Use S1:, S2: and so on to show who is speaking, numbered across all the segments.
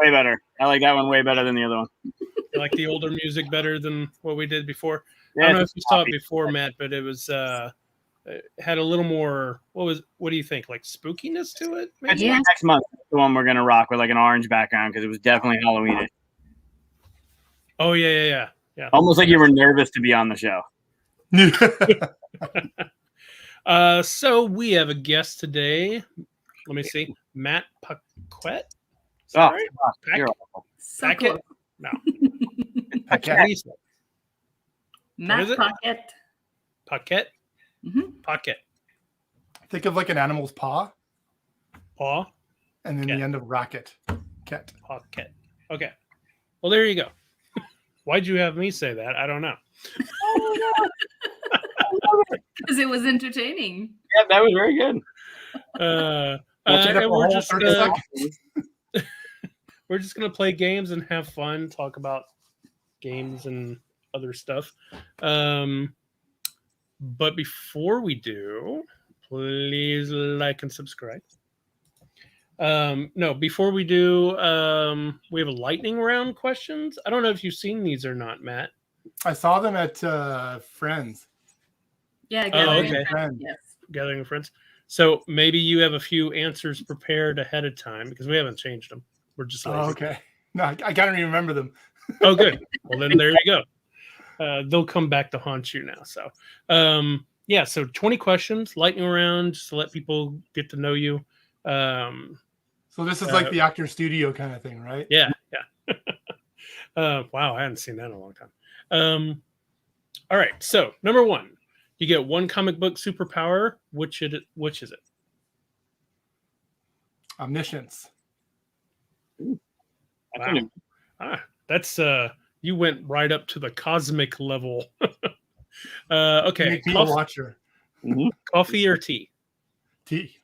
S1: way better. I like that one way better than the other one.
S2: I like the older music better than what we did before.
S1: Yeah,
S2: I don't know if you saw it before, Matt, but it was it had a little more. What do you think? Like spookiness to it?
S1: Maybe? Next month, the one we're gonna rock with like an orange background because it was definitely Halloween.
S2: Oh yeah.
S1: Almost like you were nervous to be on the show.
S2: So we have a guest today. Let me see, Matt Paquette.
S1: Right?
S2: Paquette? No.
S3: Paquette.
S4: Matt Paquette.
S2: Paquette? Paquette.
S3: Think of like an animal's paw.
S2: Paw.
S3: And then the end of racket. Ket.
S2: Paquette. Okay. Well, there you go. Why'd you have me say that? I don't know.
S4: Because it was entertaining.
S1: Yeah, that was very good.
S2: And we're just gonna play games and have fun, talk about games and other stuff. But before we do, please like and subscribe. Before we do, we have a lightning round questions. I don't know if you've seen these or not, Matt.
S3: I saw them at Friends.
S4: Yeah, Gathering
S2: okay.
S4: Friends. Yes.
S2: Gathering of Friends. So maybe you have a few answers prepared ahead of time because we haven't changed them. We're just lazy.
S3: Okay. No, I can't even remember them.
S2: Oh, good. Well, then there you go. They'll come back to haunt you now. So, so 20 questions, lightning round, just to let people get to know you.
S3: So this is like the actor studio kind of thing, right?
S2: Yeah. Wow, I hadn't seen that in a long time. All right. So number one, you get one comic book superpower. Which is it?
S3: Omniscience.
S2: Wow. That's you went right up to the cosmic level. Okay.
S3: Watcher.
S2: Coffee or tea?
S3: Tea.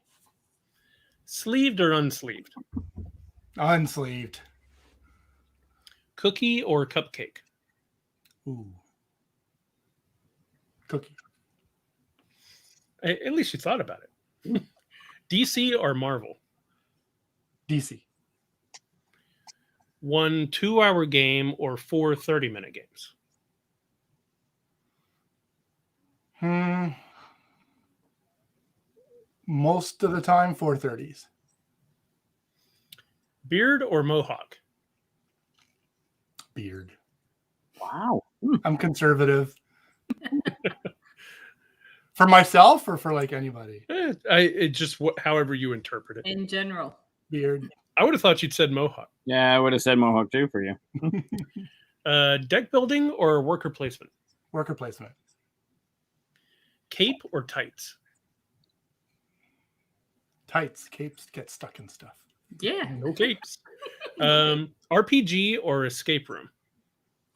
S2: Sleeved or unsleeved?
S3: Unsleeved.
S2: Cookie or cupcake?
S3: Ooh. Cookie.
S2: At least you thought about it. DC or Marvel?
S3: DC.
S2: 1 2-hour game or 4 30-minute games?
S3: Most of the time, 4:30s.
S2: Beard or mohawk?
S3: Beard.
S1: Wow.
S3: I'm conservative. For myself or for like anybody?
S2: It just however you interpret it.
S4: In general.
S3: Beard.
S2: I would have thought you'd said mohawk.
S1: Yeah, I would have said mohawk too for you.
S2: Deck building or worker placement?
S3: Worker placement.
S2: Cape or tights?
S3: Tights. Capes get stuck in stuff.
S4: Yeah.
S2: No capes. RPG or escape room?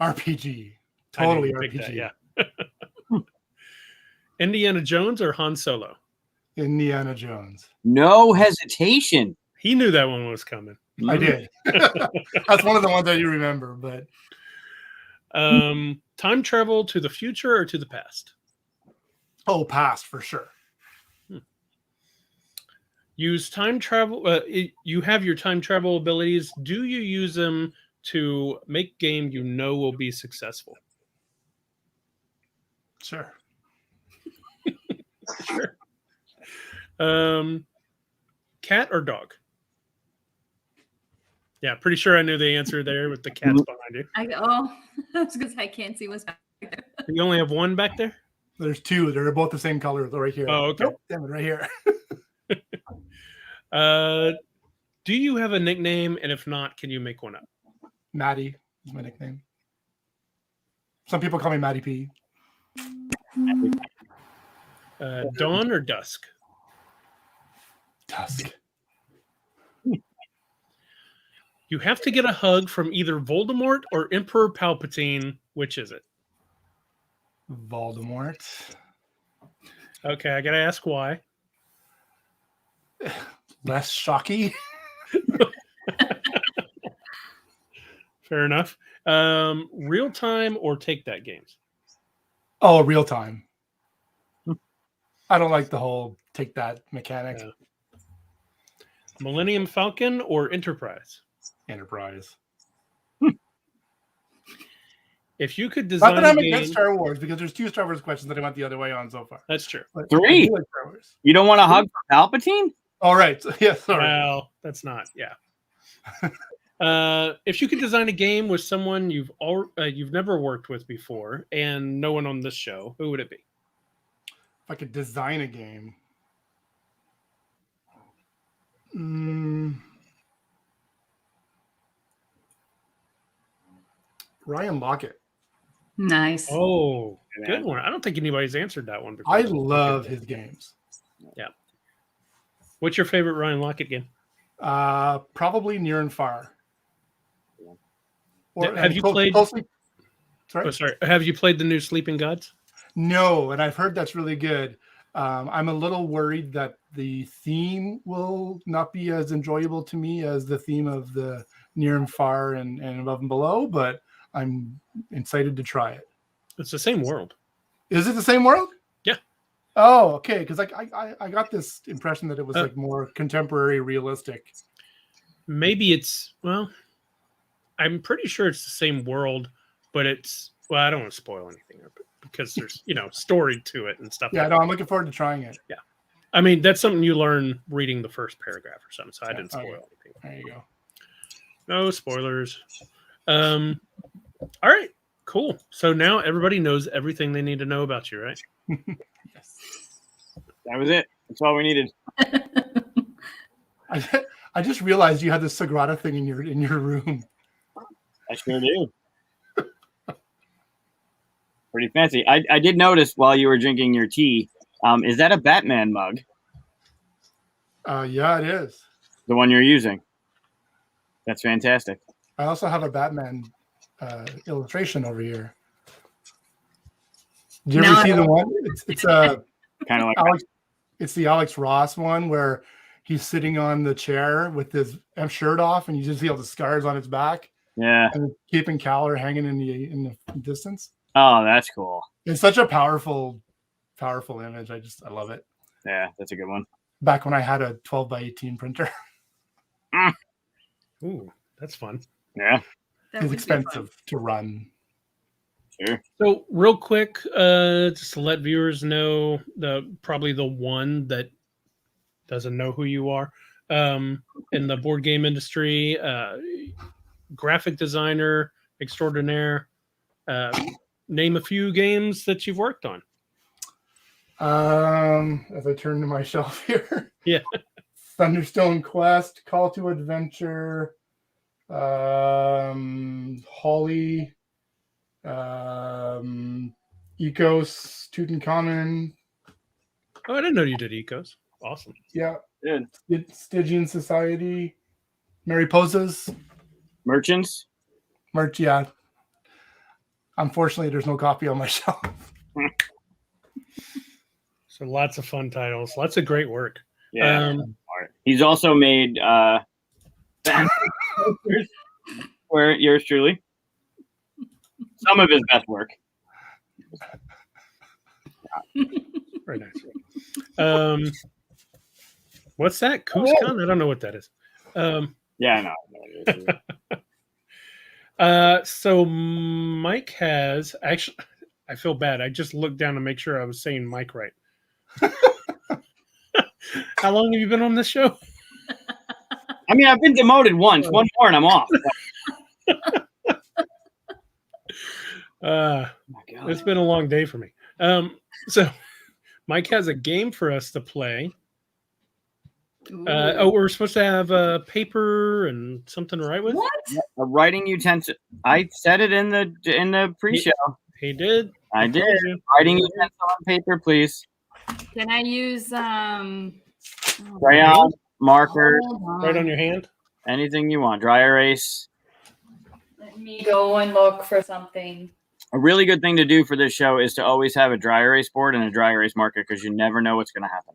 S3: RPG. Totally RPG.
S2: That, yeah. Indiana Jones or Han Solo?
S3: Indiana Jones.
S1: No hesitation.
S2: He knew that one was coming.
S3: I did. That's one of the ones that you remember, but
S2: time travel to the future or to the past?
S3: Oh, past for sure.
S2: Use time travel. You have your time travel abilities. Do you use them to make game you know will be successful?
S3: Sure.
S2: Sure. Cat or dog? Yeah, pretty sure I knew the answer there with the cats behind you.
S4: I was because I can't see what's back there.
S2: You only have one back there?
S3: There's two. They're both the same color. They're right here.
S2: Oh, okay.
S3: Nope, damn it, right here.
S2: Do you have a nickname? And if not, can you make one up?
S3: Maddie is my nickname. Some people call me Maddie P.
S2: Dawn or dusk?
S3: Dusk.
S2: You have to get a hug from either Voldemort or Emperor Palpatine. Which is it?
S3: Voldemort.
S2: Okay, I gotta ask why.
S3: Less shocky.
S2: Fair enough. Real time or take that games?
S3: Oh, real time. I don't like the whole take that mechanic.
S2: Millennium Falcon or Enterprise?
S3: Enterprise.
S2: If you could
S3: Not
S2: design
S3: that
S2: a
S3: I'm
S2: game,
S3: against Star Wars, because there's 2 Star Wars questions that I went the other way on so far.
S2: that's true.
S3: But
S1: 3?
S3: I do like Star Wars.
S1: You don't want a hug from Palpatine?
S3: All right. Yeah, sorry.
S2: Well, that's not. Yeah. If you could design a game with someone you've never worked with before and no one on this show, who would it be?
S3: If I could design a game. Ryan Lockett.
S4: Nice.
S2: Oh, good one. I don't think anybody's answered that one before.
S3: I love his games.
S2: Yeah. What's your favorite Ryan Lockett game?
S3: Probably Near and Far. Or,
S2: Have you played?
S3: Sorry?
S2: Oh, sorry. Have you played the new Sleeping Gods?
S3: No, and I've heard that's really good. I'm a little worried that the theme will not be as enjoyable to me as the theme of the Near and Far and Above and Below, but I'm excited to try it.
S2: It's the same world.
S3: Is it the same world?
S2: Yeah.
S3: Oh, okay. Because I got this impression that it was like more contemporary, realistic.
S2: Maybe I'm pretty sure it's the same world, but I don't want to spoil anything because there's story to it and stuff.
S3: Yeah,
S2: like
S3: no, I'm looking forward to trying it.
S2: Yeah. I mean, that's something you learn reading the first paragraph or something, so I didn't spoil anything.
S3: There you go.
S2: No spoilers. All right, cool. So now everybody knows everything they need to know about you, right?
S3: Yes.
S1: That was it. That's all we needed.
S3: I just realized you had the Sagrada thing in your room.
S1: I sure do. Pretty fancy. I did notice while you were drinking your tea. Is that a Batman mug?
S3: Yeah, it is.
S1: The one you're using. That's fantastic.
S3: I also have a Batman illustration over here. Did you ever see the one? It's
S1: Kind of like
S3: Alex. It's the Alex Ross one where he's sitting on the chair with his shirt off, and you just see all the scars on his back.
S1: Yeah.
S3: And keeping Caller hanging in the distance.
S1: Oh, that's cool.
S3: It's such a powerful image. I love it.
S1: Yeah, that's a good one.
S3: Back when I had a 12x18 printer.
S2: Ooh, that's fun.
S1: Yeah.
S3: It's expensive to run.
S1: Sure.
S2: So real quick, just to let viewers know, probably the one that doesn't know who you are in the board game industry, graphic designer extraordinaire. Name a few games that you've worked on.
S3: As I turn to my shelf here.
S2: Yeah.
S3: Thunderstone Quest, Call to Adventure, Holly, Ecos, Tutankhamun.
S2: Oh, I didn't know you did Ecos. Awesome.
S3: Yeah.
S1: Good.
S3: Stygian Society, Mariposas.
S1: Merchants.
S3: Yeah. Unfortunately, there's no copy on my shelf.
S2: So lots of fun titles, lots of great work.
S1: Yeah. He's also made where yours truly. Some of his best work.
S2: Very nice. What's that? Cuscon? I don't know what that is.
S1: Yeah, I know.
S2: So Mike has actually. I feel bad. I just looked down to make sure I was saying Mike right. How long have you been on this show?
S1: I mean, I've been demoted once. One more, and I'm off.
S2: It's been a long day for me. So Mike has a game for us to play. We're supposed to have paper and something to write with.
S4: What?
S1: A writing utensil. I said it in the pre-show.
S2: He did.
S1: I did. Writing utensil on paper, please.
S4: Can I use
S1: Crayon, marker,
S2: Right on your hand.
S1: anything you want. Dry erase.
S4: Let me go and look for something.
S1: A really good thing to do for this show is to always have a dry erase board and a dry erase marker because you never know what's going to happen.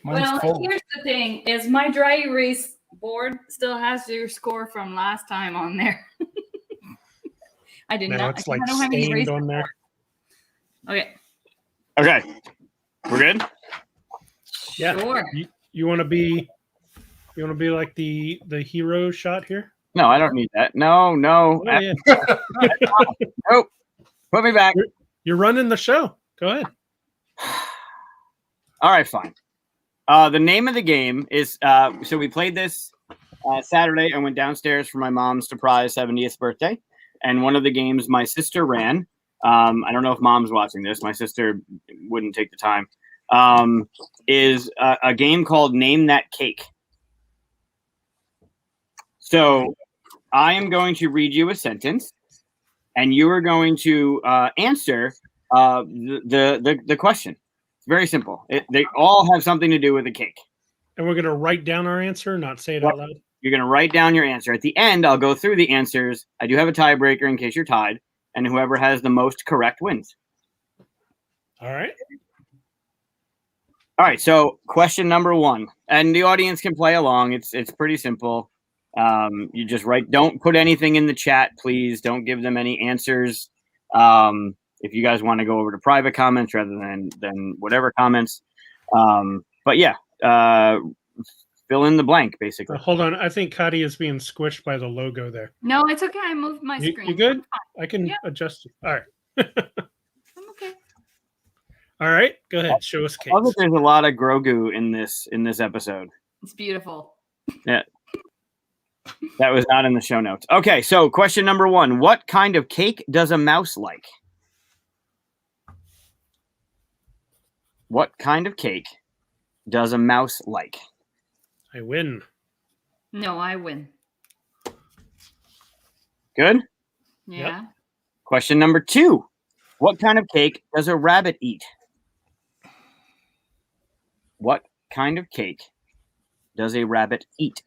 S3: Mine's full.
S4: Here's the thing: is my dry erase board still has your score from last time on there? I did
S2: Now
S4: not.
S2: it's like
S4: I don't have any
S2: stained
S4: erase
S2: on there.
S4: Okay.
S1: Okay. We're good?
S2: Yeah.
S4: Sure.
S2: You want to be You want to be like the hero shot here?
S1: No, I don't need that. No.
S2: Oh, yeah.
S1: Nope. Put me back.
S2: You're running the show. Go ahead.
S1: All right, fine. The name of the game is so we played this Saturday. I went downstairs for my mom's surprise 70th birthday, and one of the games my sister ran. I don't know if mom's watching this. My sister wouldn't take the time. Is a game called Name That Cake. So I am going to read you a sentence, and you are going to answer the question. It's very simple. They all have something to do with a cake.
S2: And we're going to write down our answer, not say it out loud.
S1: You're going to write down your answer. At the end, I'll go through the answers. I do have a tiebreaker in case you're tied, and whoever has the most correct wins.
S2: All right.
S1: All right. So question number 1, and the audience can play along. It's pretty simple. You just write. Don't put anything in the chat, please. Don't give them any answers. If you guys want to go over to private comments rather than whatever comments. But yeah, fill in the blank, basically.
S2: Hold on. I think Katia is being squished by the logo there.
S4: No, it's okay. I moved my screen.
S2: You good? I can adjust it. All right.
S4: I'm okay.
S2: All right. Go ahead. Show us cakes.
S1: I think there's a lot of Grogu in this episode.
S4: It's beautiful.
S1: Yeah. That was not in the show notes. Okay, so question number 1. What kind of cake does a mouse like? What kind of cake does a mouse like?
S2: I win.
S4: No, I win.
S1: Good?
S4: Yeah.
S1: Question number 2. What kind of cake does a rabbit eat? What kind of cake does a rabbit eat?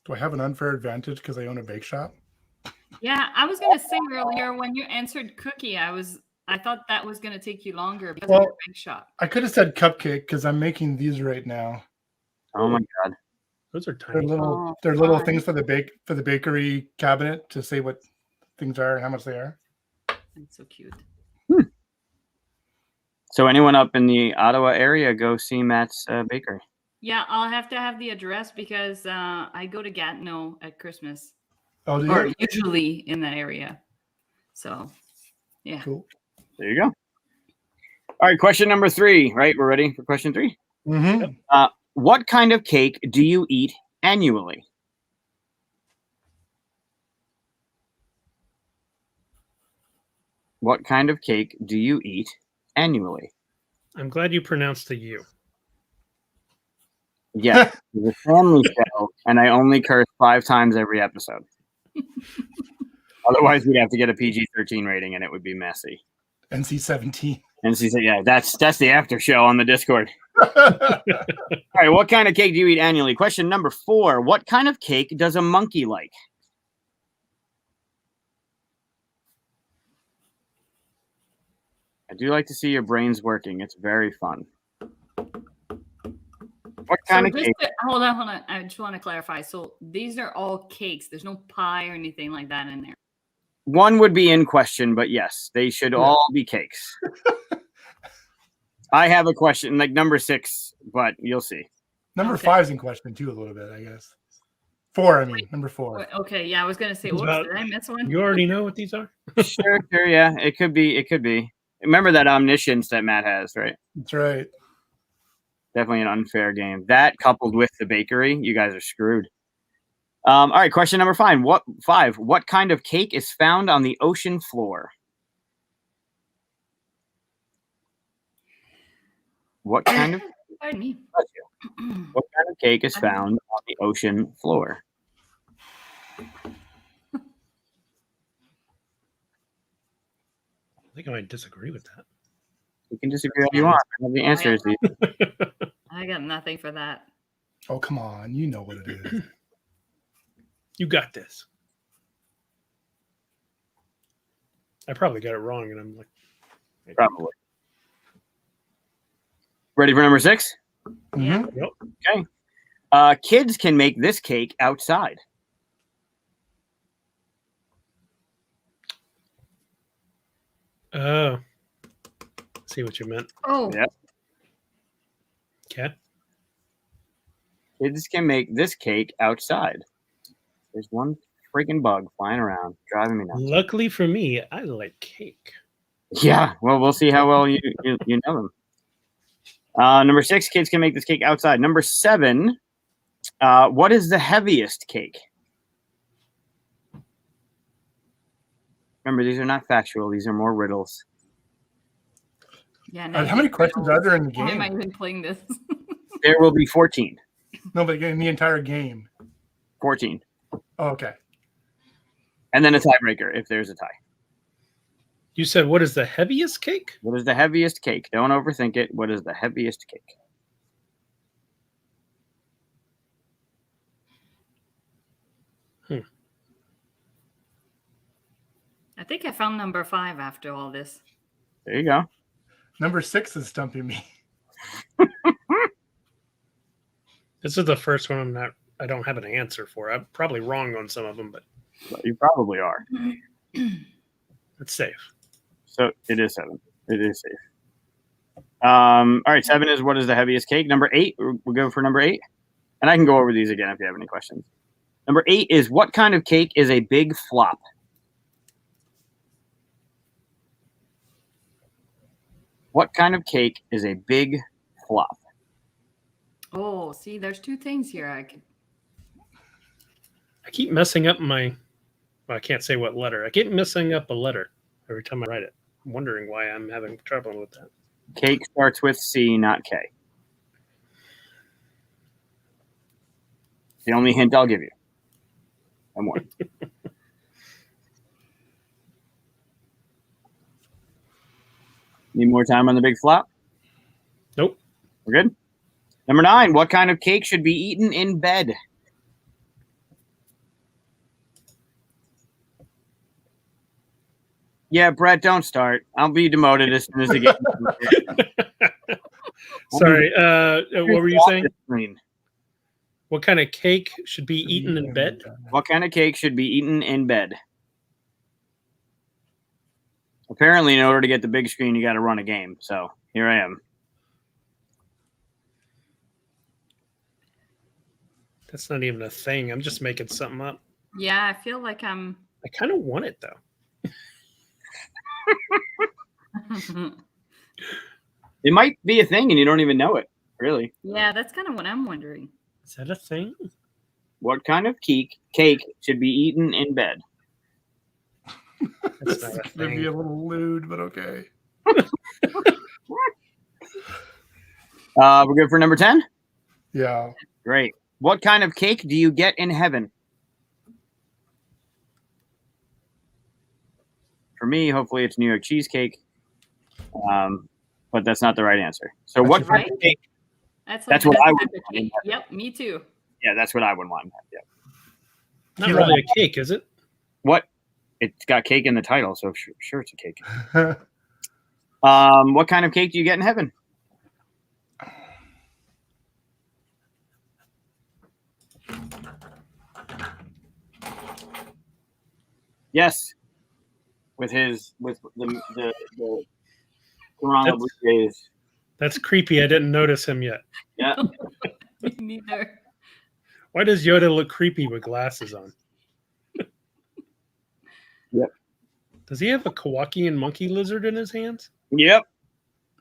S3: Do I have an unfair advantage because I own a bake shop?
S4: Yeah, I was gonna say earlier when you answered cookie, I thought that was gonna take you longer because of your bake shop.
S3: I could have said cupcake because I'm making these right now.
S1: Oh my god.
S2: Those are tiny.
S3: They're little things for the bakery cabinet to say what things are and how much they are.
S4: That's so cute.
S1: So anyone up in the Ottawa area, go see Matt's bakery.
S4: Yeah, I'll have to have the address because I go to Gatineau at Christmas.
S3: Oh, do
S4: Or
S3: you?
S4: usually in that area. So, yeah.
S3: Cool.
S1: There you go. All right, question number 3, right? We're ready for question 3?
S3: Mm-hmm.
S1: What kind of cake do you eat annually? What kind of cake do you eat annually?
S2: I'm glad you pronounced the U.
S1: Yeah, it's a family show, and I only curse 5 times every episode. Otherwise, we'd have to get a PG-13 rating, and it would be messy.
S3: NC-17.
S1: Yeah, that's the after show on the Discord. All right, what kind of cake do you eat annually? Question number 4. What kind of cake does a monkey like? I do like to see your brains working. It's very fun. What kind of cake?
S4: Hold on. I just want to clarify. So these are all cakes. There's no pie or anything like that in there.
S1: One would be in question, but yes, they should all be cakes. I have a question, like number 6, but you'll see.
S3: Number 5 is in question too, a little bit, I guess. 4, I mean, number 4.
S4: Okay, yeah, I was gonna say, did I miss one?
S2: You already know what these are?
S1: Sure, yeah, it could be. Remember that omniscience that Matt has, right?
S3: That's right.
S1: Definitely an unfair game. That coupled with the bakery, you guys are screwed. All right, question number 5. What kind of cake is found on the ocean floor? What kind of
S4: Pardon me.
S1: What kind of cake is found on the ocean floor?
S2: I think I might disagree with that.
S1: You can disagree all you want. I have the answers.
S4: I got nothing for that.
S3: Oh, come on. You know what it is.
S2: You got this. I probably got it wrong, and I'm like,
S1: Probably. Ready for number 6?
S3: Mm-hmm.
S2: yep.
S1: Okay. Kids can make this cake outside.
S2: Oh, see what you meant.
S4: Oh,
S1: Yeah.
S2: Okay.
S1: kids can make this cake outside? There's one freaking bug flying around, driving me nuts.
S2: Luckily for me, I like cake.
S1: Yeah, well, we'll see how well you know them. Number 6, kids can make this cake outside. Number 7, what is the heaviest cake? Remember, these are not factual. These are more riddles.
S4: Yeah.
S3: How many questions are there in the
S4: Why am I
S3: game?
S4: even playing this?
S1: There will be 14.
S3: No, but in the entire game.
S1: 14.
S3: Oh, okay.
S1: And then a tiebreaker if there's a tie.
S2: You said what is the heaviest cake?
S1: What is the heaviest cake? Don't overthink it. What is the heaviest cake?
S4: I think I found number 5 after all this.
S1: There you go.
S3: Number 6 is stumping me.
S2: This is the first one I don't have an answer for. I'm probably wrong on some of them, but
S1: Well, you probably are.
S2: it's safe.
S1: So it is 7. It is safe. All right, 7 is what is the heaviest cake. Number 8, we'll go for number 8. And I can go over these again if you have any questions. Number 8 is what kind of cake is a big flop? What kind of cake is a big flop?
S4: Oh, see, there's 2 things here.
S2: I keep messing up well, I can't say what letter. I keep messing up a letter every time I write it. I'm wondering why I'm having trouble with that.
S1: Cake starts with C, not K. The only hint I'll give you. No more. Need more time on the big flop?
S2: Nope.
S1: We're good? Number 9, what kind of cake should be eaten in bed? Yeah, Brett, don't start. I'll be demoted as soon as the game.
S2: Sorry, what were you saying?
S1: Screen.
S2: What kind of cake should be eaten in bed?
S1: What kind of cake should be eaten in bed? Apparently, in order to get the big screen, you got to run a game. So here I am.
S2: That's not even a thing. I'm just making something up.
S4: Yeah, I feel like I'm.
S2: I kind of want it though.
S1: It might be a thing and you don't even know it, really.
S4: Yeah, that's kind of what I'm wondering.
S2: Is that a thing?
S1: What kind of cake should be eaten in bed?
S2: That's
S3: This
S2: not a
S3: is going to be
S2: thing.
S3: a little lewd, but okay.
S1: We're good for number 10?
S3: Yeah.
S1: Great. What kind of cake do you get in heaven? For me, hopefully it's New York cheesecake. But that's not the right answer. So what kind of cake? That's what I would want.
S4: Yep, me too.
S1: Yeah, that's what I would want. Yeah.
S2: Not really a cake, is it?
S1: What? It's got cake in the title, so sure it's a cake. What kind of cake do you get in heaven? Yes, with the Toronto Blue Jays.
S2: That's creepy. I didn't notice him yet.
S1: Yeah.
S4: Me neither.
S2: Why does Yoda look creepy with glasses on?
S1: Yep.
S2: Does he have a Kowakian monkey lizard in his hands?
S1: Yep.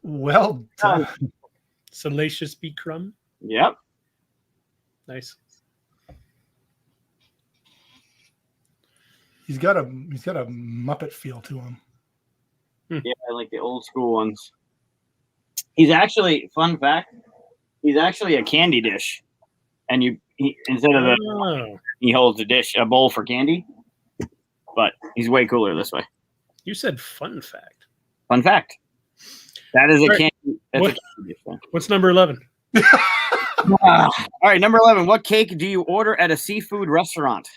S3: Well done.
S2: Salacious B. Crumb.
S1: Yep.
S2: Nice.
S3: He's got a Muppet feel to him.
S1: Yeah, I like the old school ones. He's actually, fun fact, he's actually a candy dish. And instead of he holds a bowl for candy. But he's way cooler this way.
S2: You said fun fact.
S1: Fun fact. That is a
S2: All right.
S1: candy. That's a candy dish.
S2: What's number 11?
S1: All right, number 11. What cake do you order at a seafood restaurant?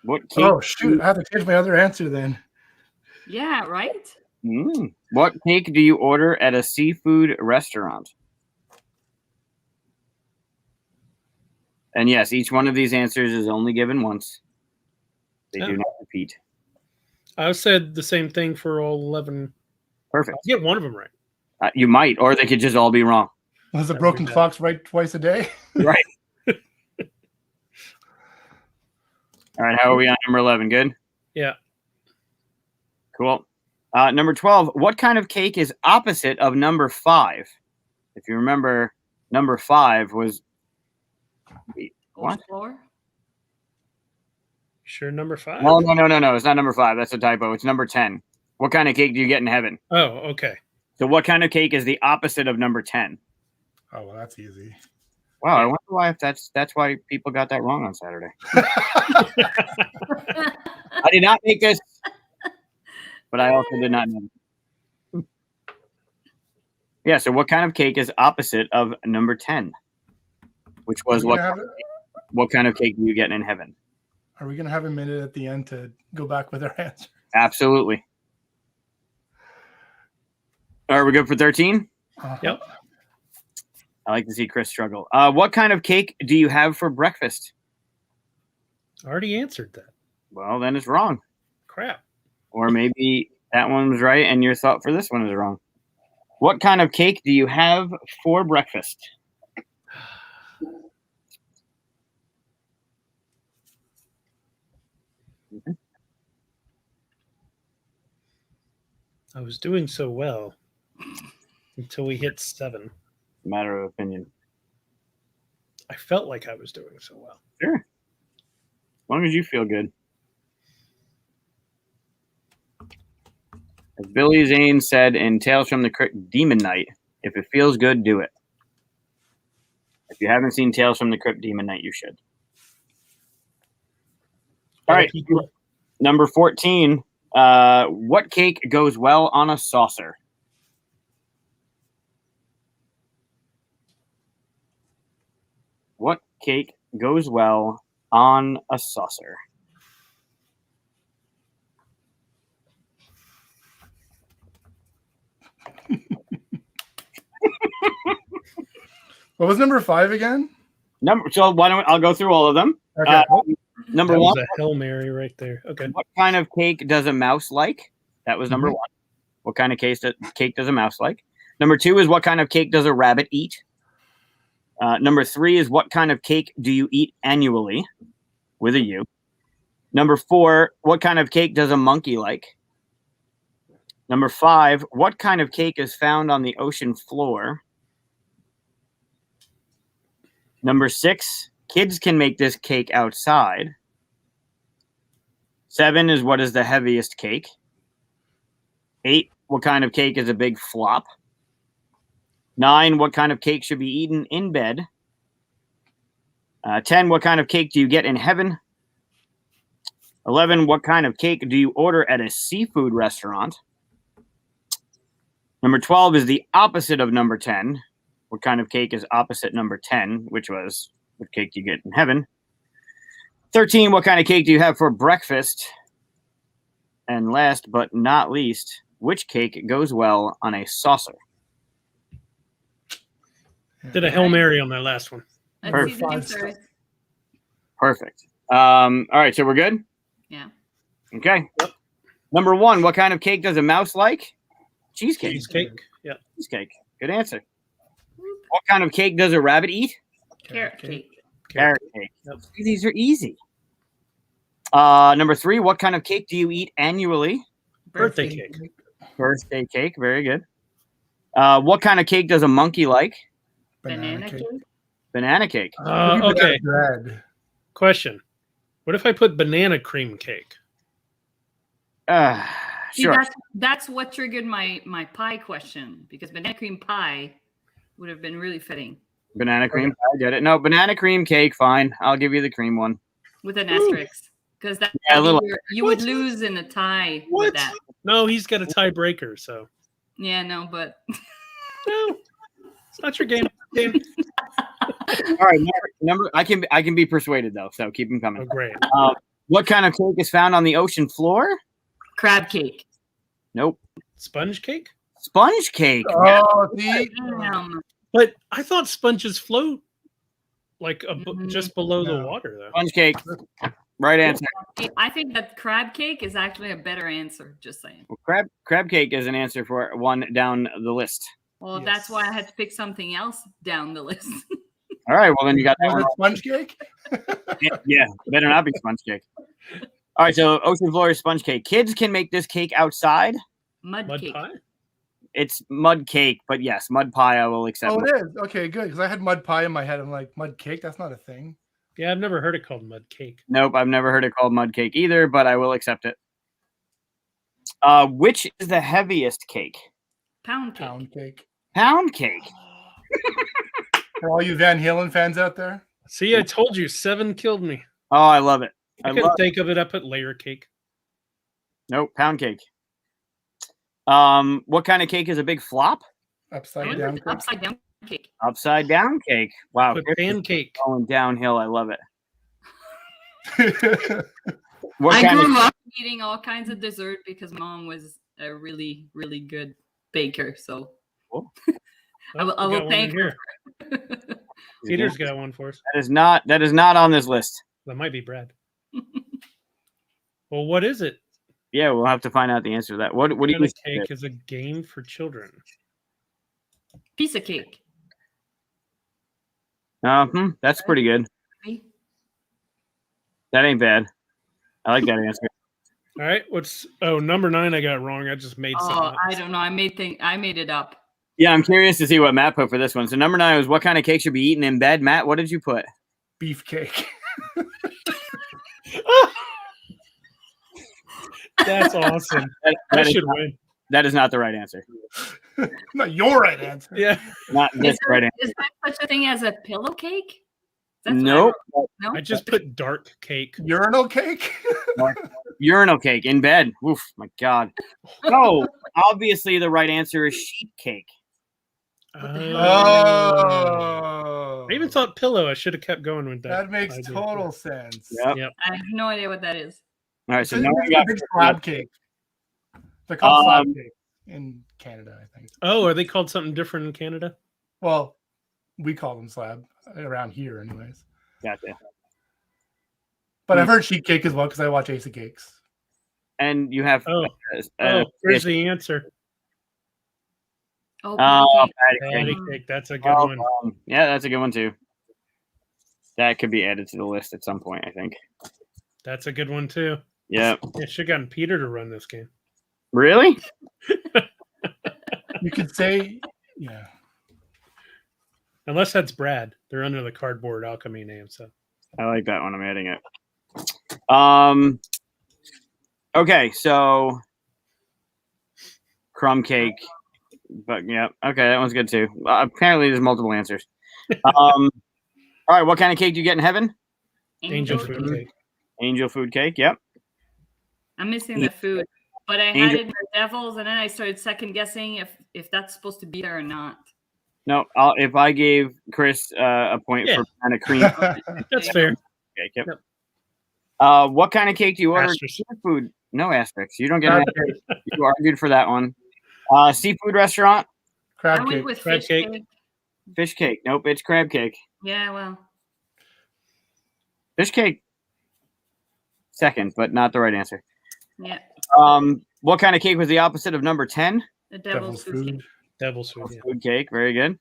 S1: What cake?
S3: Oh, shoot. I have to change my other answer then.
S4: Yeah, right?
S1: What cake do you order at a seafood restaurant? And yes, each one of these answers is only given once. They do not repeat.
S2: I said the same thing for all 11.
S1: Perfect.
S2: I'll get one of them right.
S1: You might, or they could just all be wrong.
S3: Was the
S2: That'd
S3: broken
S2: be bad.
S3: clocks right twice a day?
S1: Right. All right. How are we on number 11? Good.
S2: Yeah.
S1: Cool. Number 12. What kind of cake is opposite of number 5? If you remember, number 5 was what?
S4: Floor?
S2: Sure, number 5?
S1: No. It's not number 5. That's a typo. It's number 10. What kind of cake do you get in heaven?
S2: Oh, okay.
S1: So what kind of cake is the opposite of number 10?
S3: Oh, well, that's easy.
S1: Wow, I wonder why if that's why people got that wrong on Saturday. I did not make this, but I also did not know. Yeah, so what kind of cake is opposite of number 10? Which was what kind of cake do you get in heaven?
S3: Are we going to have a minute at the end to go back with our answer?
S1: Absolutely. All right, we're good for 13?
S2: Yep.
S1: I like to see Chris struggle. What kind of cake do you have for breakfast?
S2: I already answered that.
S1: Well, then it's wrong.
S2: Crap.
S1: Or maybe that one was right and your thought for this one is wrong. What kind of cake do you have for breakfast?
S2: I was doing so well until we hit 7.
S1: Matter of opinion.
S2: I felt like I was doing so well.
S1: Sure. As long as you feel good. As Billy Zane said in Tales from the Crypt Demon Knight, if it feels good, do it. If you haven't seen Tales from the Crypt Demon Knight, you should. All right. Number 14. What cake goes well on a saucer? What cake goes well on a saucer?
S3: What was number 5 again?
S1: So why don't I'll go through all of them.
S3: Okay.
S1: Number
S2: That
S1: 1.
S2: was a Hail Mary right there. Okay.
S1: What kind of cake does a mouse like? That was number 1. What kind of cake does a mouse like? Number 2 is what kind of cake does a rabbit eat? Number 3 is what kind of cake do you eat annually? With a U. Number 4, what kind of cake does a monkey like? Number 5, what kind of cake is found on the ocean floor? Number 6, kids can make this cake outside. 7 is what is the heaviest cake? 8, what kind of cake is a big flop? 9, what kind of cake should be eaten in bed? 10, what kind of cake do you get in heaven? 11, what kind of cake do you order at a seafood restaurant? Number 12 is the opposite of number 10. What kind of cake is opposite number 10, which was what cake do you get in heaven? 13, what kind of cake do you have for breakfast? And last but not least, which cake goes well on a saucer?
S2: Did a Hail Mary on that last one.
S4: Let's see the answers.
S1: Perfect. All right, so we're good?
S4: Yeah.
S1: Okay. Yep. Number 1, what kind of cake does a mouse like? Cheesecake.
S2: Cheesecake. Yeah.
S1: Cheesecake. Good answer. What kind of cake does a rabbit eat?
S4: Carrot cake.
S1: Carrot cake.
S2: Yep.
S1: These are easy. Number 3, what kind of cake do you eat annually?
S2: Birthday cake.
S1: Birthday cake. Very good. What kind of cake does a monkey like?
S4: Banana cake.
S1: Banana cake.
S2: Okay.
S3: Bread.
S2: Question. What if I put banana cream cake?
S4: See,
S1: Sure.
S4: that's what triggered my pie question, because banana cream pie would have been really fitting
S1: Banana cream. I get it. No, banana cream cake. Fine. I'll give you the cream one.
S4: with an asterisk, because that
S1: Yeah, a little-
S4: you would lose in a tie with that.
S2: No, he's got a tiebreaker, so.
S4: Yeah, no, but
S2: No, it's not your game.
S1: All right. Number. I can be persuaded though. So keep them coming.
S2: Oh, great.
S1: What kind of cake is found on the ocean floor?
S4: crab cake.
S1: Nope.
S2: Sponge cake?
S1: Sponge cake.
S3: Oh, see?
S2: But I thought sponges float like just below the
S3: No.
S2: water, though.
S1: Sponge cake. Right answer.
S4: I think that crab cake is actually a better answer. Just saying.
S1: Well, crab cake is an answer for one down the list.
S4: Well, that's why I had to pick something else down the list.
S1: All right, well then you got that
S3: Was
S1: one.
S3: it sponge cake?
S1: Yeah, better not be sponge cake. All right, so ocean floor is sponge cake. Kids can make this cake outside.
S4: Mud cake.
S2: pie?
S1: It's mud cake, but yes, mud pie I will accept.
S3: Oh, it is. Okay, good. Because I had mud pie in my head. I'm like, mud cake? That's not a thing.
S2: Yeah, I've never heard it called mud cake.
S1: Nope, I've never heard it called mud cake either, but I will accept it. Which is the heaviest cake?
S4: Pound cake.
S3: Pound cake.
S1: Pound cake.
S3: For all you Van Halen fans out there.
S2: See, I told you, 7 killed me.
S1: Oh, I love it.
S2: I couldn't think of it. I put layer cake.
S1: Nope, pound cake. What kind of cake is a big flop?
S3: Upside down cake.
S4: Upside down cake.
S1: Upside down cake. Wow,
S2: Put
S1: Chris is
S2: pancake.
S1: going downhill. I love it. What
S4: I
S1: kind
S4: grew
S1: of
S4: up eating all kinds of dessert because mom was a really, really good baker. So
S1: Cool.
S4: I will
S2: we got one
S4: thank
S2: in
S4: her.
S2: here. Peter's got one for us.
S1: that is not on this list.
S2: That might be Brad. Well, what is it?
S1: Yeah, we'll have to find out the answer to that. What do
S2: What
S1: you
S2: kind of
S1: think?
S2: cake is a game for children?
S4: Piece of cake.
S1: That's pretty good. That ain't bad. I like that answer.
S2: All right, number 9 I got wrong. I just made something
S4: Oh,
S2: up.
S4: I don't know. I made it up.
S1: Yeah, I'm curious to see what Matt put for this one. So number 9 was what kind of cake should be eaten in bed? Matt, what did you put?
S3: Beefcake.
S2: That's awesome.
S1: That
S2: I
S1: is
S2: should
S1: not,
S2: win.
S1: that is not the right answer.
S3: Not your right answer.
S2: Yeah.
S1: Not this right answer.
S4: Is there such a thing as a pillow cake? That's what I
S1: Nope.
S4: wrote. No.
S2: I just put dark cake.
S3: Urinal cake?
S1: Urinal cake in bed. Oof, my God. No, obviously the right answer is sheep cake.
S3: Oh.
S2: I even thought pillow. I should have kept going with that.
S3: That makes
S2: idea.
S3: total sense.
S1: Yep.
S4: I have no idea what that is.
S1: All right, so
S3: It's
S1: no
S3: a
S1: one got
S3: big slab cake. They're called slab cake in Canada, I think.
S2: Oh, are they called something different in Canada?
S3: Well, we call them slab around here, anyways.
S1: Gotcha.
S3: But I've heard sheep cake as well because I watch Ace of Cakes.
S1: And you have
S2: Here's the answer.
S4: Oh,
S1: patty
S2: Patty
S1: cake.
S2: cake. That's a good
S1: Well
S2: one.
S1: done. Yeah, that's a good one too. That could be added to the list at some point, I think.
S2: That's a good one too.
S1: Yeah.
S2: I should have gotten Peter to run this game.
S1: Really?
S3: You could say, yeah.
S2: Unless that's Brad. They're under the cardboard alchemy name. So
S1: I like that one. I'm adding it. Okay, so crumb cake. But yeah, okay, that one's good too. Apparently there's multiple answers. All right, what kind of cake do you get in heaven?
S2: angel food cake.
S1: Angel food cake, yep.
S4: I'm missing the food, but I had it in the devils, and then I started second guessing if that's supposed to be there or not.
S1: No, if I gave Chris a point for kind of cream
S2: That's fair.
S1: cake, yep.
S2: Yep.
S1: What kind of cake do you order?
S2: Asterisk.
S1: Seafood. No asterisks. You don't get an asterisk. You argued for that one. Seafood restaurant.
S3: Crab
S4: I went
S3: cake.
S4: with
S2: Crab
S4: fish
S2: cake.
S4: cake.
S1: Fish cake. Nope, it's crab cake.
S4: Yeah, well,
S1: Fish cake. Second, but not the right answer.
S4: yeah.
S1: What kind of cake was the opposite of number 10?
S4: The devil's food cake.
S2: Devil's food. Yeah.
S1: Food cake. Very good.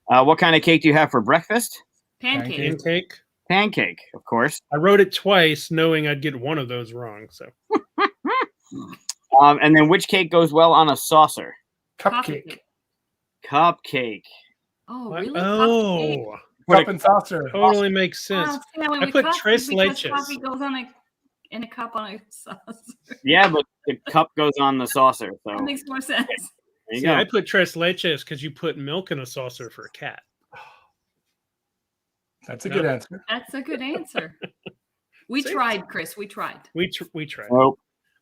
S1: What kind of cake do you have for breakfast?
S4: Pancake.
S2: Pancake.
S1: Pancake, of course.
S2: I wrote it twice, knowing I'd get one of those wrong. So
S1: And then which cake goes well on a saucer?
S4: Coffee
S3: Cupcake.
S4: cake.
S1: Cupcake.
S4: Oh,
S2: What?
S4: really? Coffee cake?
S2: Oh,
S3: Cup and saucer.
S2: totally makes sense.
S4: Oh, see, I went
S2: I
S4: with
S2: put
S4: coffee
S2: tres
S4: because
S2: leches.
S4: Coffee goes on in a cup on a saucer.
S1: Yeah, but the cup goes on the saucer. So
S4: That makes more sense.
S1: there you
S2: See,
S1: go.
S2: I put tres leches because you put milk in a saucer for a cat.
S3: That's a good answer.
S4: That's a good answer. We
S2: See?
S4: tried, Chris. We tried.
S2: We tried.
S1: Nope.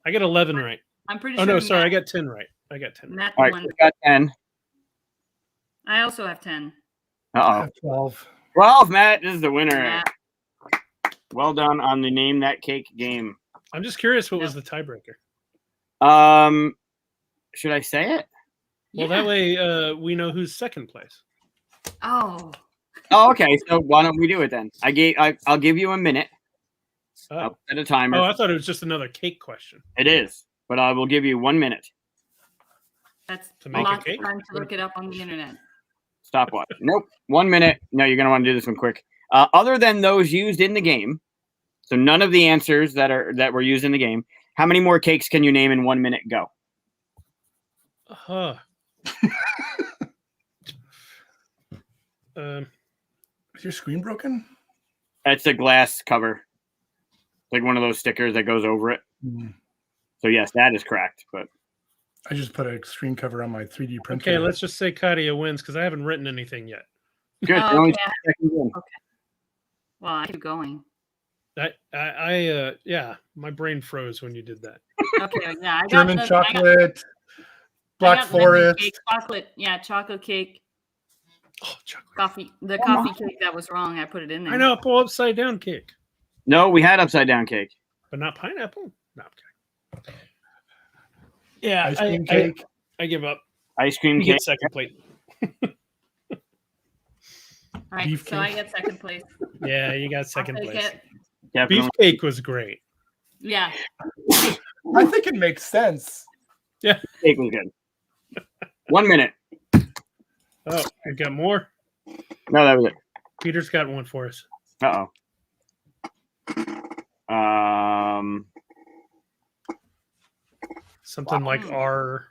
S2: I got 11 right.
S4: I'm pretty
S2: Oh
S4: sure.
S2: no, sorry, I got 10 right. I got 10 right.
S4: Matt
S1: All right,
S4: won.
S1: we got 10.
S4: I also have 10.
S3: I
S1: Uh-oh.
S3: have 12.
S1: 12, Matt. This is the winner.
S4: Yeah.
S1: Well done on the Name That Cake game.
S2: I'm just curious what was the tiebreaker.
S1: Should I say it?
S2: Well, that way we know who's second place.
S4: Oh.
S1: Oh, okay. So why don't we do it then? I'll give you a minute.
S2: Oh.
S1: I'll set a timer.
S2: Oh, I thought it was just another cake question.
S1: It is, but I will give you 1 minute.
S4: That's
S2: To make a
S4: lots
S2: cake?
S4: of time to look it up on the internet.
S1: Stopwatch. Nope. 1 minute. No, you're gonna want to do this one quick. Other than those used in the game, so none of the answers that were used in the game. How many more cakes can you name in 1 minute? Go.
S3: Is your screen broken?
S1: It's a glass cover, like one of those stickers that goes over it. So yes, that is correct. But
S3: I just put a screen cover on my 3D printer.
S2: Okay, let's just say Katia wins because I haven't written anything yet.
S1: good.
S4: Oh,
S1: Only
S4: okay.
S1: 2 seconds in.
S4: Well, I keep going.
S2: Yeah, my brain froze when you did that.
S4: Okay, yeah, I got
S3: German chocolate, Black Forest.
S4: cake, chocolate. Yeah, chocolate cake,
S2: Oh, chocolate.
S4: coffee. The coffee cake that was wrong. I put it in there.
S2: I know, pull upside down cake,
S1: No, we had upside down cake.
S2: but not pineapple. No, I'm kidding. Yeah,
S3: Ice cream cake.
S2: I give up.
S1: Ice cream
S2: You
S1: cake.
S2: get second plate.
S4: All right,
S3: Beef
S4: so I
S3: cake.
S4: get second place.
S2: Yeah, you got
S4: I'll
S2: second
S4: take
S2: place.
S4: it.
S1: Definitely.
S2: Beef cake was great.
S4: Yeah.
S3: I think it makes sense.
S1: Cake was good. 1 minute.
S2: Oh, we got more.
S1: No, that was it.
S2: Peter's got one for us.
S1: Uh-oh.
S2: Something like R.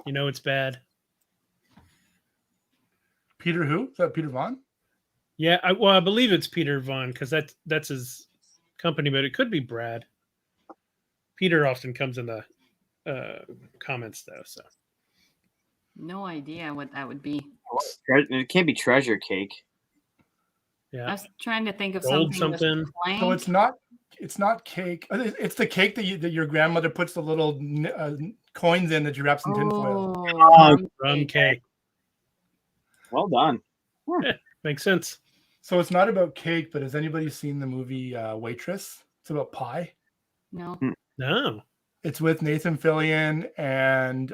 S2: You know it's bad.
S3: Peter who? Is that Peter Vaughn?
S2: Yeah, I believe it's Peter Vaughn because that's his company, but it could be Brad. Peter often comes in the comments though, so
S4: No idea what that would be.
S1: It can't be treasure cake.
S4: I
S2: yeah.
S4: was trying to think of
S2: Gold
S4: something.
S2: something.
S4: Plain.
S3: So it's not cake. It's the cake that your grandmother puts the little coins in that you wraps in tinfoil.
S2: Rum cake.
S1: Well done.
S2: Makes sense.
S3: So it's not about cake, but has anybody seen the movie Waitress? It's about pie.
S4: No.
S2: No.
S3: It's with Nathan Fillion and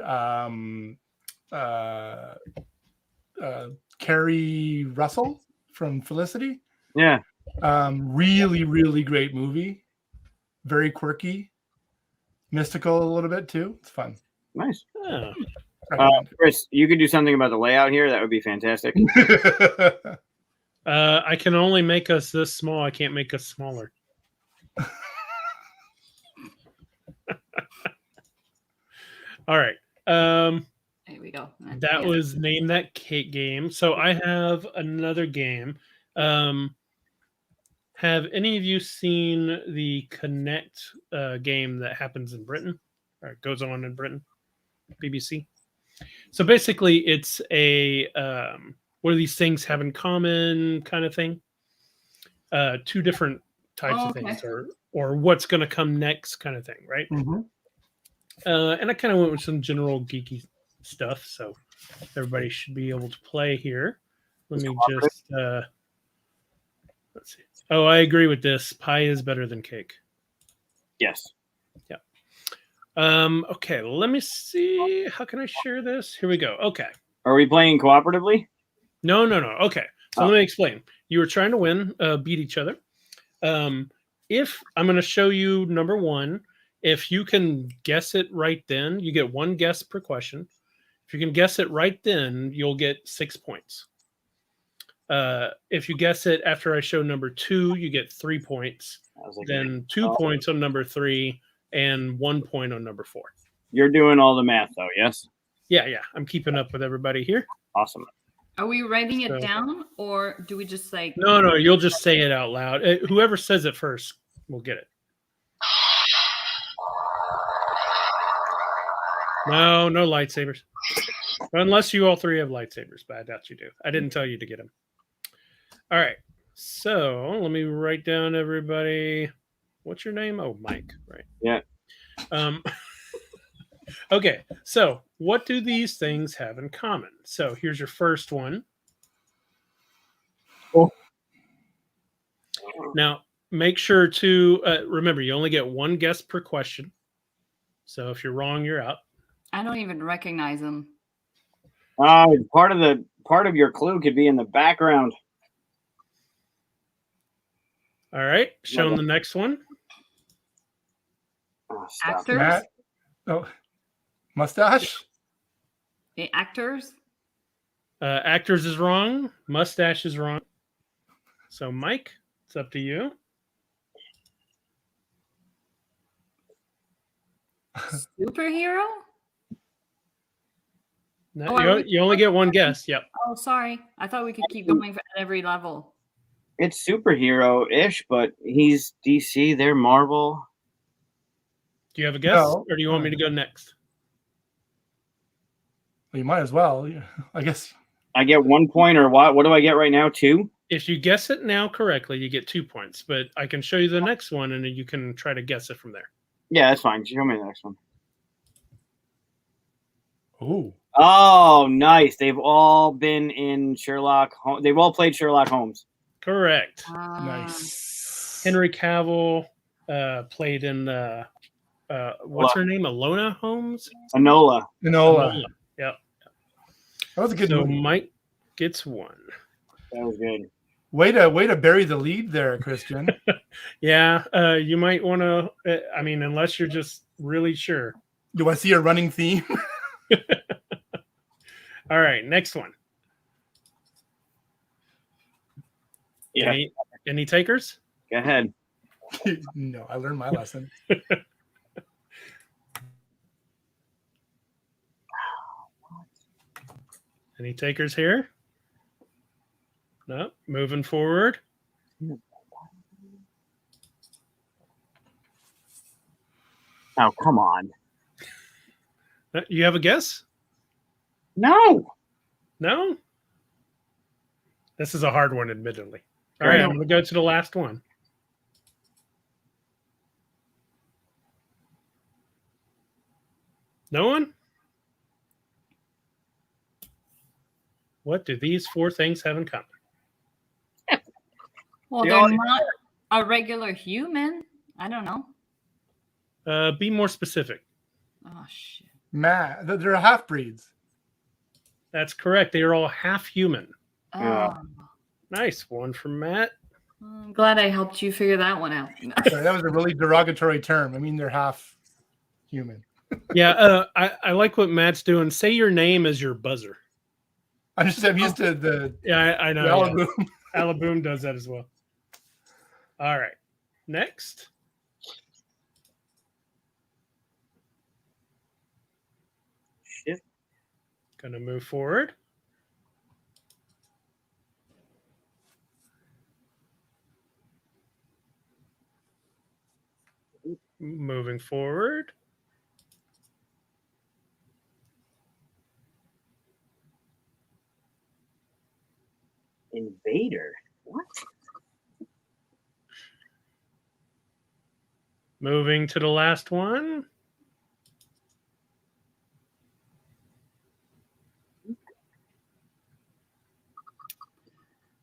S3: Carrie Russell from Felicity.
S1: Yeah.
S3: Really, really great movie. Very quirky, mystical a little bit too. It's fun.
S1: Nice.
S2: Oh.
S1: Chris, you could do something about the layout here. That would be fantastic.
S2: I can only make us this small. I can't make us smaller. All right.
S4: There we go.
S2: That
S4: Yeah.
S2: was Name That Cake game. So I have another game. Have any of you seen the Connect game that happens in Britain or goes on in Britain? BBC. So basically, it's a what do these things have in common kind of thing. Two different types of things, or what's going to come next kind of thing, right?
S3: Mm-hmm.
S2: And I kind of went with some general geeky stuff, so everybody should be able to play here. Let me just let's see. Oh, I agree with this. Pie is better than cake.
S1: Yes.
S2: Yeah. Okay, let me see. How can I share this? Here we go. Okay.
S1: Are we playing cooperatively?
S2: No. Okay. So let me explain. You were trying to win, beat each other. If I'm going to show you number one, if you can guess it right then, you get one guess per question. If you can guess it right then, you'll get 6 points. If you guess it after I show number two, you get 3 points. Then 2 points on number three and 1 point on number four.
S1: You're doing all the math, though, yes?
S2: Yeah. I'm keeping up with everybody here.
S1: Awesome.
S4: Are we writing it
S2: So-
S4: down, or do we just like?
S2: No, you'll just say it out loud. Whoever says it first will get it. No lightsabers. Unless you all three have lightsabers, but I doubt you do. I didn't tell you to get them. All right. So let me write down everybody. What's your name? Oh, Mike. Right.
S1: Yeah.
S2: Okay. So what do these things have in common? So here's your first one.
S1: Cool.
S2: Now, make sure to remember, you only get one guess per question. So if you're wrong, you're out.
S4: I don't even recognize them.
S1: Part of your clue could be in the background.
S2: All right. Showing the next one.
S1: Oh, stop.
S4: Actors?
S3: Matt. Oh, mustache.
S4: The actors?
S2: Actors is wrong. Mustache is wrong. So, Mike, it's up to you.
S4: Superhero?
S2: No,
S4: Oh, are we-
S2: you only get one guess. Yep.
S4: Oh, sorry. I thought we could keep going at every level.
S1: It's superhero-ish, but he's DC. They're Marvel.
S2: Do you have a guess,
S3: No.
S2: or do you want me to go next?
S3: Well, you might as well. I guess.
S1: I get 1 point, or what? What do I get right now? 2?
S2: If you guess it now correctly, you get 2 points. But I can show you the next one, and then you can try to guess it from there.
S1: Yeah, that's fine. Show me the next one.
S3: Ooh.
S1: Oh, nice. They've all been in Sherlock. They've all played Sherlock Holmes.
S2: Correct.
S3: Nice.
S2: Henry Cavill played in what's her name? Alona Holmes.
S1: Enola.
S3: Enola.
S2: Yep.
S3: That was a good
S2: So
S3: movie.
S2: Mike gets 1.
S1: That was good.
S3: Way to bury the lead there, Christian.
S2: Yeah, you might want to. I mean, unless you're just really sure.
S3: Do I see a running theme?
S2: All right, next one.
S1: Yeah.
S2: Any takers?
S1: Go ahead.
S3: No, I learned my lesson.
S2: Any takers here? No. Moving forward.
S1: Oh, come on.
S2: You have a guess?
S1: No.
S2: No? This is a hard one, admittedly. All right, I'm going to go to the last one. No one? What do these 4 things have in common?
S4: Well,
S1: Yeah.
S4: they're not a regular human. I don't know.
S2: Be more specific.
S4: Oh, shit.
S3: Matt, they're half breeds.
S2: That's correct. They are all half human.
S1: Yeah.
S2: Nice. 1 from Matt.
S4: I'm glad I helped you figure that one out.
S3: Sorry, that was a really derogatory term. I mean, they're half human.
S2: Yeah, I like what Matt's doing. Say your name as your buzzer.
S3: I'm used to the
S2: Yeah, I know. Yeah.
S3: Alaboom.
S2: Alaboom does that as well. All right. Next.
S1: Shit.
S2: Gonna move forward. Moving forward.
S1: Invader. What?
S2: Moving to the last one.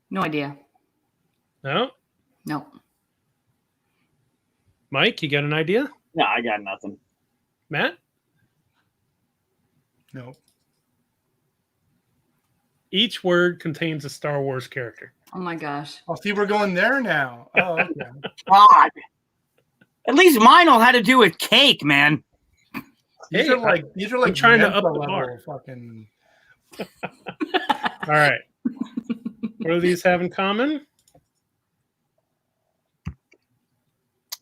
S4: No idea.
S2: No?
S4: No.
S2: Mike, you got an idea?
S1: No, I got nothing.
S2: Matt?
S3: No.
S2: Each word contains a Star Wars character.
S4: Oh my gosh.
S3: I'll see we're going there now. Oh, okay.
S1: God. At least mine all had to do with cake, man.
S3: These
S2: Hey,
S3: are like
S2: trying to
S3: Mensa
S2: up the
S3: level
S2: bar.
S3: fucking.
S2: All right. What do these have in common?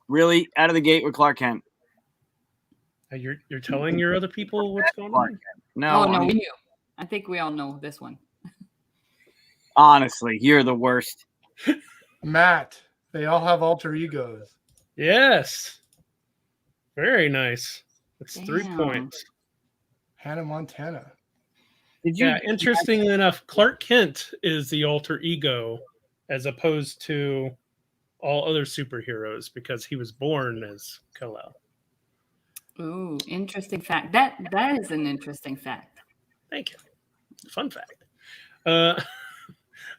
S1: Really, out of the gate with Clark Kent.
S2: You're telling your other people what's going
S1: Clark
S2: on?
S1: Kent. No,
S4: Oh, no, we knew. I think we all know this one.
S1: honestly, you're the worst.
S3: Matt, they all have alter egos.
S2: Yes. Very nice. That's 3
S4: Damn.
S2: points.
S3: Hannah Montana.
S1: Did you?
S2: Yeah, interestingly enough, Clark Kent is the alter ego as opposed to all other superheroes because he was born as Kal-El.
S4: Ooh, interesting fact. That is an interesting fact.
S2: Thank you. Fun fact.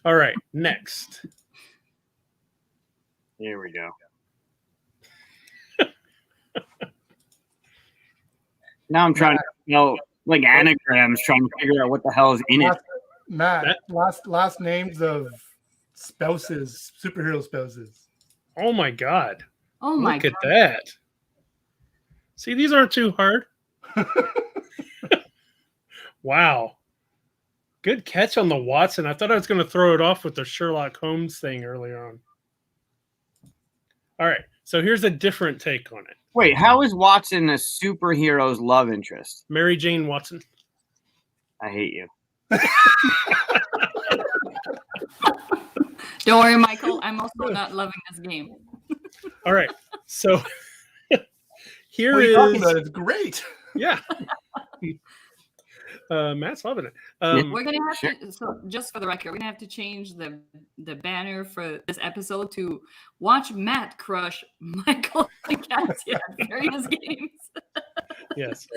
S2: All right, next.
S1: Here we go. Now I'm trying to like anagrams, trying to figure out what the hell is in it.
S3: Matt, last names of spouses, superhero spouses.
S2: Oh my God.
S4: Oh my
S2: Look at
S4: god.
S2: that. See, these aren't too hard. Wow. Good catch on the Watson. I thought I was going to throw it off with the Sherlock Holmes thing earlier on. All right. So here's a different take on it.
S1: Wait, how is Watson a superhero's love interest?
S2: Mary Jane Watson.
S1: I hate you.
S4: Don't worry, Michael. I'm also not loving this game.
S2: All right. So here
S3: What are you
S2: is.
S3: talking about? It's great.
S2: Yeah. Matt's loving it.
S4: We're gonna have to. So, just for the record, we're gonna have to change the banner for this episode to "Watch Matt crush Michael and Katia at various games."
S2: Yes.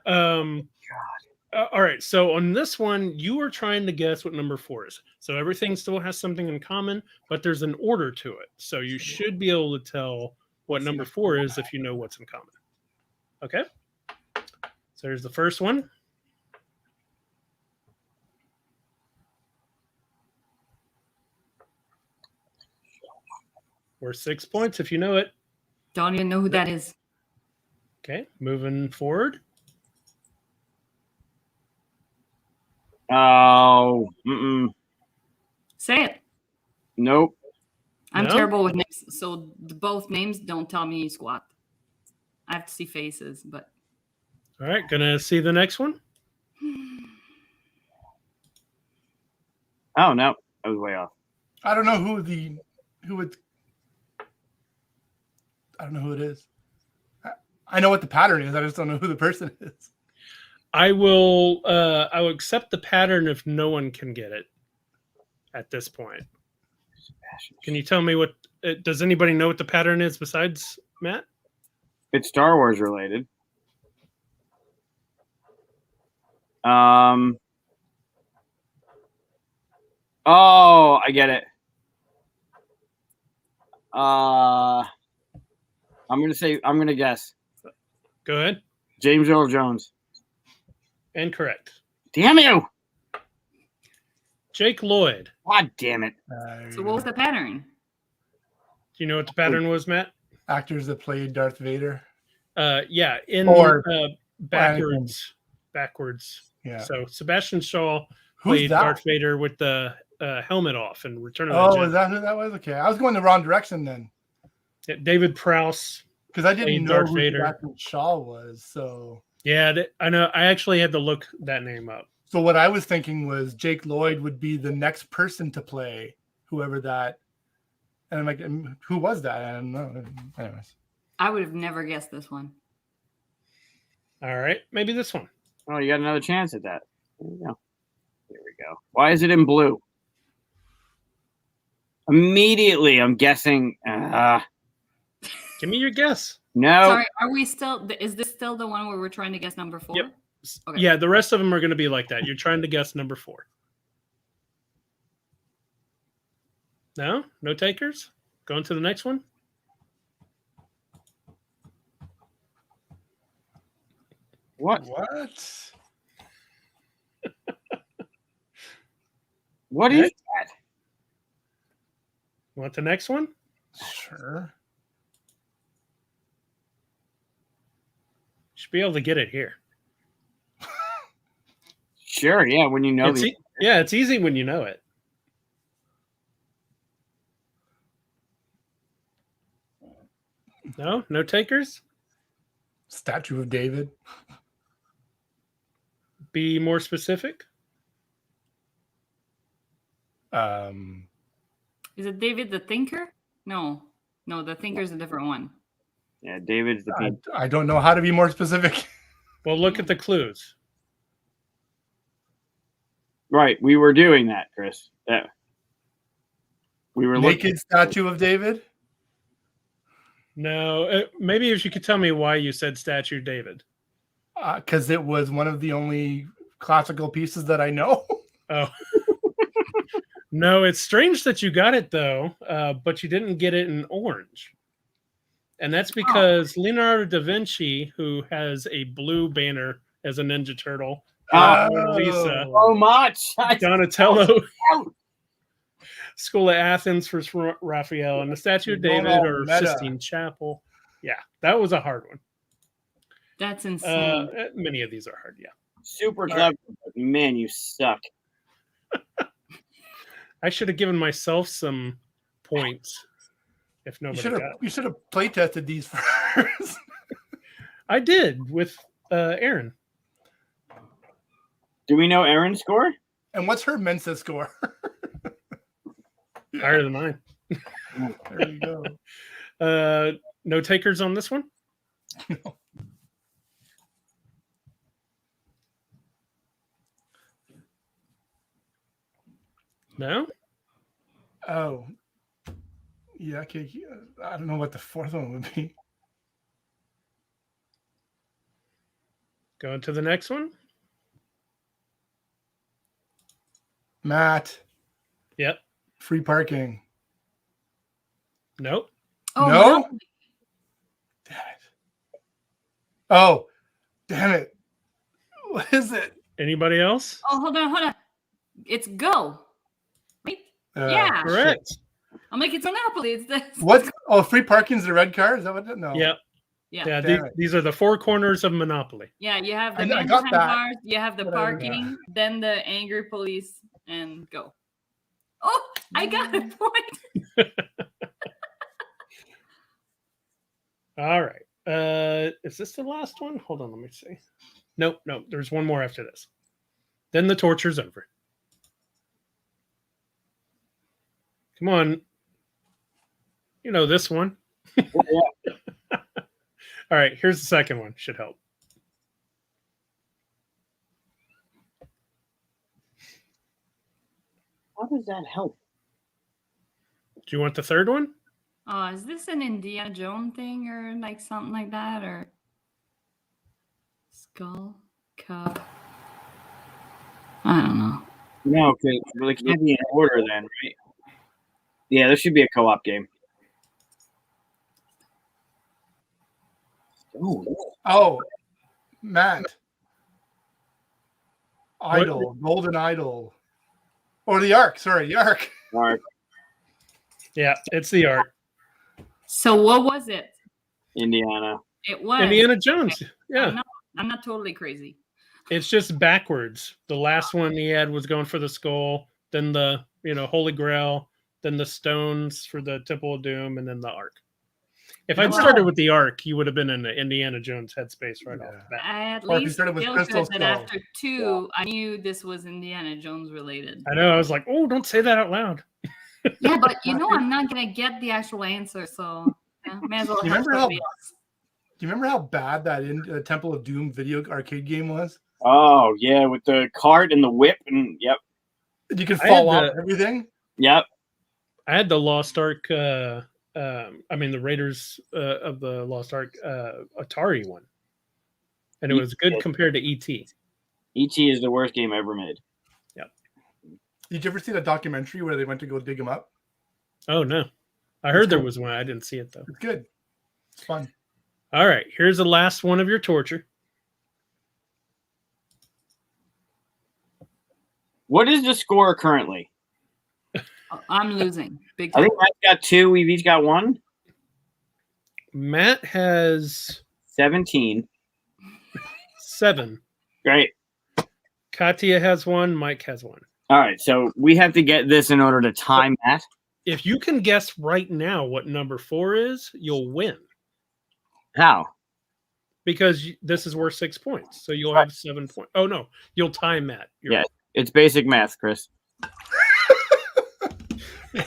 S2: All right. So on this one, you are trying to guess what number 4 is. So everything still has something in common, but there's an order to it. So you should be able to tell what number 4 is if you know what's in common. Okay. So here's the first one. Worth 6 points if you know it.
S4: Don't even know who that is.
S2: Okay. Moving forward.
S1: Oh,
S4: Say it.
S1: nope.
S4: I'm
S2: No?
S4: terrible with names, so both names don't tell me squat. I have to see faces, but
S2: All right. Gonna see the next one.
S1: Oh no, I was way off.
S3: I don't know who it. I don't know who it is. I know what the pattern is. I just don't know who the person is.
S2: I will accept the pattern if no one can get it at this point. Can you tell me what does anybody know what the pattern is besides Matt?
S1: It's Star Wars related. Oh, I get it. I'm gonna guess.
S2: Go ahead.
S1: James Earl Jones.
S2: Incorrect.
S1: Damn you!
S2: Jake Lloyd.
S1: God damn it!
S4: so what was the pattern?
S2: Do you know what the pattern was, Matt?
S3: Actors that played Darth Vader.
S2: Yeah, in
S3: Or
S2: backwards.
S3: Yeah.
S2: So Sebastian Shaw
S3: Who's
S2: played
S3: that?
S2: Darth Vader with the helmet off in Return of the
S3: Oh,
S2: Jedi.
S3: is that who that was? Okay, I was going the wrong direction then
S2: Yeah, David Prowse.
S3: because I didn't
S2: Played
S3: know
S2: Darth
S3: who
S2: Vader.
S3: Sebastian Shaw was. So
S2: Yeah, I know. I actually had to look that name up.
S3: what I was thinking was Jake Lloyd would be the next person to play whoever that. And I'm like, who was that? I don't know. Anyways,
S4: I would have never guessed this one.
S2: All right, maybe this one.
S1: Oh, you got another chance at that. There you go. There we go. Why is it in blue? Immediately, I'm guessing.
S2: Give me your guess.
S1: No.
S4: Sorry, are we still? Is this still the one where we're trying to guess number 4?
S2: Yep.
S4: Okay.
S2: Yeah, the rest of them are going to be like that. You're trying to guess number 4. No? No takers? Going to the next one?
S1: What? What is
S2: Okay.
S1: that?
S2: Want the next one?
S3: sure.
S2: Should be able to get it here.
S1: Sure. Yeah. When you know
S2: It's yeah, it's easy when you know it. No? No takers?
S3: Statue of David.
S2: Be more specific?
S4: Is it David the Thinker? No, the Thinker's a different one.
S1: Yeah, David's the people.
S3: I don't know how to be more specific.
S2: Well, look at the clues.
S1: Right. We were doing that, Chris. Yeah. We were looking.
S3: Naked statue of David.
S2: No, maybe if you could tell me why you said Statue David.
S3: Because it was one of the only classical pieces that I know.
S2: Oh. No, it's strange that you got it, though, but you didn't get it in orange. And that's because Leonardo da Vinci, who has a blue banner as a Ninja Turtle, Mona Lisa,
S1: So much.
S2: Donatello, School of Athens for Raphael, and the Statue of David or
S3: Meta.
S2: Sistine Chapel. Yeah, that was a hard one.
S4: That's insane.
S2: Many of these are hard. Yeah.
S1: Super clever, but man, you suck.
S2: I should have given myself some points. If
S3: You
S2: nobody
S3: should have
S2: got it.
S3: you should have play tested these first.
S2: I did with Aaron.
S1: Do we know Aaron's score?
S3: And what's her Mensa score?
S2: Higher than mine.
S3: There you go.
S2: No takers on this one? No?
S3: Oh. Yeah, okay. I don't know what the fourth one would be.
S2: Going to the next one?
S3: Matt,
S2: Yep.
S3: free parking.
S2: Nope.
S4: Oh,
S3: No?
S4: Monopoly.
S3: Damn it. Oh, damn it. What is it?
S2: Anybody else?
S4: Oh, hold on. It's Go. Wait.
S3: Uh,
S4: Yeah.
S2: Correct.
S4: I'm like, it's Monopoly. It's this.
S3: What? Oh, free parking's the red car? Is that what it? No.
S2: Yep.
S4: Yeah.
S2: Yeah.
S3: Damn it.
S2: These are the four corners of Monopoly.
S4: Yeah, you have the
S3: I
S4: man
S3: got
S4: behind
S3: that.
S4: bars, you have the
S3: But I-
S4: parking, then the angry police, and Go. Oh, I got a point.
S2: All right. Is this the last one? Hold on, let me see. Nope. There's one more after this. Then the torture's over. Come on. You know this one. All right, here's the second one. Should help.
S1: How does that help?
S2: Do you want the third one?
S4: Is this an Indiana Jones thing or like something like that? Or Skull Cup? I don't know.
S1: No, because it can't be in order then, right? Yeah, there should be a co-op game.
S3: Oh, Matt. Idol, Golden Idol. Or the Ark. Sorry, the Ark.
S1: All right.
S2: Yeah, it's the art.
S4: So what was it?
S1: Indiana.
S4: It was
S2: Indiana Jones. Yeah.
S4: I'm not totally crazy.
S2: It's just backwards. The last one he had was going for the skull, then the Holy Grail, then the stones for the Temple of Doom, and then the Ark. If I'd started with the Ark, you would have been in the Indiana Jones headspace right off the bat.
S4: I at
S3: Or if you
S4: least
S3: started with
S4: feel
S3: Crystal
S4: good that
S3: Skull.
S4: after two, I knew this was Indiana Jones related.
S2: I know. I was like, oh, don't say that out loud.
S4: Yeah, but I'm not gonna get the actual answer, so yeah, may as well.
S3: Do you
S4: have
S3: remember how?
S4: somebody
S3: Do
S4: else.
S3: you remember how bad that Temple of Doom video arcade game was?
S1: Oh yeah, with the cart and the whip and yep.
S3: You could
S2: I
S3: fall
S2: had
S3: off everything.
S1: Yep.
S2: I had the Lost Ark. The Raiders of the Lost Ark Atari one, and it was good compared to ET.
S1: E.T. is the worst game ever made.
S3: Did you ever see the documentary where they went to go dig them up?
S2: Oh no, I heard there was one. I didn't see it though.
S3: It's good. It's fun.
S2: All right, here's the last one of your torture.
S1: What is the score currently?
S4: I'm losing big
S1: I
S4: time.
S1: think I've got 2. We've each got 1.
S2: Matt has
S1: 17.
S2: 7.
S1: Great.
S2: Katia has 1. Mike has 1.
S1: All right, so we have to get this in order to time that.
S2: If you can guess right now what number 4 is, you'll win.
S1: How?
S2: Because this is worth 6 points. So you'll have 7 points. Oh, no. You'll time Matt.
S1: Yeah. It's basic math, Chris.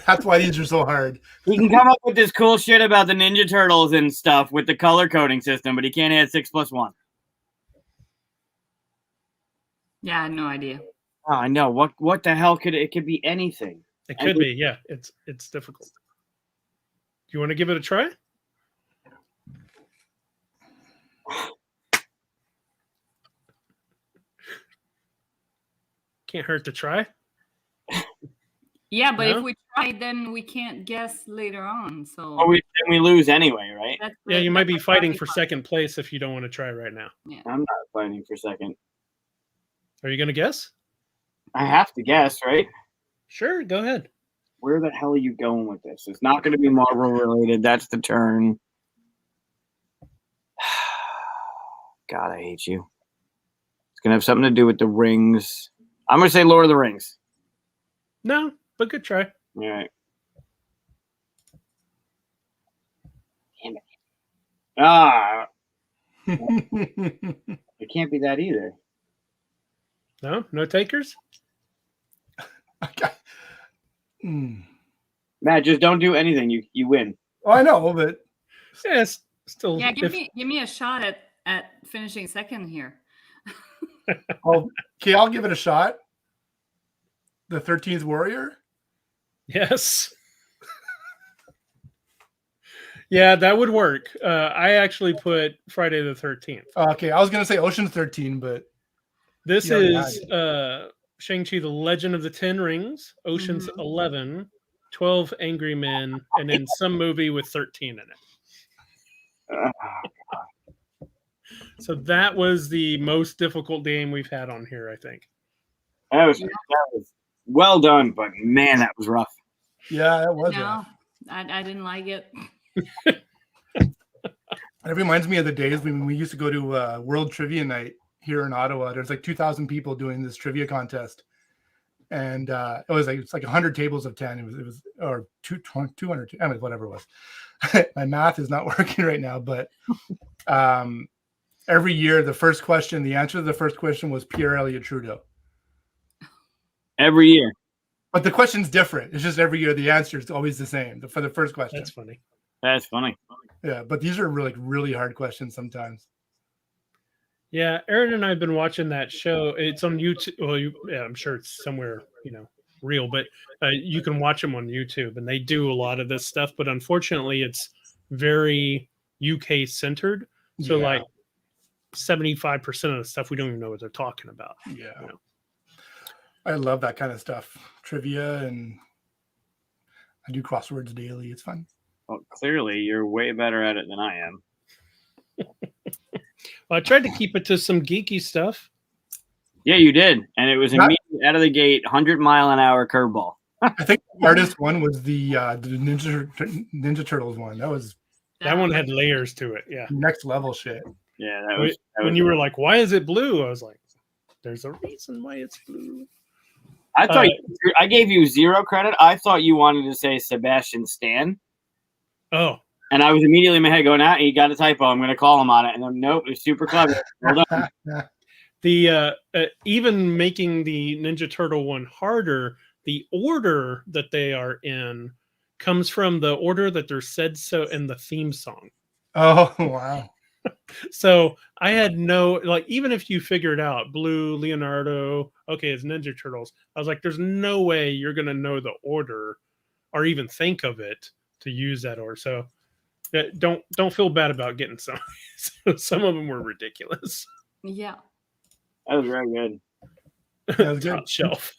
S3: That's why these are so hard.
S1: He can come up with this cool shit about the Ninja Turtles and stuff with the color coding system, but he can't add 6 + 1.
S4: Yeah, I had no idea.
S1: Oh, I know. What the hell could it could be anything?
S2: It could be. Yeah. It's difficult. Do you want to give it a try? Can't hurt to try.
S4: Yeah, but
S2: No?
S4: if we try, then we can't guess later on. So
S1: Then we lose anyway, right?
S4: that's
S2: Yeah, you
S4: that's
S2: might be
S4: the
S2: fighting
S4: funny
S2: for
S4: part.
S2: second place if you don't want to try right now.
S1: I'm not fighting for second.
S2: Are you going to guess?
S1: I have to guess, right?
S2: Sure, go ahead.
S1: Where the hell are you going with this? It's not going to be Marvel related. That's the turn. God, I hate you. It's gonna have something to do with the rings. I'm gonna say Lord of the Rings.
S2: No, but good try.
S1: All right. Damn it. Ah, it can't be that either.
S2: No takers.
S3: Okay.
S1: Matt, just don't do anything. You win.
S3: Oh, I know, but
S2: Yes, still.
S4: Yeah, give me a shot at finishing second here.
S3: okay, I'll give it a shot. The 13th Warrior.
S2: Yes. Yeah, that would work. I actually put Friday the 13th.
S3: Okay, I was gonna say Ocean's 13, but
S2: This
S3: you already
S2: is Shang-Chi, The Legend of the Ten Rings, Ocean's 11, 12 Angry Men, and then some movie with 13 in it. So that was the most difficult game we've had on here, I think.
S1: That was well done, but man, that was rough.
S3: yeah, that was.
S4: No, I didn't like it.
S3: It reminds me of the days when we used to go to World Trivia Night here in Ottawa. There's like 2,000 people doing this trivia contest, and it's like 100 tables of 10. It was or 200. I mean, whatever it was. My math is not working right now, but every year the answer to the first question was Pierre Elliott Trudeau.
S1: Every year,
S3: but the question's different. It's just every year the answer is always the same for the first question.
S2: That's funny.
S1: That's funny.
S3: Yeah, but these are really hard questions sometimes.
S2: Yeah, Aaron and I have been watching that show. It's on YouTube. Well, I'm sure it's somewhere, real, but you can watch them on YouTube, and they do a lot of this stuff. But unfortunately, it's very UK centered. So like 75% of the stuff we don't even know what they're talking about.
S3: Yeah, I love that kind of stuff, trivia, and I do crosswords daily. It's fun.
S1: Well, clearly, you're way better at it than I am.
S2: Well, I tried to keep it to some geeky stuff.
S1: Yeah, you did, and it was immediately out of the gate, 100-mile-an-hour curveball.
S3: I think the hardest one was the Ninja Turtles one. That
S2: one had layers to it. Yeah,
S3: next level shit.
S1: Yeah, that was
S2: when you were like, "Why is it blue?" I was like, "There's a reason why it's blue."
S1: I thought I gave you 0 credit. I thought you wanted to say Sebastian Stan.
S2: Oh.
S1: And I was immediately in my head going, he got a typo. I'm going to call him on it. And then, nope, it's super clever. Well done.
S2: The even making the Ninja Turtle one harder, the order that they are in comes from the order that they're said so in the theme song.
S3: Oh, wow.
S2: So I had even if you figure it out, Blue, Leonardo, okay, it's Ninja Turtles. I was like, there's no way you're going to know the order or even think of it to use that order. So don't feel bad about getting some. Some of them were ridiculous.
S4: Yeah.
S1: That was very good.
S3: That was good.
S2: Top shelf.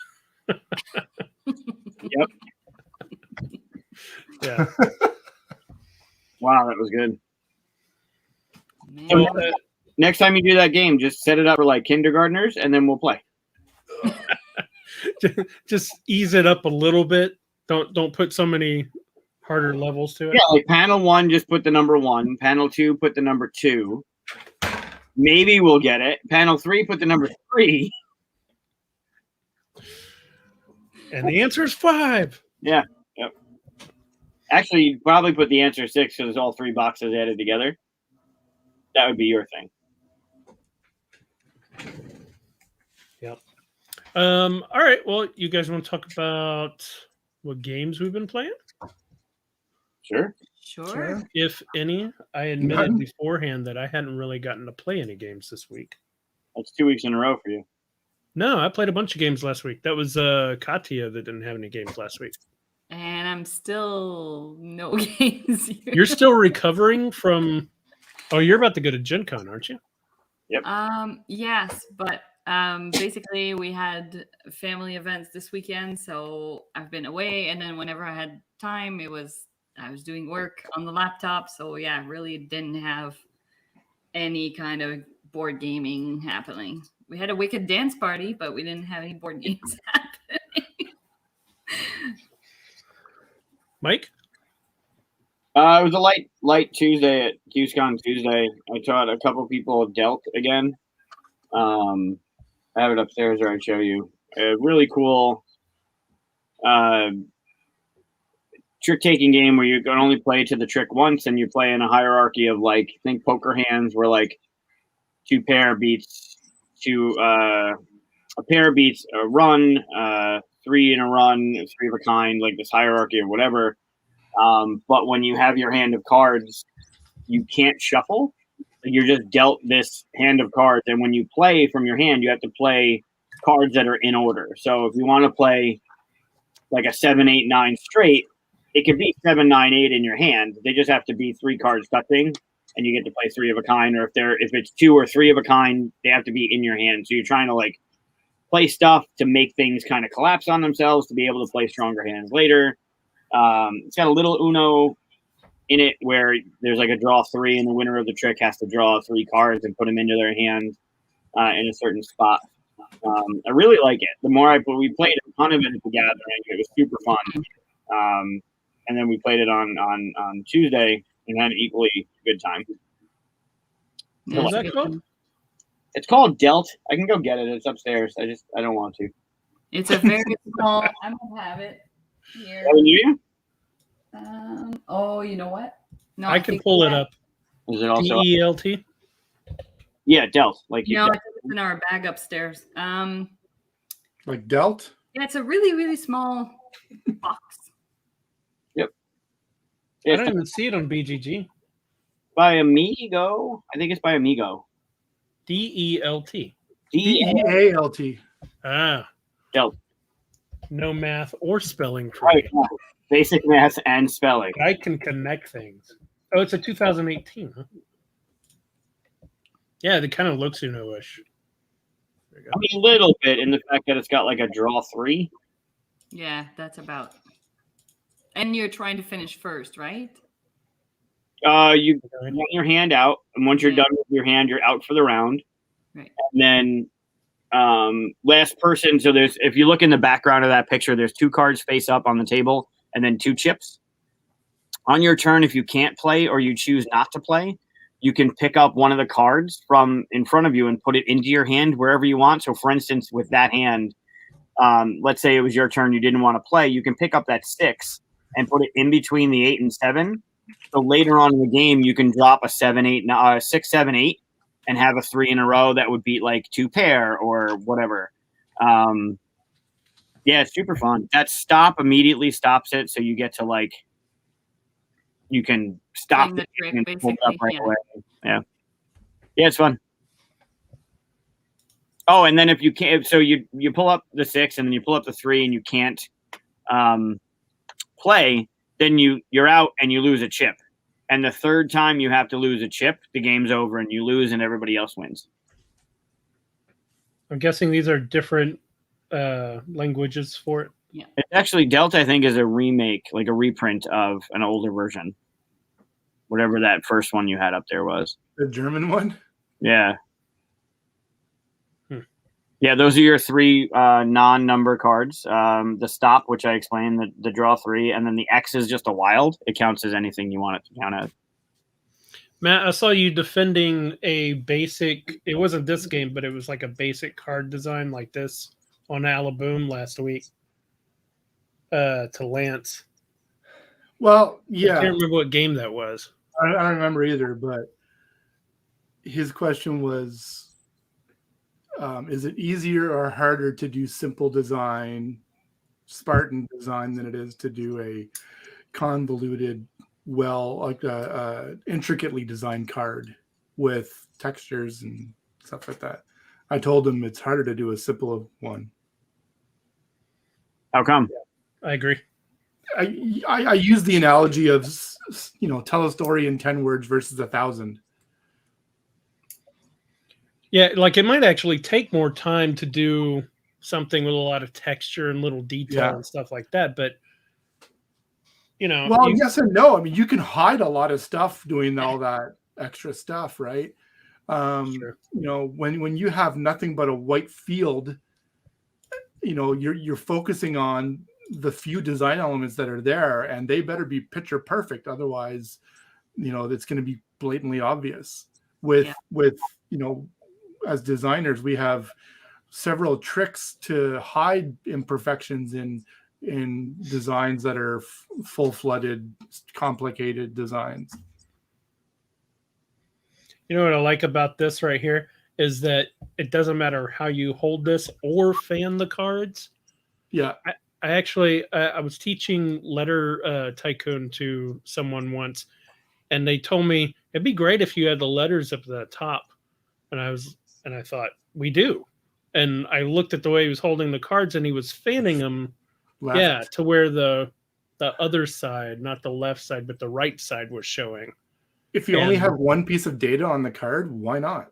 S1: Yep.
S2: Yeah.
S1: Wow, that was good.
S4: Man.
S1: So, next time you do that game, just set it up for like kindergartners, and then we'll play.
S2: Just ease it up a little bit. Don't put so many harder levels to it.
S1: Yeah, like panel 1, just put the number 1. Panel 2, put the number 2. Maybe we'll get it. Panel 3, put the number 3.
S2: And the answer is 5.
S1: Yeah. Yep. Actually, you'd probably put the answer 6 because it's all 3 boxes added together. That would be your thing.
S2: Yep. All right. Well, you guys want to talk about what games we've been playing?
S4: Sure.
S2: If any. I admitted beforehand that I hadn't really gotten to play any games this week.
S1: That's 2 weeks in a row for you.
S2: No, I played a bunch of games last week. That was Katia that didn't have any games last week.
S4: And I'm still no games here.
S2: You're still recovering from... Oh, you're about to go to Gen Con, aren't you?
S1: Yep.
S4: Yes, but basically we had family events this weekend, so I've been away, and then whenever I had time, I was doing work on the laptop, so yeah, really didn't have any kind of board gaming happening. We had a Wicked dance party, but we didn't have any board games happening.
S2: Mike?
S1: It was a light Tuesday at QSCon Tuesday. I taught a couple people Delk again. I have it upstairs, or I'd show you. A really cool trick taking game where you can only play to the trick once, and you play in a hierarchy of like, think poker hands, where like two pair beats two, a pair beats a run, three in a run, three of a kind, like this hierarchy or whatever. But when you have your hand of cards, you can't shuffle. You're just dealt this hand of cards, and when you play from your hand, you have to play cards that are in order. So if you want to play like a 7, 8, 9 straight, it could be 7, 9, 8 in your hand. They just have to be 3 cards touching, and you get to play 3 of a kind. Or if it's 2 or 3 of a kind, they have to be in your hand. So you're trying to like play stuff to make things kind of collapse on themselves to be able to play stronger hands later. It's got a little Uno in it where there's like a draw 3, and the winner of the trick has to draw 3 cards and put them into their hand in a certain spot. I really like it. The more we played a ton of it at the gathering, it was super fun. And then we played it on Tuesday and had an equally good time.
S2: What's that called?
S1: It's called Delt. I can go get it. It's upstairs. I don't want to.
S4: It's a very small. I don't have it here.
S1: You?
S4: Oh, you know what? No,
S2: I can pull it up.
S1: Is it also
S2: DELT?
S1: Yeah, Delt. Like you.
S4: No, it's in our bag upstairs.
S3: Like Delt?
S4: Yeah, it's a really, really small box.
S1: Yep.
S2: I don't even see it on BGG.
S1: By Amigo. I think it's by Amigo.
S2: DELT.
S3: DEALT.
S2: Ah.
S1: Delt.
S2: No math or spelling for
S1: Right.
S2: me.
S1: Basic math and spelling.
S2: I can connect things. Oh, it's a 2018, huh? Yeah, it kind of looks Uno-ish. There you go.
S1: I mean, a little bit in the fact that it's got like a draw 3.
S4: Yeah, that's about. And you're trying to finish first, right?
S1: You want your hand out, and once you're done with your hand, you're out for the round.
S4: Right.
S1: And then last person. So if you look in the background of that picture, there's 2 cards face up on the table, and then 2 chips. On your turn, if you can't play or you choose not to play, you can pick up one of the cards from in front of you and put it into your hand wherever you want. So, for instance, with that hand, let's say it was your turn, you didn't want to play, you can pick up that 6 and put it in between the 8 and 7. So later on in the game, you can drop a 6, 7, 8, and have a 3 in a row that would beat like 2 pair or whatever. Yeah, it's super fun. That stop immediately stops it, so you get to like you can stop
S4: the trick,
S1: and pull it up
S4: basically,
S1: right
S4: yeah.
S1: away. Yeah, it's fun. Oh, and then if you can't, so you pull up the 6 and then you pull up the 3 and you can't play, then you're out and you lose a chip. And the third time you have to lose a chip, the game's over and you lose and everybody else wins.
S2: I'm guessing these are different languages for it.
S1: It's actually Delta, I think, is a remake, like a reprint of an older version. Whatever that first one you had up there was.
S3: The German one?
S1: Yeah. Yeah, those are your 3 non-number cards. The stop, which I explained, the draw 3, and then the X is just a wild. It counts as anything you want it to count as.
S2: Matt, I saw you defending a basic, it wasn't this game, but it was like a basic card design like this on Alaboom last week to Lance.
S3: Well, yeah.
S2: I can't remember what game that was.
S3: I don't remember either, but his question was, is it easier or harder to do simple design, Spartan design, than it is to do a convoluted, intricately designed card with textures and stuff like that? I told him it's harder to do a simple one.
S1: How come?
S2: I agree.
S3: I use the analogy of, tell a story in 10 words versus 1,000.
S2: Yeah, like it might actually take more time to do something with a lot of texture and little detail and stuff like that. But,
S3: Well, yes and no. I mean, you can hide a lot of stuff doing all that extra stuff, right?
S2: Sure.
S3: When you have nothing but a white field, you're focusing on the few design elements that are there, and they better be picture perfect. Otherwise, it's going to be blatantly obvious. With as designers, we have several tricks to hide imperfections in designs that are full-flooded, complicated designs.
S2: You know what I like about this right here is that it doesn't matter how you hold this or fan the cards.
S3: Yeah.
S2: I actually I was teaching Letter Tycoon to someone once, and they told me it'd be great if you had the letters up at the top. And I thought, we do. And I looked at the way he was holding the cards, and he was fanning them, to where the other side, not the left side, but the right side was showing.
S3: If you only have one piece of data on the card, why not?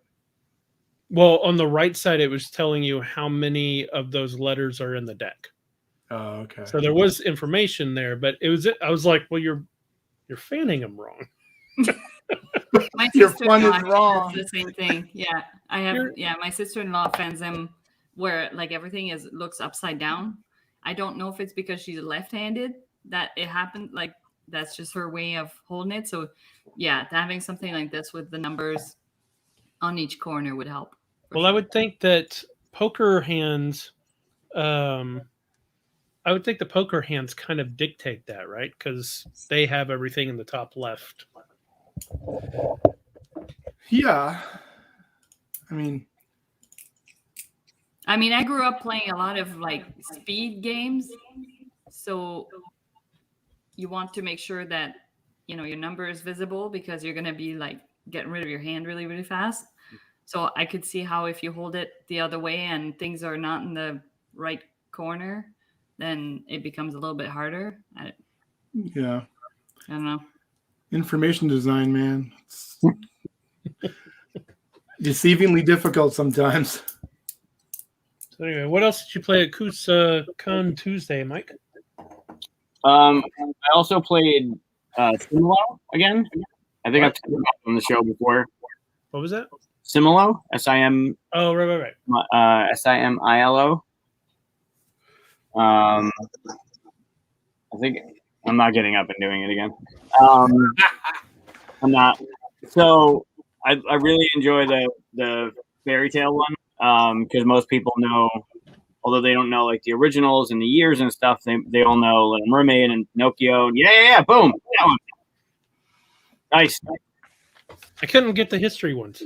S2: Well, on the right side, it was telling you how many of those letters are in the deck.
S3: Oh, okay.
S2: So there was information there, but I was like, well, you're fanning them wrong.
S4: My
S3: Your fun is wrong.
S4: The same thing. Yeah, I have. My sister-in-law fans them where like everything looks upside down. I don't know if it's because she's left-handed that it happened. Like that's just her way of holding it. So yeah, having something like this with the numbers on each corner would help.
S2: Well, I would think that poker hands. I would think the poker hands kind of dictate that, right? Because they have everything in the top left.
S3: Yeah. I mean,
S4: I grew up playing a lot of like speed games. So you want to make sure that, your number is visible because you're going to be like getting rid of your hand really, really fast. So I could see how if you hold it the other way and things are not in the right corner, then it becomes a little bit harder. I don't know.
S3: Information design, man. It's deceivingly difficult sometimes.
S2: So anyway, what else did you play at Con Tuesday, Mike?
S1: I also played Similo again. I think I've talked about it on the show before.
S2: What was that?
S1: Similo, S-I-M.
S2: Oh, right.
S1: S-I-M-I-L-O. I think I'm not getting up and doing it again. I'm not. So I really enjoy the fairy tale one because most people know, although they don't know like the originals and the years and stuff, they all know Little Mermaid and Pinocchio. Yeah, boom. That one. Nice.
S2: I couldn't get the history ones.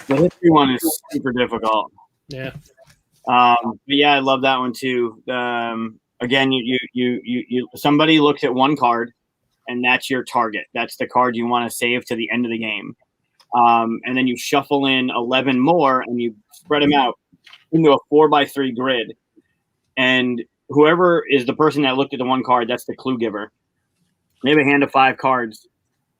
S1: The history one is super difficult.
S2: Yeah.
S1: But yeah, I love that one too. Again, you somebody looks at one card, and that's your target. That's the card you want to save to the end of the game. And then you shuffle in 11 more, and you spread them out into a 4x3 grid. And whoever is the person that looked at the one card, that's the clue giver. They have a hand of 5 cards,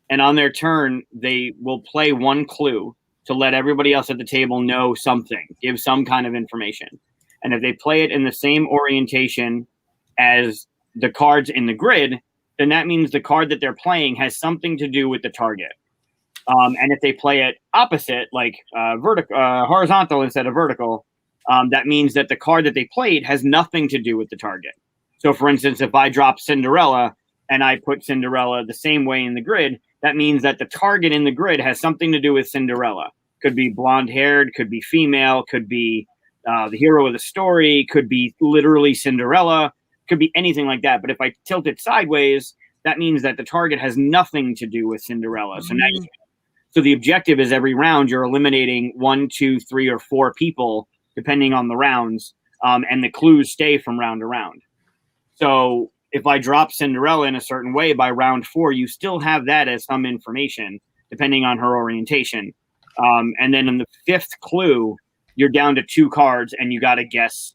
S1: and on their turn, they will play one clue to let everybody else at the table know something, give some kind of information. And if they play it in the same orientation as the cards in the grid, then that means the card that they're playing has something to do with the target. And if they play it opposite, like horizontal instead of vertical, that means that the card that they played has nothing to do with the target. So, for instance, if I drop Cinderella and I put Cinderella the same way in the grid, that means that the target in the grid has something to do with Cinderella. Could be blonde-haired, could be female, could be the hero of the story, could be literally Cinderella, could be anything like that. But if I tilt it sideways, that means that the target has nothing to do with Cinderella. So the objective is every round you're eliminating 1, 2, 3, or 4 people, depending on the rounds, and the clues stay from round to round. So if I drop Cinderella in a certain way by round 4, you still have that as some information, depending on her orientation. And then in the 5th clue, you're down to 2 cards, and you got to guess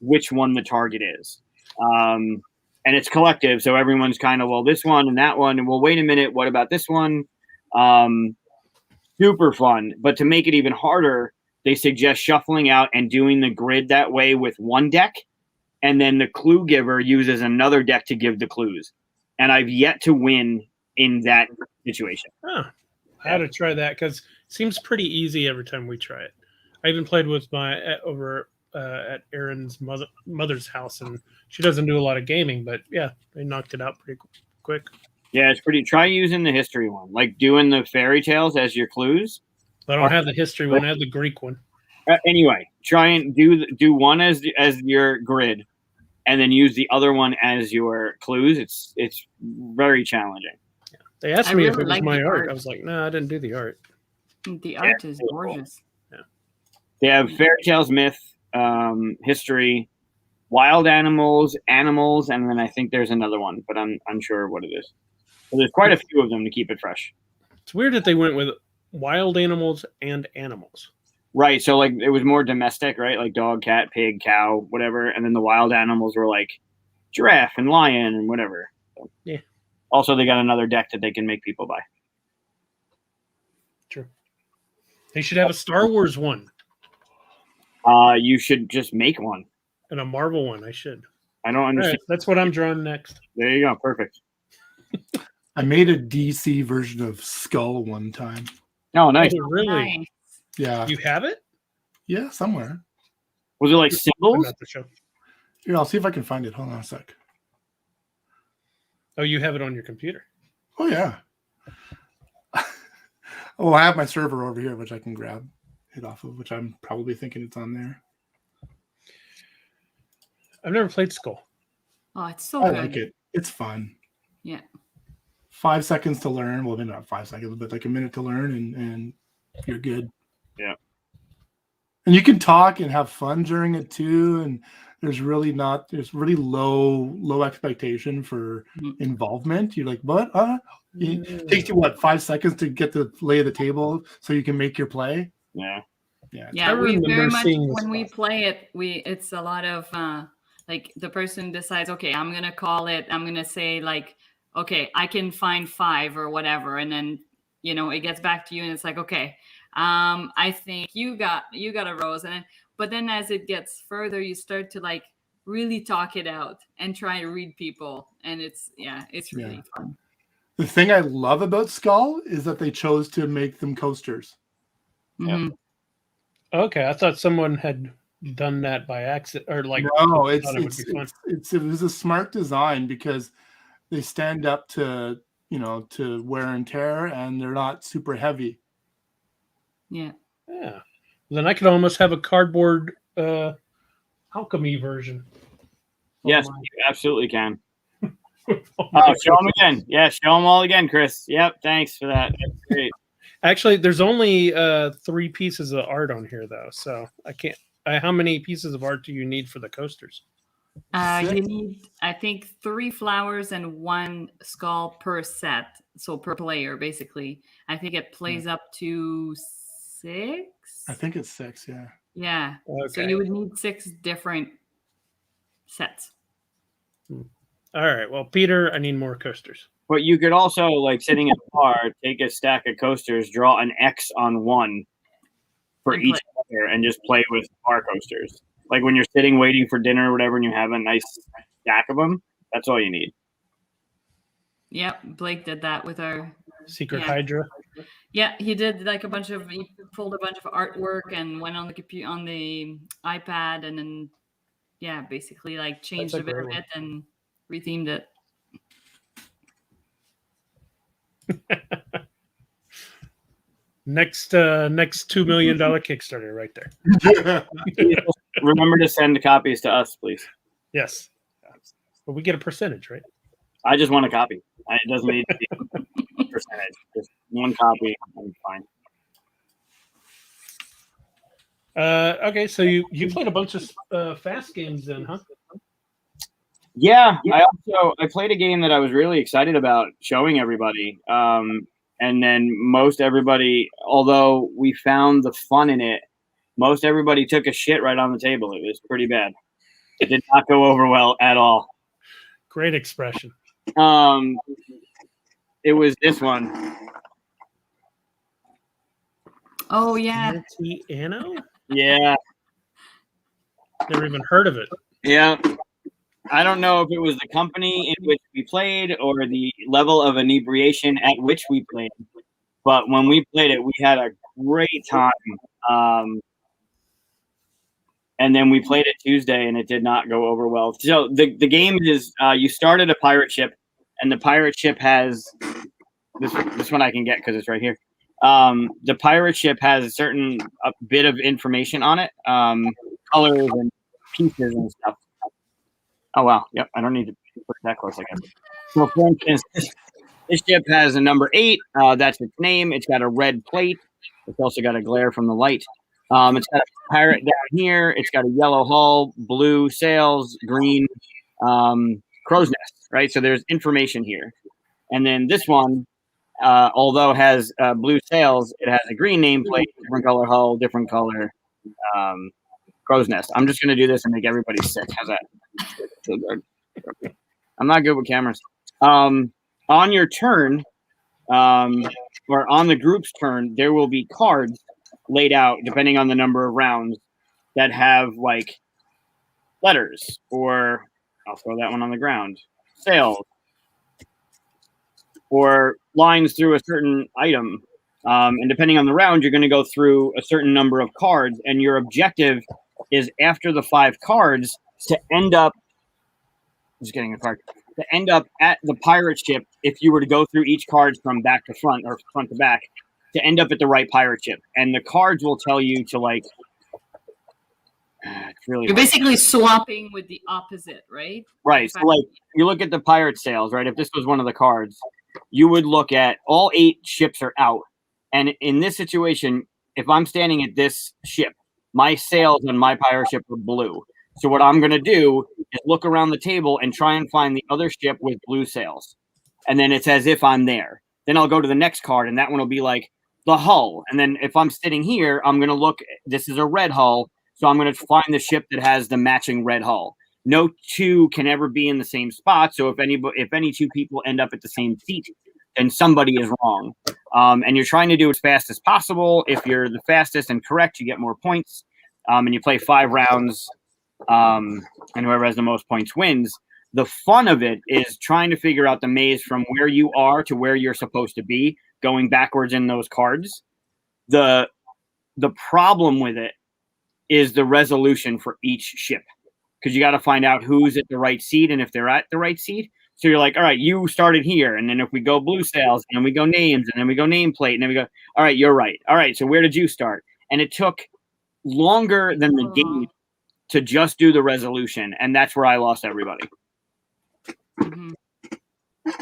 S1: which one the target is. And it's collective, so everyone's kind of, well, this one and that one, and well, wait a minute, what about this one? Super fun. But to make it even harder, they suggest shuffling out and doing the grid that way with one deck, and then the clue giver uses another deck to give the clues. And I've yet to win in that situation.
S2: Huh. I had to try that because it seems pretty easy every time we try it. I even played with my over at Erin's mother's house, and she doesn't do a lot of gaming, but yeah, they knocked it out pretty quick.
S1: Yeah, it's pretty. Try using the history one, like doing the fairy tales as your clues.
S2: I don't have the history one. I have the Greek one.
S1: Anyway, try and do one as your grid, and then use the other one as your clues. It's very challenging.
S2: Yeah. They asked me if it was
S4: like
S2: my
S4: the
S2: art.
S4: art.
S2: I was like, no, I didn't do the art.
S4: The art is gorgeous.
S2: Yeah.
S1: They have fairy tales, myth, history, wild animals, and then I think there's another one, but I'm unsure what it is. So there's quite a few of them to keep it fresh.
S2: It's weird that they went with wild animals and animals.
S1: Right. So like it was more domestic, right? Like dog, cat, pig, cow, whatever. And then the wild animals were like giraffe and lion and whatever. So,
S2: yeah.
S1: Also, they got another deck that they can make people buy.
S2: True. They should have a Star Wars one.
S1: You should just make one.
S2: And a Marvel one. I should.
S1: I don't understand.
S2: Right, that's what I'm drawing next.
S1: There you go. Perfect.
S3: I made a DC version of Skull one time.
S1: Oh, nice.
S2: Oh, really?
S4: Nice.
S3: Yeah.
S2: You have it?
S3: Yeah, somewhere.
S1: Was it like
S2: I'm
S1: symbols?
S2: at the show.
S3: Here, I'll see if I can find it. Hold on a sec.
S2: Oh, you have it on your computer.
S3: Oh, yeah. Oh, I have my server over here, which I can grab it off of, which I'm probably thinking it's on there.
S2: I've never played Skull.
S4: Oh, it's so
S3: I
S4: good.
S3: like it. It's fun.
S4: Yeah.
S3: 5 seconds to learn. Well, maybe not 5 seconds, but like a minute to learn, and you're good.
S1: Yeah.
S3: And you can talk and have fun during it too. And there's really low expectation for involvement. You're like, what? It takes you 5 seconds to get the lay of the table so you can make your play.
S1: Yeah.
S3: Yeah.
S4: Yeah,
S2: I
S4: we
S2: remember
S4: very much
S2: seeing this
S4: when we
S2: stuff.
S4: play it, it's a lot of like the person decides, okay, I'm gonna say like, okay, I can find 5 or whatever, and then it gets back to you and it's like, okay, I think you got a rose, but then as it gets further, you start to like really talk it out and try to read people, and it's really fun.
S3: The thing I love about Skull is that they chose to make them coasters.
S4: Mhm.
S2: Okay, I thought someone had done that by accident, or like
S3: No,
S2: it would be fun.
S3: it was a smart design because they stand up to to wear and tear, and they're not super heavy.
S4: Yeah.
S2: Yeah. Then I could almost have a cardboard alchemy version.
S1: Yes, you absolutely can.
S2: Oh,
S1: Show them again. Yeah, show them all again, Chris. Yep, thanks for that. That's great.
S2: Actually, there's only 3 pieces of art on here, though, so I can't. How many pieces of art do you need for the coasters?
S4: You need, I think, 3 flowers and 1 skull per set. So per player, basically. I think it plays up to 6.
S3: I think it's 6. Yeah.
S4: Yeah.
S2: Okay.
S4: So you would need 6 different sets.
S2: All right. Well, Peter, I need more coasters.
S1: But you could also, like sitting at the bar, take a stack of coasters, draw an X on one for
S4: And
S1: each player, and just play with bar coasters. Like when you're sitting waiting for dinner or whatever, and you have a nice stack of them, that's all you need.
S4: Yep. Blake did that with our
S2: Secret
S4: Yeah.
S2: Hydra.
S4: Yeah, he did like he pulled a bunch of artwork and went on the computer on the iPad, and then basically like changed
S2: That's
S4: a
S2: a
S4: bit
S2: great
S4: of
S2: one.
S4: it and rethemed it.
S2: Next $2 million Kickstarter right there.
S1: Remember to send copies to us, please.
S2: Yes. But we get a percentage, right?
S1: I just want a copy. It doesn't need to be a percentage. Just one copy. I'm fine.
S2: Okay, so you played a bunch of fast games then, huh?
S1: Yeah, I played a game that I was really excited about showing everybody. And then most everybody, although we found the fun in it, most everybody took a shit right on the table. It was pretty bad. It did not go over well at all.
S2: Great expression.
S1: It was this one.
S4: Oh yeah,
S2: Anno?
S1: Yeah.
S2: Never even heard of it.
S1: Yeah. I don't know if it was the company in which we played or the level of inebriation at which we played, but when we played it, we had a great time. and then we played it Tuesday, and it did not go over well. So the game is you start at a pirate ship, and the pirate ship has this one I can get because it's right here. The pirate ship has a bit of information on it, colors and pieces and stuff. Oh wow, yep. I don't need to put it that close, I guess. So for instance, this ship has a number 8. That's its name. It's got a red plate. It's also got a glare from the light. It's got a pirate down here. It's got a yellow hull, blue sails, green crow's nest, right? So there's information here. And then this one, although has blue sails, it has a green nameplate, different color hull, different color crow's nest. I'm just going to do this and make everybody sick. How's that? I'm not good with cameras. On your turn, or on the group's turn, there will be cards laid out, depending on the number of rounds, that have like letters, or I'll throw that one on the ground, sails, or lines through a certain item. And depending on the round, you're going to go through a certain number of cards, and your objective is after the 5 cards to end up just getting a card to end up at the pirate ship. If you were to go through each card from back to front or front to back, to end up at the right pirate ship, and the cards will tell you to like. It's really
S4: You're
S1: hard.
S4: basically swapping with the opposite, right?
S1: Right. So like you look at the pirate sails, right? If this was one of the cards, you would look at all 8 ships are out, and in this situation, if I'm standing at this ship, my sails on my pirate ship are blue. So what I'm going to do is look around the table and try and find the other ship with blue sails. And then it's as if I'm there. Then I'll go to the next card, and that one will be like the hull. And then if I'm sitting here, I'm going to look, this is a red hull. So I'm going to find the ship that has the matching red hull. No 2 can ever be in the same spot. So if any 2 people end up at the same seat, then somebody is wrong. And you're trying to do it as fast as possible. If you're the fastest and correct, you get more points. And you play 5 rounds. And whoever has the most points wins. The fun of it is trying to figure out the maze from where you are to where you're supposed to be, going backwards in those cards. The problem with it is the resolution for each ship, because you got to find out who's at the right seat and if they're at the right seat. So you're like, all right, you started here, and then if we go blue sails, and then we go names, and then we go nameplate, and then we go, all right, you're right. All right, so where did you start? And it took longer than the game to just do the resolution, and that's where I lost everybody.
S4: Mm-hmm.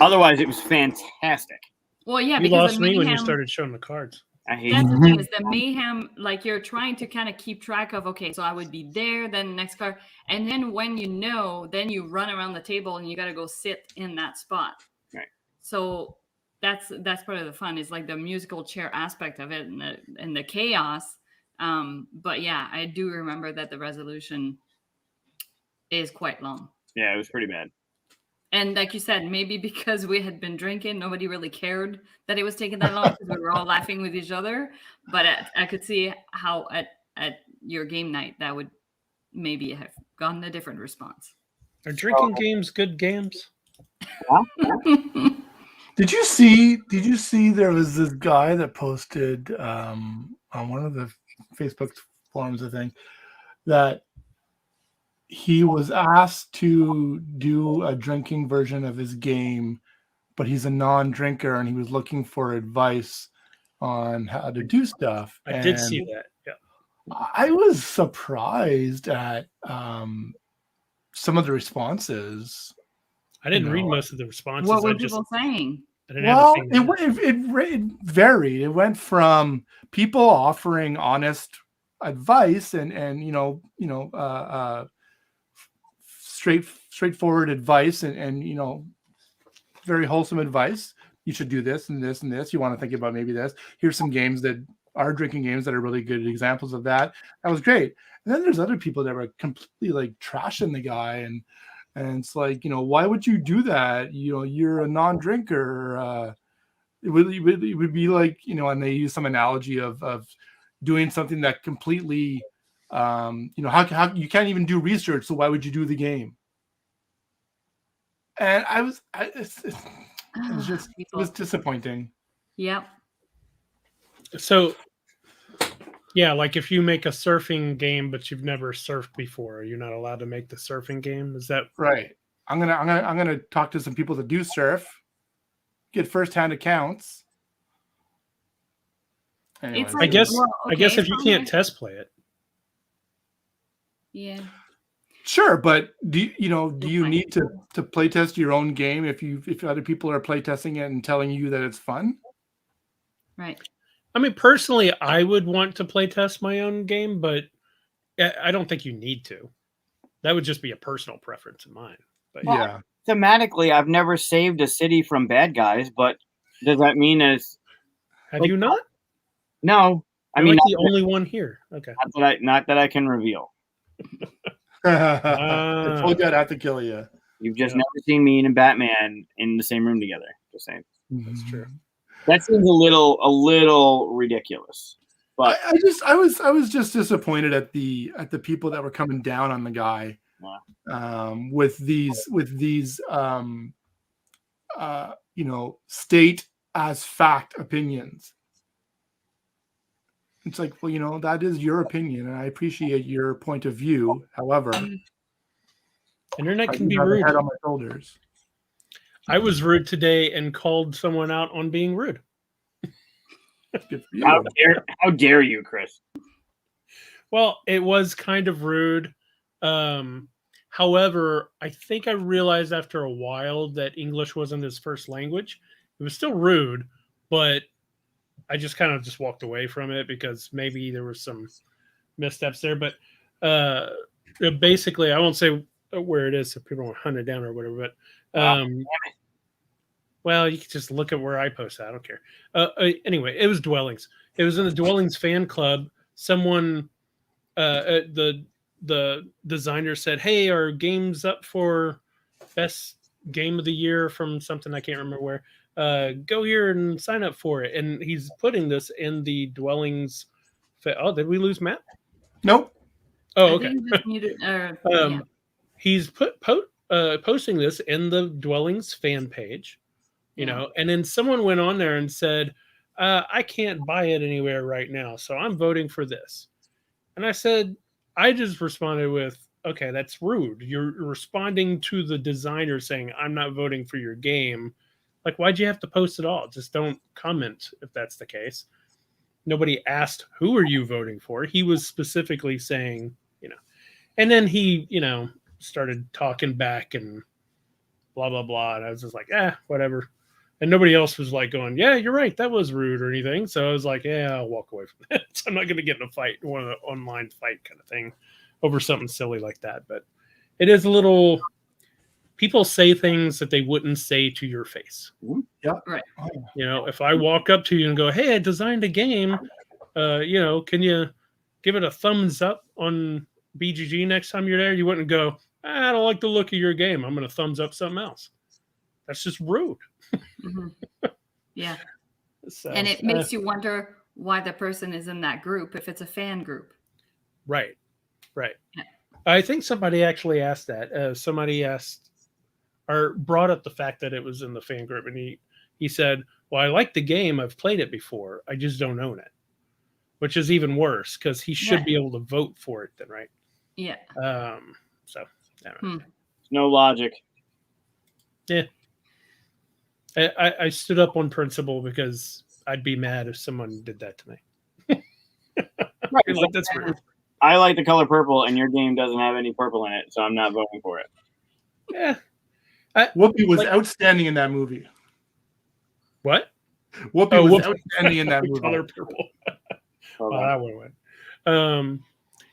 S1: Otherwise, it was fantastic.
S4: Well, yeah,
S2: you
S4: because
S2: lost me when you started showing the cards.
S1: I hate
S4: that's
S1: it.
S4: the thing is the mayhem. Like you're trying to kind of keep track of. Okay, so I would be there, then next card, and then when you know, then you run around the table and you got to go sit in that spot.
S1: Right.
S4: So that's part of the fun. Is like the musical chair aspect of it and the chaos. But yeah, I do remember that the resolution is quite long.
S1: Yeah, it was pretty bad.
S4: And like you said, maybe because we had been drinking, nobody really cared that it was taking that long because we were all laughing with each other. But I could see how at your game night that would maybe have gotten a different response.
S2: Are drinking games good games?
S3: Did you see there was this guy that posted on one of the Facebook forums, I think, that he was asked to do a drinking version of his game, but he's a non-drinker and he was looking for advice on how to do stuff.
S2: I did see that. Yeah.
S3: I was surprised at some of the responses.
S2: I didn't read most of the responses.
S4: What were people saying?
S3: Well, it varied. It went from people offering honest advice and straightforward advice and very wholesome advice. You should do this and this and this. You want to think about maybe this. Here's some games that are drinking games that are really good examples of that. That was great. And then there's other people that were completely like trashing the guy and it's like, why would you do that? You're a non-drinker. It would be like, and they use some analogy of doing something that completely, how you can't even do research. So why would you do the game? And it was disappointing.
S4: Yep.
S2: So Yeah, like if you make a surfing game but you've never surfed before, you're not allowed to make the surfing game. Is that
S3: Right. I'm gonna talk to some people that do surf, get firsthand accounts. Anyways,
S4: It's
S2: I
S4: like,
S2: guess
S4: well,
S2: I guess
S4: okay,
S2: if you
S4: so
S2: can't test play it.
S4: yeah.
S3: sure, but do you
S4: Fine.
S3: need to play test your own game if other people are play testing it and telling you that it's fun?
S4: Right.
S2: I mean, personally, I would want to play test my own game, but I don't think you need to. That would just be a personal preference of mine. But
S1: Well,
S3: Yeah.
S1: Thematically, I've never saved a city from bad guys, but does that mean as
S2: have
S1: like,
S2: you not?
S1: no? I
S2: You're
S1: mean,
S2: like the only one here. Okay.
S1: not that I can reveal.
S3: I told you I'd have to kill you.
S1: You've just
S2: Yeah.
S1: never seen me and Batman in the same room together. Just saying.
S2: That's true.
S1: That seems a little ridiculous. But
S3: I was just disappointed at the people that were coming down on the guy with these state as fact opinions. It's like, well, that is your opinion, and I appreciate your point of view. However,
S2: Internet
S3: I
S2: can
S3: do
S2: be
S3: have a
S2: rude.
S3: head on my shoulders.
S2: I was rude today and called someone out on being rude.
S3: Good for you.
S1: how dare you, Chris?
S2: Well, it was kind of rude. However, I think I realized after a while that English wasn't his first language. It was still rude, but I just kind of just walked away from it because maybe there was some missteps there. But basically, I won't say where it is so people won't hunt it down or whatever. But well, you can just look at where I post that. I don't care. Anyway, it was Dwellings. It was in the Dwellings fan club. Someone, the designer said, "Hey, our game's up for best game of the year from something I can't remember where. Go here and sign up for it." And he's putting this in the Dwellings. Oh, did we lose Matt?
S3: Nope.
S2: Oh,
S4: I
S2: okay.
S4: think you just needed, yeah.
S2: He's posting this in the Dwellings fan page. And then someone went on there and said, I can't buy it anywhere right now, so I'm voting for this. And I just responded with, okay, that's rude. You're responding to the designer saying, I'm not voting for your game. Like, why'd you have to post it all? Just don't comment if that's the case. Nobody asked, who are you voting for? He was specifically saying, and then he, started talking back and blah, blah, blah. And I was just like, whatever. And nobody else was like going, yeah, you're right, that was rude or anything. So I was like, yeah, I'll walk away from that. So I'm not going to get in a fight, one of the online fight kind of thing over something silly like that. But it is a little, people say things that they wouldn't say to your face.
S3: Yeah.
S4: Right.
S2: If I walk up to you and go, hey, I designed a game, can you give it a thumbs up on BGG next time you're there? You wouldn't go, I don't like the look of your game, I'm going to thumbs up something else. That's just rude.
S4: Mm-hmm. Yeah.
S2: So,
S4: and it makes you wonder why the person is in that group if it's a fan group.
S2: Right.
S4: Yeah.
S2: I think somebody actually asked that. Somebody asked or brought up the fact that it was in the fan group, and he said, well, I like the game, I've played it before, I just don't own it, which is even worse because he should be able to vote for it then, right?
S4: Yeah.
S2: So I don't know.
S1: No logic.
S2: Yeah. I stood up on principle because I'd be mad if someone did that to me.
S1: Right.
S2: Like, that's rude.
S1: I like the color purple, and your game doesn't have any purple in it, so I'm not voting for it.
S2: Yeah.
S3: Whoopi was outstanding in that movie.
S2: What?
S3: Whoopi was outstanding in that movie.
S2: Color purple. That one went.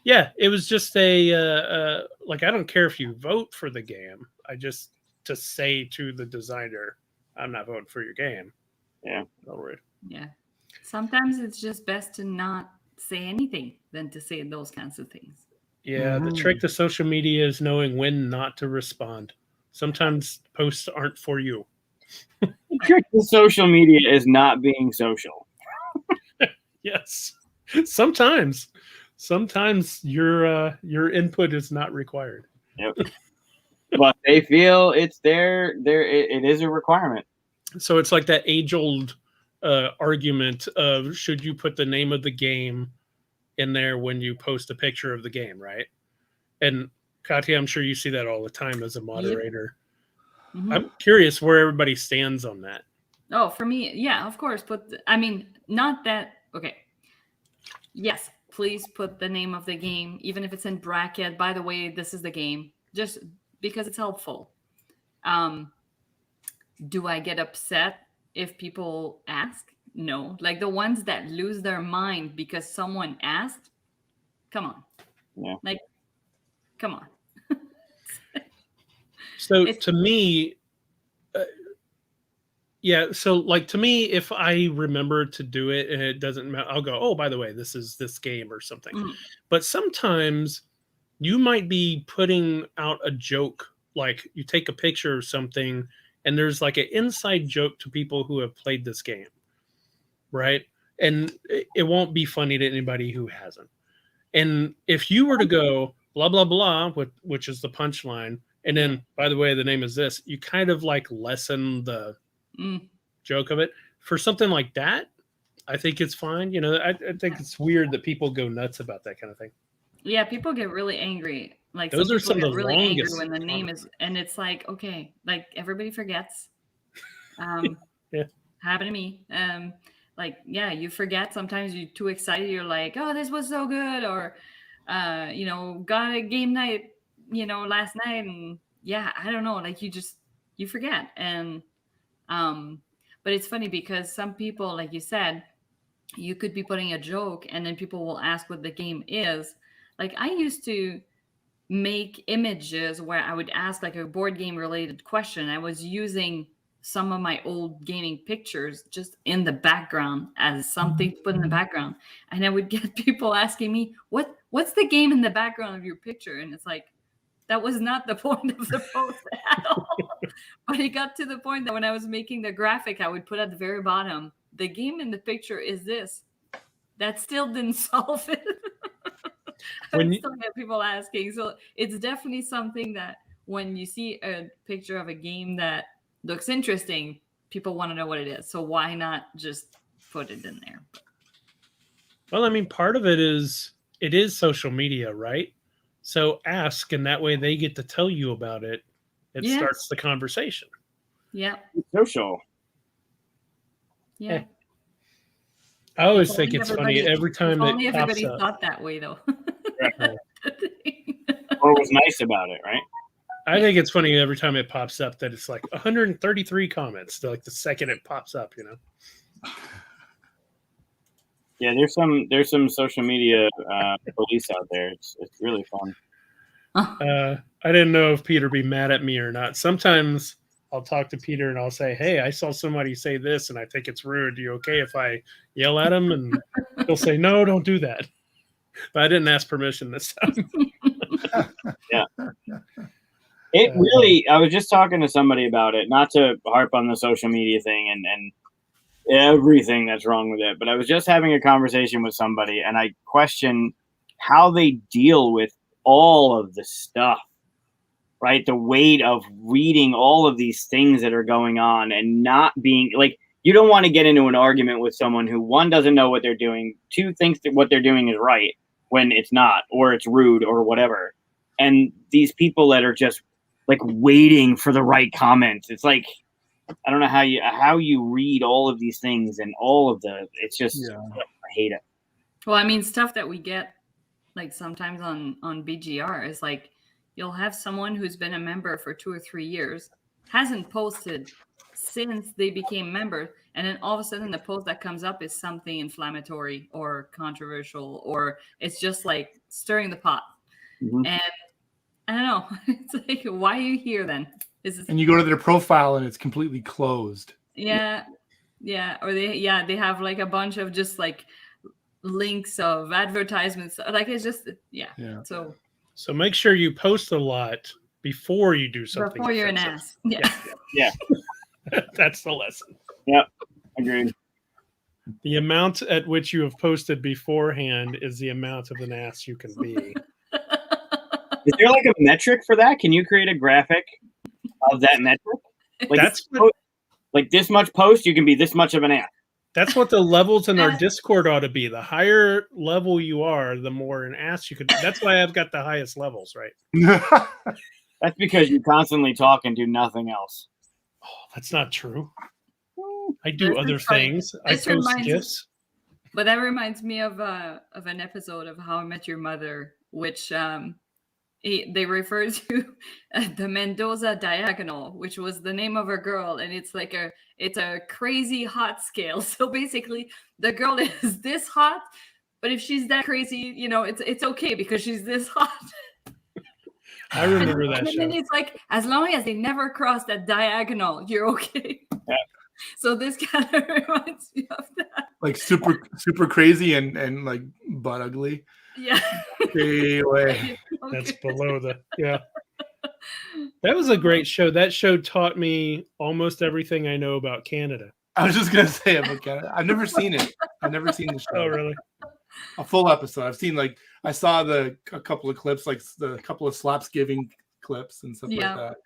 S2: Yeah, it was just a like, I don't care if you vote for the game. I just to say to the designer, I'm not voting for your game.
S1: Yeah.
S2: No rude.
S4: Yeah. Sometimes it's just best to not say anything than to say those kinds of things.
S2: Yeah, the trick to social media is knowing when not to respond. Sometimes posts aren't for you.
S1: The trick to social media is not being social.
S2: Yes. Sometimes your input is not required.
S1: Yep. But they feel it's it is a requirement.
S2: So it's like that age-old argument of should you put the name of the game in there when you post a picture of the game, right? And Katia, I'm sure you see that all the time as a moderator.
S4: Yep. Mm-hmm.
S2: I'm curious where everybody stands on that.
S4: Oh, for me, yeah, of course. But I mean, not that. Okay. Yes, please put the name of the game, even if it's in bracket. By the way, this is the game, just because it's helpful. Do I get upset if people ask? No. Like the ones that lose their mind because someone asked, come on.
S1: Yeah.
S4: Like, come on.
S2: So to me, so like to me, if I remember to do it and it doesn't matter, I'll go, oh, by the way, this is this game or something.
S4: Mm.
S2: But sometimes you might be putting out a joke, like you take a picture or something, and there's like an inside joke to people who have played this game, right? And it won't be funny to anybody who hasn't. And if you were to go blah, blah, blah, which is the punchline, and then, by the way, the name is this, you kind of like lessen the joke of it. For something like that, I think it's fine. You know, I think it's weird that people go nuts about that kind of thing.
S4: Yeah, people get really angry. Like
S2: those are some of the
S4: really
S2: longest
S4: angry when the name is, and it's like, okay, like everybody forgets.
S2: Yeah,
S4: happened to me. Like, yeah, you forget. Sometimes you're too excited. You're like, oh, this was so good, or you know, got a game night, you know, last night, and yeah, I don't know, like you forget. And but it's funny because some people, like you said, you could be putting a joke and then people will ask what the game is. Like I used to make images where I would ask like a board game related question. I was using some of my old gaming pictures just in the background as something to put in the background. And I would get people asking me, what's the game in the background of your picture? And it's like, that was not the point of the post at all. But it got to the point that when I was making the graphic, I would put at the very bottom, the game in the picture is this. That still didn't solve it. I would still get people asking. So it's definitely something that when you see a picture of a game that looks interesting, people want to know what it is. So why not just put it in there?
S2: Well, I mean, part of it is social media, right? So ask, and that way they get to tell you about it. It starts the conversation.
S4: Yeah.
S1: Social.
S4: Yeah.
S2: I always think it's funny every time
S4: only
S2: it pops
S4: everybody
S2: up.
S4: thought that way, though.
S1: What was nice about it, right?
S2: I think it's funny every time it pops up that it's like 133 comments. Like the second it pops up, you know.
S1: Yeah, there's some social media police out there. It's really fun.
S2: I didn't know if Peter be mad at me or not. Sometimes I'll talk to Peter and I'll say, "Hey, I saw somebody say this, and I think it's rude. You okay if I yell at him?" And he'll say, "No, don't do that." But I didn't ask permission this time.
S1: Yeah. It really. I was just talking to somebody about it. Not to harp on the social media thing and everything that's wrong with it, but I was just having a conversation with somebody, and I questioned how they deal with all of the stuff. Right, the weight of reading all of these things that are going on and not being like, you don't want to get into an argument with someone who, one, doesn't know what they're doing, two, thinks that what they're doing is right when it's not, or it's rude or whatever. And these people that are just like waiting for the right comments. It's like, I don't know how you read all of these things and all of it's just, I hate it.
S4: Well, I mean, stuff that we get like sometimes on BGR is like, you'll have someone who's been a member for 2 or 3 years, hasn't posted since they became member, and then all of a sudden the post that comes up is something inflammatory or controversial, or it's just like stirring the pot. Mm-hmm. And I don't know, it's like, why are you here then?
S3: And you go to their profile and it's completely closed.
S4: Yeah. Or they have like a bunch of just like links of advertisements. Like it's just, yeah.
S2: So make sure you post a lot before you do something.
S4: Before you're an ass.
S1: Yeah.
S2: That's the lesson.
S1: Yep. Agreed.
S2: The amount at which you have posted beforehand is the amount of an ass you can be.
S1: Is there like a metric for that? Can you create a graphic of that metric? Like
S2: that's
S1: like this much post, you can be this much of an ass.
S2: That's what the levels in our Discord ought to be. The higher level you are, the more an ass you could. That's why I've got the highest levels, right?
S1: That's because you constantly talk and do nothing else.
S2: Oh, that's not true. I do other things. I post GIFs.
S4: But that reminds me of an episode of How I Met Your Mother, which they refer to the Mendoza diagonal, which was the name of a girl, and it's a crazy hot scale. So basically, the girl is this hot, but if she's that crazy, it's okay because she's this hot.
S2: I remember that show.
S4: And then it's like, as long as they never cross that diagonal, you're okay.
S1: Yeah.
S4: So this kind of reminds me of that.
S3: Like super crazy and like butt ugly.
S4: Yeah.
S3: Stay away.
S2: That's below yeah. That was a great show. That show taught me almost everything I know about Canada.
S3: I was just gonna say about Canada. I've never seen it. I've never seen the show.
S2: Oh, really?
S3: A full episode. I've seen I saw a couple of clips, like the couple of slaps giving clips and stuff like that.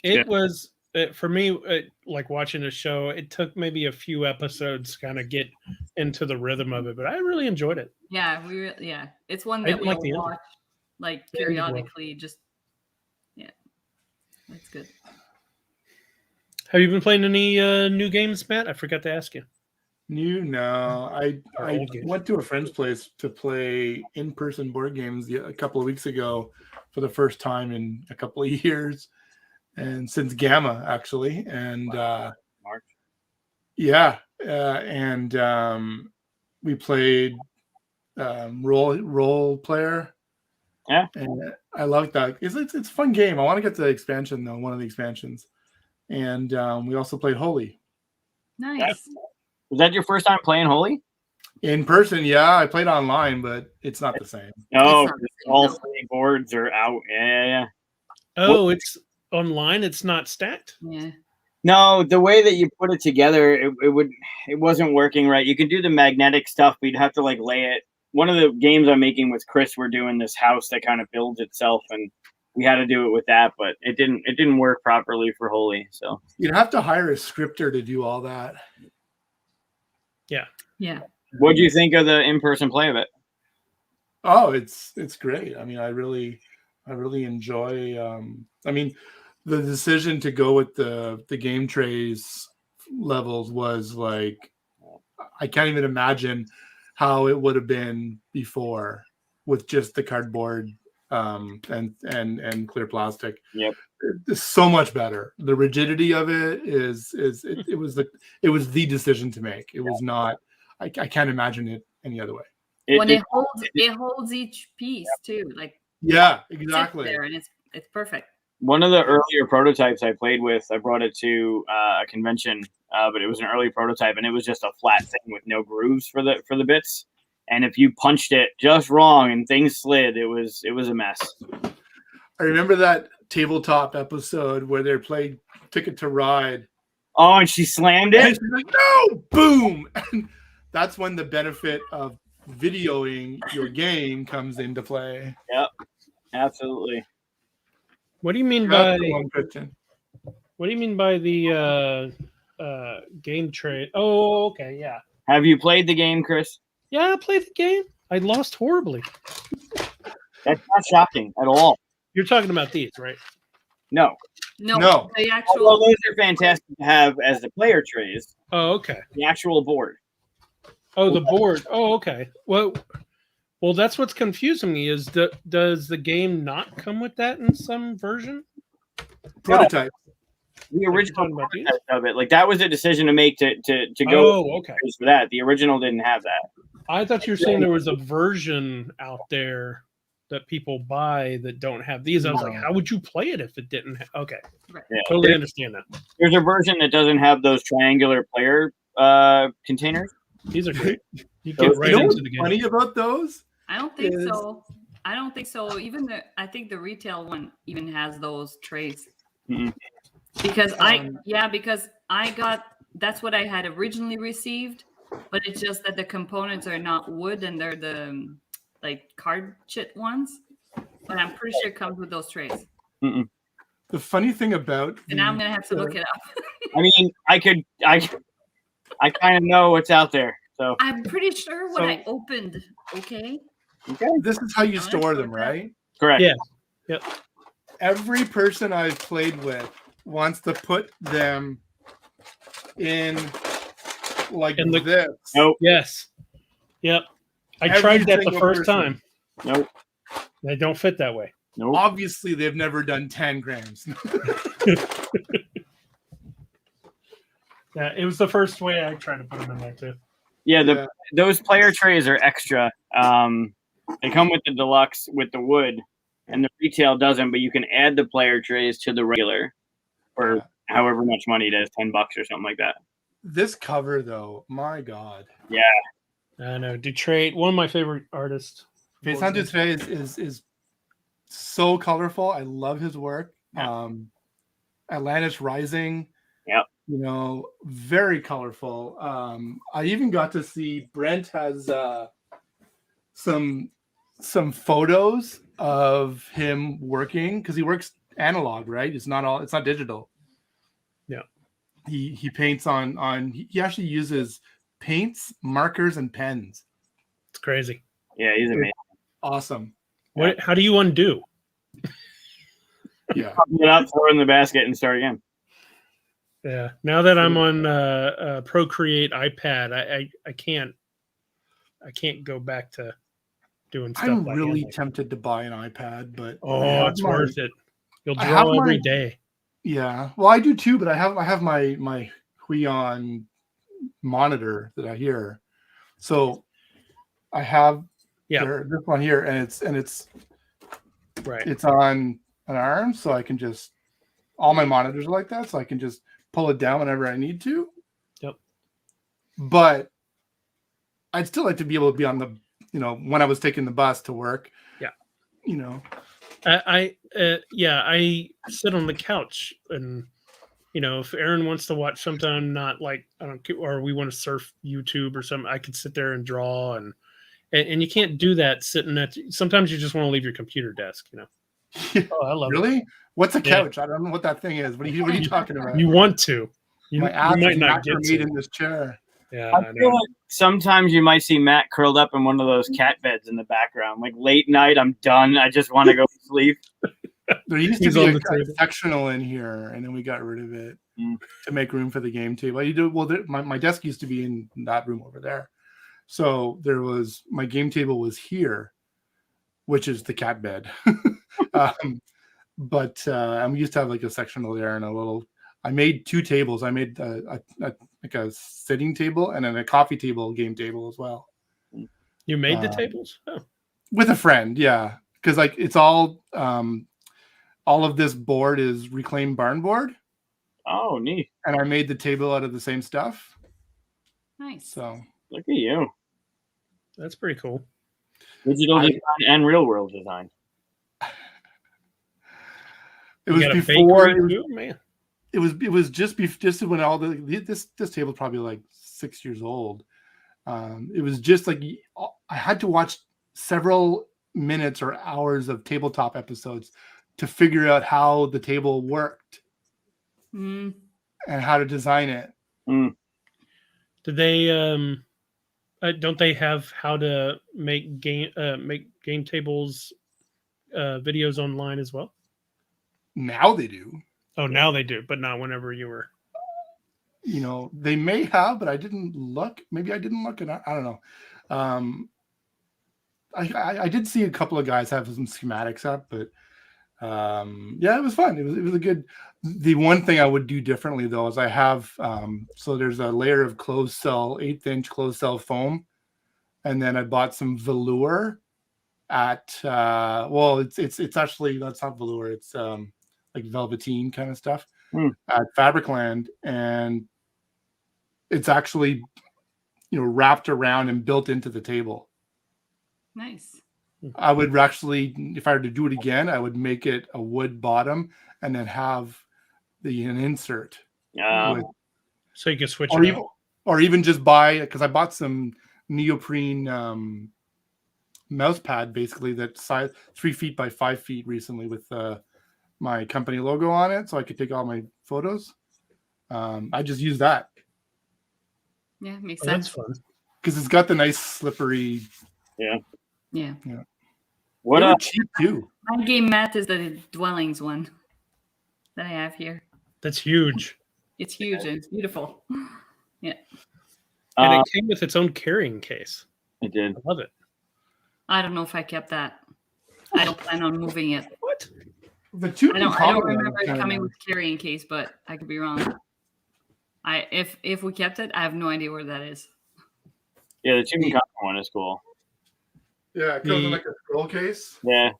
S2: It was for me, like watching a show. It took maybe a few episodes to kind of get into the rhythm of it, but I really enjoyed it.
S4: Yeah, it's one that we
S2: like
S4: watch like periodically. Just that's good.
S2: Have you been playing any new games, Matt? I forgot to ask you.
S3: No. I went to a friend's place to play in-person board games a couple of weeks ago for the first time in a couple of years, and since Gamma actually, and
S1: March.
S3: Yeah, and we played role player.
S1: Yeah,
S3: and I like that. It's a fun game. I want to get the expansion though, one of the expansions, and we also played Holy.
S4: Nice.
S1: Was that your first time playing Holy?
S3: In person, yeah. I played online, but it's not the same.
S1: No, all 3 boards are out. Yeah.
S2: Oh, it's online. It's not stacked.
S4: Yeah.
S1: No, the way that you put it together, it wasn't working right. You could do the magnetic stuff, but you'd have to like lay it. One of the games I'm making with Chris, we're doing this house that kind of builds itself, and we had to do it with that, but it didn't work properly for Holy. So
S3: you'd have to hire a scripter to do all that.
S4: Yeah.
S1: What do you think of the in-person play of it?
S3: Oh, it's great. I mean, I really enjoy. I mean, the decision to go with the game trays levels was like, I can't even imagine how it would have been before with just the cardboard and clear plastic.
S1: Yep.
S3: It's so much better. The rigidity of it it was the decision to make. It was not. I can't imagine it any other way.
S4: It holds each piece too. Like
S3: exactly.
S4: There and it's perfect.
S1: One of the earlier prototypes I played with, I brought it to a convention, but it was an early prototype, and it was just a flat thing with no grooves for the bits. And if you punched it just wrong and things slid, it was a mess.
S3: I remember that tabletop episode where they played Ticket to Ride.
S1: Oh, and she slammed it.
S3: And she's like, "No!" Boom! And that's when the benefit of videoing your game comes into play.
S1: Yep, absolutely.
S2: What do you mean by the game trade? Oh, okay, yeah.
S1: Have you played the game, Chris?
S2: Yeah, I played the game. I lost horribly.
S1: That's not shocking at all.
S2: You're talking about these, right?
S1: No.
S4: The actual.
S1: Although those are fantastic to have as the player trays.
S2: Oh, okay.
S1: The actual board.
S2: Oh, the board. Oh, okay. Well, that's what's confusing me is does the game not come with that in some version?
S3: Prototype.
S1: The original prototype of it, like that was a decision to make to go.
S2: Oh, okay.
S1: For that, the original didn't have that.
S2: I thought you were saying there was a version out there that people buy that don't have these. I was like, how would you play it if it didn't have? Okay,
S4: Right.
S1: Yeah.
S2: Totally understand that.
S1: There's a version that doesn't have those triangular player containers.
S2: These are great. You get right into the game.
S3: Funny about those?
S4: I don't think so. Even I think the retail one even has those trays.
S1: Mm-hmm.
S4: Because I got that's what I had originally received, but it's just that the components are not wood and they're the like card chit ones. But I'm pretty sure it comes with those trays.
S1: Mm-mm.
S3: The funny thing about
S4: and now I'm gonna have to look it up.
S1: I mean, I kind of know what's out there. So
S4: I'm pretty sure what
S3: So-
S4: I opened. Okay.
S1: okay,
S3: This is how you
S4: I'm gonna
S3: store
S4: put
S3: them,
S4: that-
S3: right?
S1: correct.
S2: Yeah. Yep.
S3: Every person I've played with wants to put them in like
S2: In the-
S3: this.
S1: Nope.
S2: Yes. Yep. I
S3: Every
S2: tried that the
S3: single
S2: first
S3: person.
S2: time.
S1: Nope.
S2: They don't fit that way.
S1: Nope.
S3: Obviously, they've never done 10 grams.
S2: Yeah, it was the first way I tried to put them in there too.
S1: Yeah, those player trays are extra. They come with the deluxe with the wood, and the retail doesn't. But you can add the player trays to the regular for however much money it is, $10 or something like that.
S3: This cover, though, my God.
S2: I know Detroit, one of my favorite artists.
S3: Vincent Dutray is so colorful. I love his work.
S1: Yeah.
S3: Atlantis Rising.
S1: Yep.
S3: You know, very colorful. I even got to see Brent has some photos of him working because he works analog, right? It's not digital.
S2: Yeah.
S3: He paints on he actually uses paints, markers, and pens.
S2: It's crazy.
S1: Yeah, he's amazing.
S3: Awesome.
S2: How do you undo?
S3: Yeah.
S1: Get out, throw it in the basket, and start again.
S2: Yeah. Now that I'm on Procreate iPad, I can't go back to doing stuff.
S3: I'm
S2: by
S3: really
S2: hand.
S3: tempted to buy an iPad, but
S2: Oh, it's worth it. You'll
S3: I have
S2: draw every
S3: my-
S2: day.
S3: Yeah, well, I do too, but I have my Huion monitor that I hear, so I have this one here, and it's
S2: Right.
S3: it's on an arm, so I can just all my monitors are like that, so I can just pull it down whenever I need to.
S2: Yep.
S3: But I'd still like to be able to be on the when I was taking the bus to work.
S2: Yeah.
S3: I
S2: I sit on the couch, and if Aaron wants to watch something, not like or we want to surf YouTube or something, I could sit there and draw, and you can't do that sitting at. Sometimes you just want to leave your computer desk. Oh, I love it.
S3: Really? What's a
S2: Yeah.
S3: couch? I don't know what that thing is. What are you talking about?
S2: You want to. You
S3: My ass
S2: might
S3: is
S2: not get
S3: made
S2: to.
S3: in this chair.
S2: Yeah,
S1: I feel like sometimes you might see Matt curled up in one of those cat beds in the background. Like late night, I'm done. I just want to go sleep.
S3: There used to
S2: He's
S3: be
S2: on
S3: a
S2: the table.
S3: sectional in here, and then we got rid of it to make room for the game table. My desk used to be in that room over there, so my game table was here, which is the cat bed. And we used to have like a sectional there and a little. I made 2 tables. I made like a sitting table and then a coffee table, game table as well.
S2: You made the tables? Oh.
S3: With a friend, yeah, because like it's all of this board is reclaimed barn board.
S1: Oh, neat.
S3: And I made the table out of the same stuff.
S4: Nice.
S3: So
S1: look at you.
S2: That's pretty cool.
S1: Digital design and real world design.
S3: It was
S2: got a
S3: before
S2: bakery too, man.
S3: It was just when all this table probably like 6 years old. It was just like I had to watch several minutes or hours of tabletop episodes to figure out how the table worked and how to design it.
S2: Did they don't they have how to make game tables videos online as well?
S3: Now they do.
S2: Oh, now they do, but not whenever you were.
S3: They may have, but I didn't look. Maybe I didn't look, and I don't know. I did see a couple of guys have some schematics up, but yeah, it was fun. It was a good. The one thing I would do differently though is I have so there's a layer of closed cell 1/8" closed cell foam, and then I bought some velour at it's actually that's not velour. It's like velveteen kind of stuff at Fabricland, and it's actually wrapped around and built into the table.
S4: Nice.
S3: I would actually, if I were to do it again, I would make it a wood bottom and then have an insert.
S2: So you can switch
S3: or even just buy, because I bought some neoprene mouse pad basically that size 3 feet by 5 feet recently with my company logo on it, so I could take all my photos. I just use that.
S4: Yeah, makes
S2: Oh, that's
S4: sense.
S2: fun.
S3: Because it's got the nice slippery.
S4: Yeah.
S1: What
S3: They
S1: up?
S3: were cheap too.
S4: My game mat is the dwellings one that I have here.
S2: That's huge.
S4: It's huge and it's beautiful. Yeah.
S2: And it came with its own carrying case.
S1: It did.
S2: I love it.
S4: I don't know if I kept that. I don't plan on moving it.
S2: What?
S3: The two
S4: I don't remember it coming with carrying case, but I could be wrong. If we kept it, I have no idea where that is.
S1: Yeah, the chicken copper one is cool.
S3: Yeah, it comes in like a scroll case.
S1: Yeah.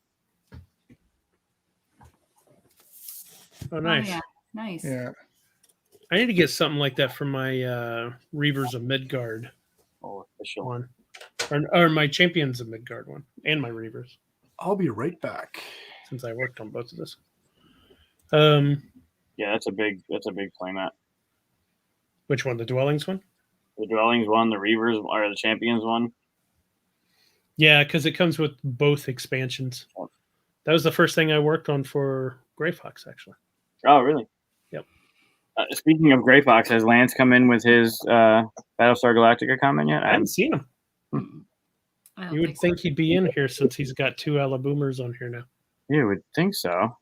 S2: Oh, nice.
S4: Oh, yeah. Nice.
S3: Yeah.
S2: I need to get something like that for my Reavers of Midgard
S1: Oh, official.
S2: one. Or my Champions of Midgard one. And my Reavers.
S3: I'll be right back.
S2: Since I worked on both of this.
S1: Yeah, that's a big playmat.
S2: Which one? The Dwellings one?
S1: The Dwellings one, the Reavers, or the Champions one.
S2: Yeah, because it comes with both expansions. That was the first thing I worked on for Grey Fox, actually.
S1: Oh, really?
S2: Yep.
S1: Speaking of Grey Fox, has Lance come in with his Battlestar Galactica comment yet?
S2: I haven't seen him.
S4: I don't
S2: You would think he'd be in here since he's got 2 Alaboomers on here now.
S1: You would think so.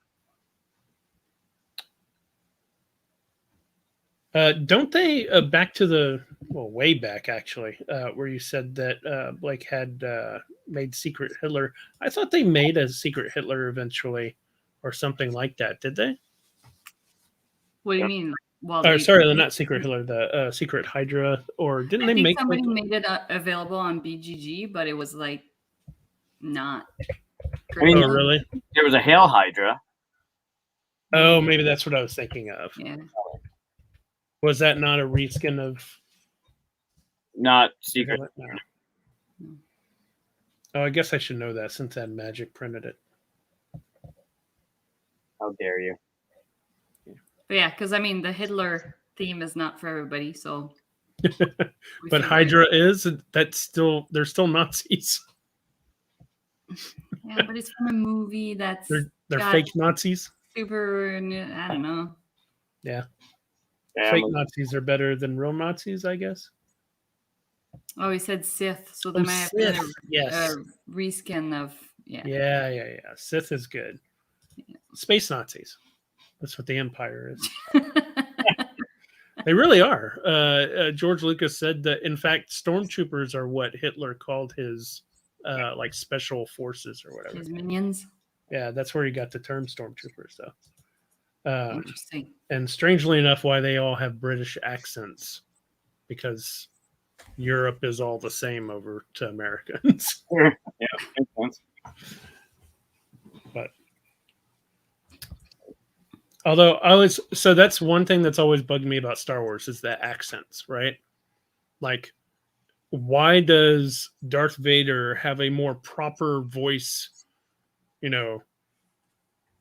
S2: Don't they back to the way back actually, where you said that Blake had made Secret Hitler? I thought they made a Secret Hitler eventually, or something like that. Did they?
S4: What do you mean? Well,
S2: Sorry, they're not Secret Hitler. The Secret Hydra, or didn't they make?
S4: Somebody made it available on BGG, but it was like not.
S1: I mean,
S2: Oh, really?
S1: There was a Hail Hydra.
S2: Oh, maybe that's what I was thinking of.
S4: Yeah.
S2: Was that not a reskin of?
S1: Not Secret.
S2: No. Oh, I guess I should know that since that Magic printed it.
S1: How dare you?
S4: But yeah, because I mean, the Hitler theme is not for everybody, so.
S2: But Hydra is. That's still. They're still Nazis.
S4: Yeah, but it's from a movie that's.
S2: They're fake Nazis.
S4: Super. I don't know.
S2: Yeah.
S1: Yeah,
S2: Fake Nazis are better than real Nazis, I guess.
S4: Oh, he said Sith, so there might have been
S2: yes.
S4: a reskin of
S2: Yeah. Sith is good.
S4: Yeah.
S2: Space Nazis. That's what the Empire is. They really are. George Lucas said that, in fact, stormtroopers are what Hitler called his like special forces or whatever.
S4: His minions.
S2: Yeah, that's where he got the term stormtroopers, though.
S4: Interesting.
S2: And strangely enough, why they all have British accents, because Europe is all the same over to Americans.
S1: Sure. Yeah, makes sense.
S2: But although so that's one thing that's always bugged me about Star Wars is the accents, right? Like, why does Darth Vader have a more proper voice,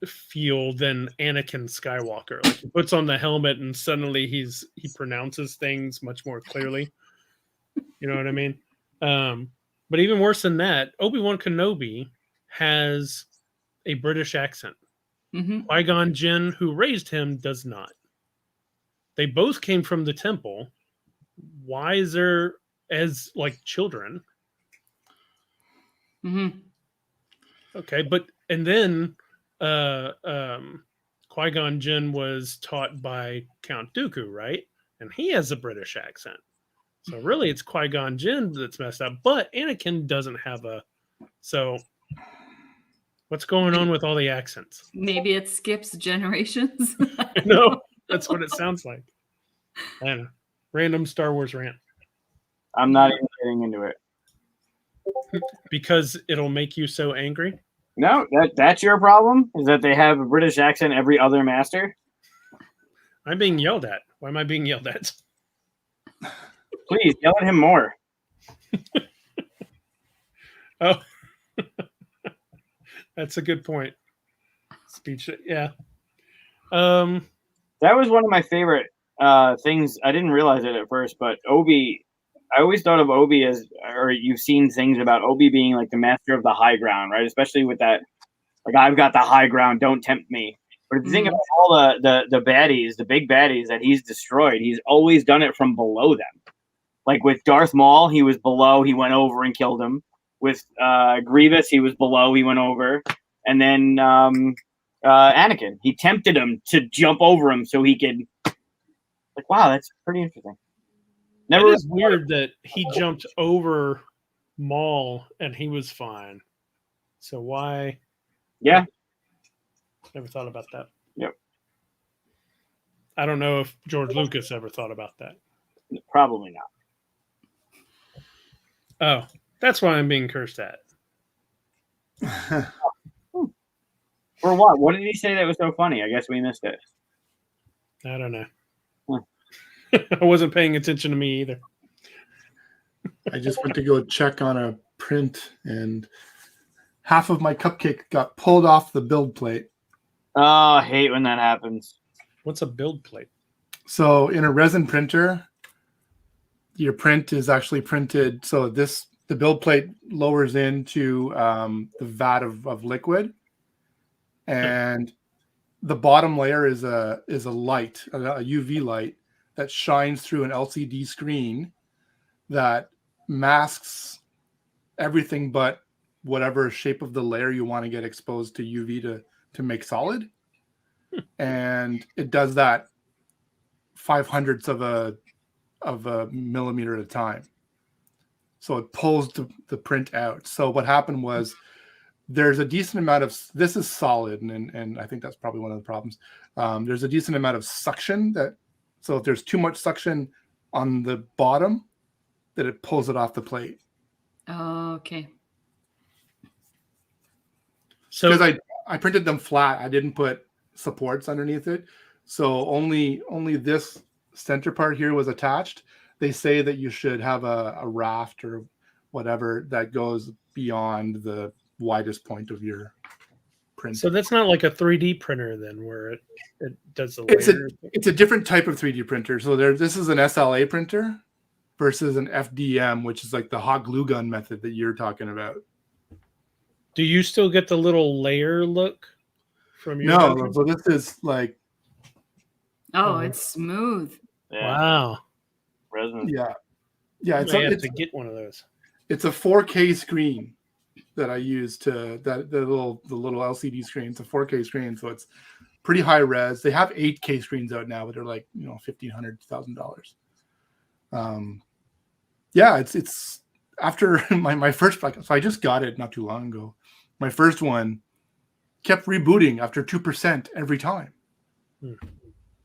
S2: feel than Anakin Skywalker? Like, he puts on the helmet and suddenly he pronounces things much more clearly. You know what I mean? But even worse than that, Obi-Wan Kenobi has a British accent.
S4: Mm-hmm.
S2: Qui-Gon Jinn, who raised him, does not. They both came from the temple. Why is there as like children?
S4: Mm-hmm.
S2: Okay, and then Qui-Gon Jinn was taught by Count Dooku, right? And he has a British accent. So really it's Qui-Gon Jinn that's messed up, but Anakin doesn't have a. So what's going on with all the accents?
S4: Maybe it skips generations.
S2: No, that's what it sounds like. I don't know. Random Star Wars rant.
S1: I'm not even getting into it.
S2: Because it'll make you so angry?
S1: No, that's your problem? Is that they have a British accent every other master?
S2: I'm being yelled at. Why am I being yelled at?
S1: Please, yell at him more.
S2: Oh. That's a good point. Speech, yeah.
S1: That was one of my favorite things. I didn't realize it at first, but Obi, I always thought of Obi as, or you've seen things about Obi being like the master of the high ground, right? Especially with that, like, I've got the high ground, don't tempt me. But if you think about all the baddies, the big baddies that he's destroyed, he's always done it from below them. Like with Darth Maul, he was below, he went over and killed him. With Grievous, he was below, he went over. And then Anakin, he tempted him to jump over him so he could. Like, wow, that's pretty interesting.
S2: It is weird that he jumped over Maul and he was fine. So why?
S1: Yeah.
S2: Never thought about that.
S1: Yep.
S2: I don't know if George Lucas ever thought about that.
S1: Probably not.
S2: Oh, that's why I'm being cursed at.
S1: For what? What did he say that was so funny? I guess we missed it.
S2: I don't know. I wasn't paying attention to me either.
S3: I just went to go check on a print, and half of my cupcake got pulled off the build plate.
S1: Oh, I hate when that happens.
S2: What's a build plate?
S3: So in a resin printer, your print is actually printed. So the build plate lowers into the vat of liquid, and the bottom layer is a light, a UV light that shines through an LCD screen that masks everything but whatever shape of the layer you want to get exposed to UV to make solid. And it does that 0.05 of a millimeter at a time. So it pulls the print out. So what happened was there's a decent amount of, this is solid, and I think that's probably one of the problems. There's a decent amount of suction so if there's too much suction on the bottom, that it pulls it off the plate.
S4: Oh, okay.
S2: So
S3: because I printed them flat, I didn't put supports underneath it. So only this center part here was attached. They say that you should have a raft or whatever that goes beyond the widest point of your print.
S2: So that's not like a 3D printer then, where it does the layers.
S3: It's a different type of 3D printer. So this is an SLA printer versus an FDM, which is like the hot glue gun method that you're talking about.
S2: Do you still get the little layer look from your?
S3: No,
S2: version?
S3: so this is like.
S4: Oh, it's smooth.
S1: Yeah.
S2: Wow.
S1: Resin.
S3: Yeah.
S2: I have to get one of those.
S3: It's a 4K screen that I use the little LCD screen. It's a 4K screen, so it's pretty high res. They have 8K screens out now, but they're like $1,500, $1,000. Yeah, it's after my first, so I just got it not too long ago. My first one kept rebooting after 2% every time, and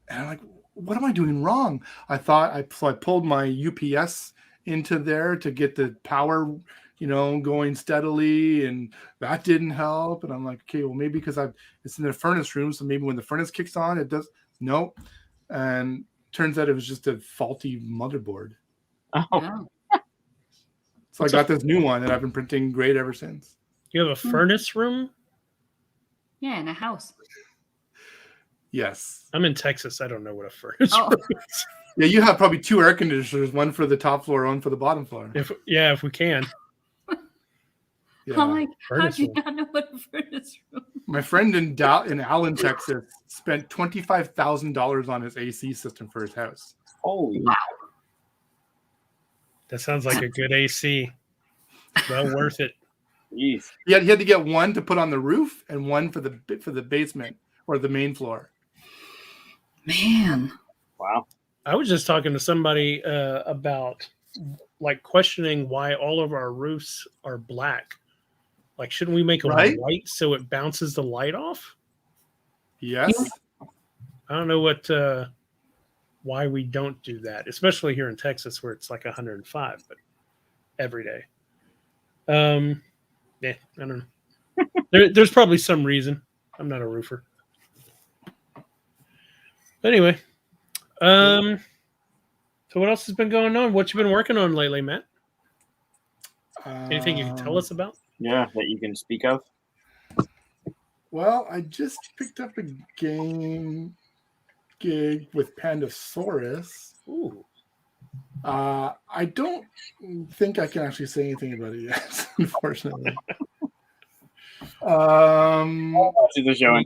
S3: I'm like, what am I doing wrong? I pulled my UPS into there to get the power, going steadily, and that didn't help. And I'm like, okay, well, maybe because it's in the furnace room, so maybe when the furnace kicks on, it does. Nope. And turns out it was just a faulty motherboard.
S1: Oh.
S3: So I got this new one, and I've been printing great ever since.
S2: You have a furnace room?
S4: Yeah, in a house.
S3: Yes.
S2: I'm in Texas. I don't know what a furnace
S4: Oh.
S2: room is.
S3: Yeah, you have probably 2 air conditioners, one for the top floor, one for the bottom floor.
S2: If we can.
S3: Yeah.
S4: I'm like, how
S2: Furnace
S4: do you
S2: room.
S4: not know what a furnace room?
S3: My friend in Allen, Texas, spent $25,000 on his AC system for his house.
S1: Holy.
S2: That sounds like a good AC. Well worth it.
S1: Jeez.
S3: He had to get one to put on the roof and one for the basement or the main floor.
S4: Man.
S1: Wow.
S2: I was just talking to somebody about like questioning why all of our roofs are black. Like, shouldn't we make them white so it bounces the light off?
S3: Yes.
S2: I don't know why we don't do that, especially here in Texas where it's like 105, but every day. Yeah, I don't know. There's probably some reason. I'm not a roofer. But anyway, so what else has been going on? What you been working on lately, Matt? Anything you can tell us about?
S1: Yeah, that you can speak of.
S3: Well, I just picked up a game gig with Pandasaurus.
S2: Ooh.
S3: I don't think I can actually say anything about it yet, unfortunately.
S1: The show.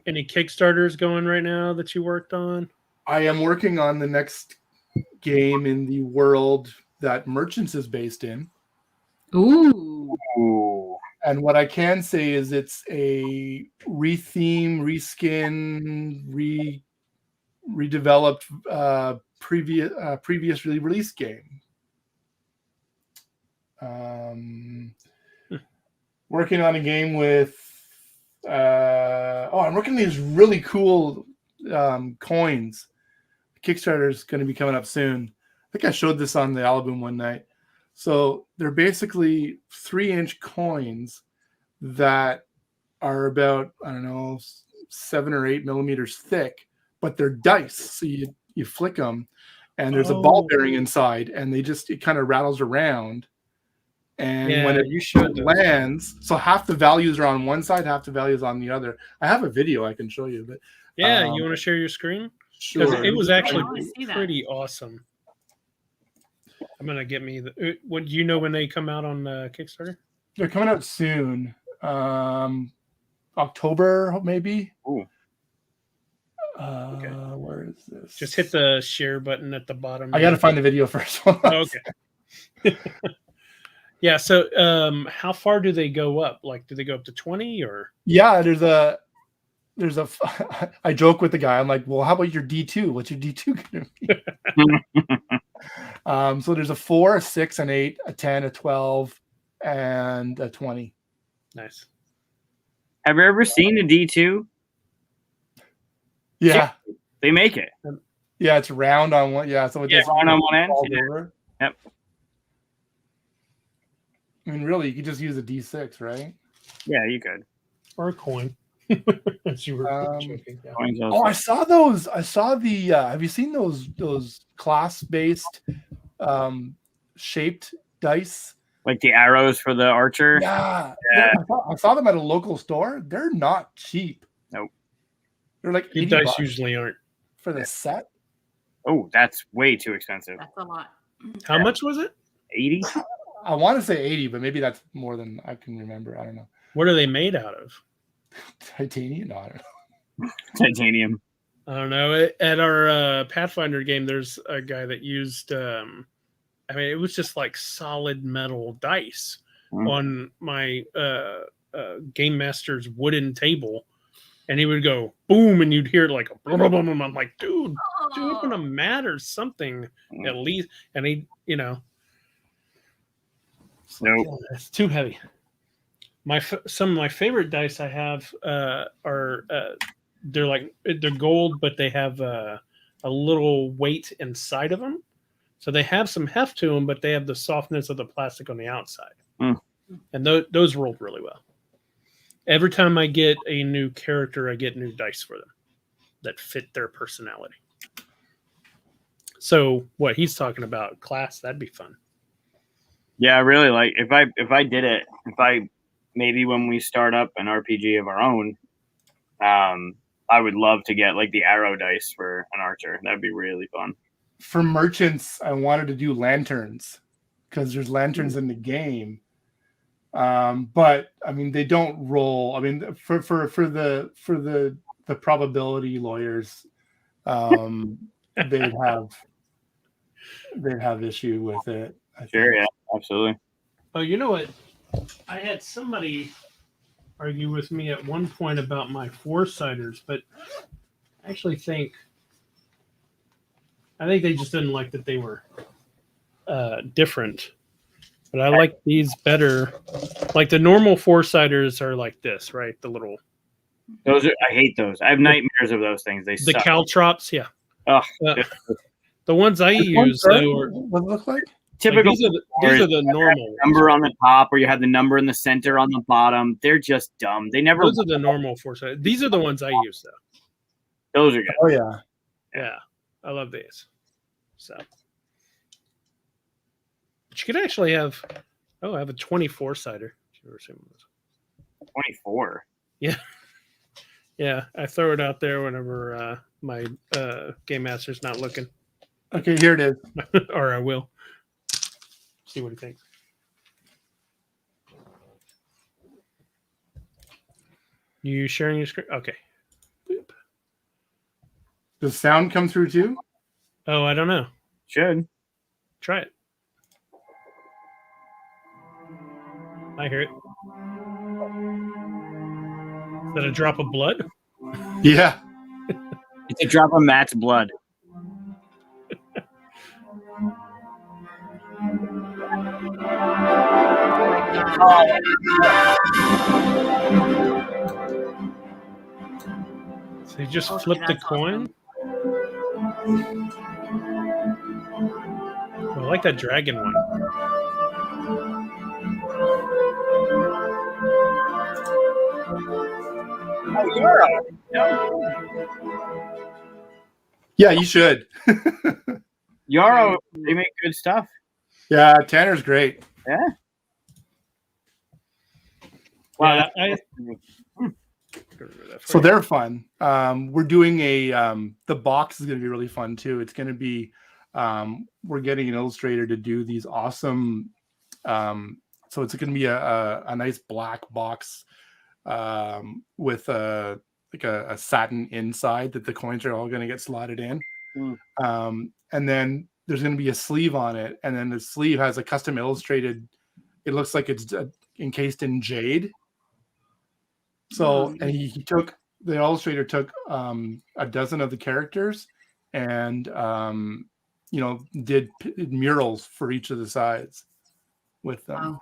S2: Any Kickstarters going right now that you worked on?
S3: I am working on the next game in the world that Merchants is based in.
S4: Ooh.
S1: Ooh.
S3: And what I can say is it's a retheme, reskin, redeveloped previously released game. Working on a game with I'm working on these really cool coins. Kickstarter is going to be coming up soon. I think I showed this on the album one night. So they're basically 3-inch coins that are about, I don't know, 7 or 8 millimeters thick, but they're dice. So you flick them and there's a ball bearing inside, and it kind of rattles around. And when it lands, so half the values are on one side, half the values on the other. I have a video I can show you, but
S2: you want to share your screen?
S3: Sure.
S2: It was actually pretty awesome. I'm gonna get me the. What do you know when they come out on Kickstarter?
S3: They're coming out soon, October maybe.
S1: Ooh.
S3: Okay. Where is this?
S2: Just hit the share button at the bottom.
S3: I got to find the video first.
S2: Okay. Yeah. So, how far do they go up? Like, do they go up to 20 or?
S3: Yeah, there's a. I joke with the guy. I'm like, well, how about your D2? What's your D2 going to be? So there's a 4, a 6, an 8, a 10, a 12, and a 20.
S2: Nice.
S1: Have you ever seen a D2?
S3: Yeah.
S1: They make it.
S3: Yeah, it's round on one. Yeah, so it's
S1: round on one end.
S3: Over.
S1: Yep.
S3: I mean, really, you could just use a D6, right?
S1: Yeah, you could.
S2: Or a coin. As you were joking. Yeah.
S3: Oh, I saw those. I saw the. Have you seen those class-based shaped dice?
S1: Like the arrows for the archer?
S3: Yeah. I saw them at a local store. They're not cheap.
S1: Nope.
S3: They're like
S2: $80 dice usually aren't.
S3: For the set?
S1: Oh, that's way too expensive.
S4: That's a lot.
S2: How much was it?
S1: 80?
S3: I want to say 80, but maybe that's more than I can remember. I don't know.
S2: What are they made out of?
S3: Titanium? No, I don't know.
S1: Titanium.
S2: I don't know. At our Pathfinder game, there's a guy that used, it was just like solid metal dice on my game master's wooden table. And he would go boom, and you'd hear like a boom, boom, boom. I'm like, dude, open a mat or something at least. And he,
S1: Nope.
S2: It's too heavy. Some of my favorite dice I have are they're gold, but they have a little weight inside of them, so they have some heft to them, but they have the softness of the plastic on the outside, and those rolled really well. Every time I get a new character, I get new dice for them that fit their personality. So what he's talking about, class, that'd be fun.
S1: Yeah, I really like if I did it, maybe when we start up an RPG of our own, I would love to get like the arrow dice for an archer. That'd be really fun.
S3: For merchants, I wanted to do lanterns because there's lanterns in the game. But I mean, they don't roll. I mean, for the probability lawyers, they'd have issue with it.
S1: Sure, yeah, absolutely.
S2: Oh, you know what? I had somebody argue with me at one point about my four-siders, but I actually think they just didn't like that they were different. But I like these better. Like the normal four-siders are like this, right? The little.
S1: I hate those. I have nightmares of those things. They suck.
S2: caltrops, yeah.
S1: Oh,
S2: the ones I use, though, are,
S3: what do they look like?
S1: Typical.
S2: Like these are the normal
S1: number on the top, or you have the number in the center on the bottom. They're just dumb. They never.
S2: Those are the normal four-sided. These are the ones I use, though.
S1: Those are good.
S3: Oh yeah,
S2: yeah. I love these. So, but you could actually have. Oh, I have a 24-sider.
S1: 24.
S2: Yeah, yeah. I throw it out there whenever my game master's not looking.
S3: Okay, here it is.
S2: Or I will. See what he thinks. You sharing your screen? Okay. Boop.
S3: Does sound come through too?
S2: Oh, I don't know.
S1: Should.
S2: Try it. I hear it. Is that a drop of blood?
S3: Yeah.
S1: It's a drop of Matt's blood.
S2: So you just
S4: Okay,
S2: flip the
S4: that's
S2: coin? Oh, I like that dragon one.
S3: Yeah, you should.
S1: Yarrow, they make good stuff.
S3: Yeah, Tanner's great.
S1: Yeah.
S2: Yeah,
S3: So they're fun. We're doing the box is going to be really fun too. It's going to be we're getting an illustrator to do these awesome. So it's going to be a nice black box with a satin inside that the coins are all going to get slotted in. And then there's going to be a sleeve on it, and then the sleeve has a custom illustrated. It looks like it's encased in jade. So, and the illustrator took a dozen of the characters and did murals for each of the sides with them.
S4: Wow.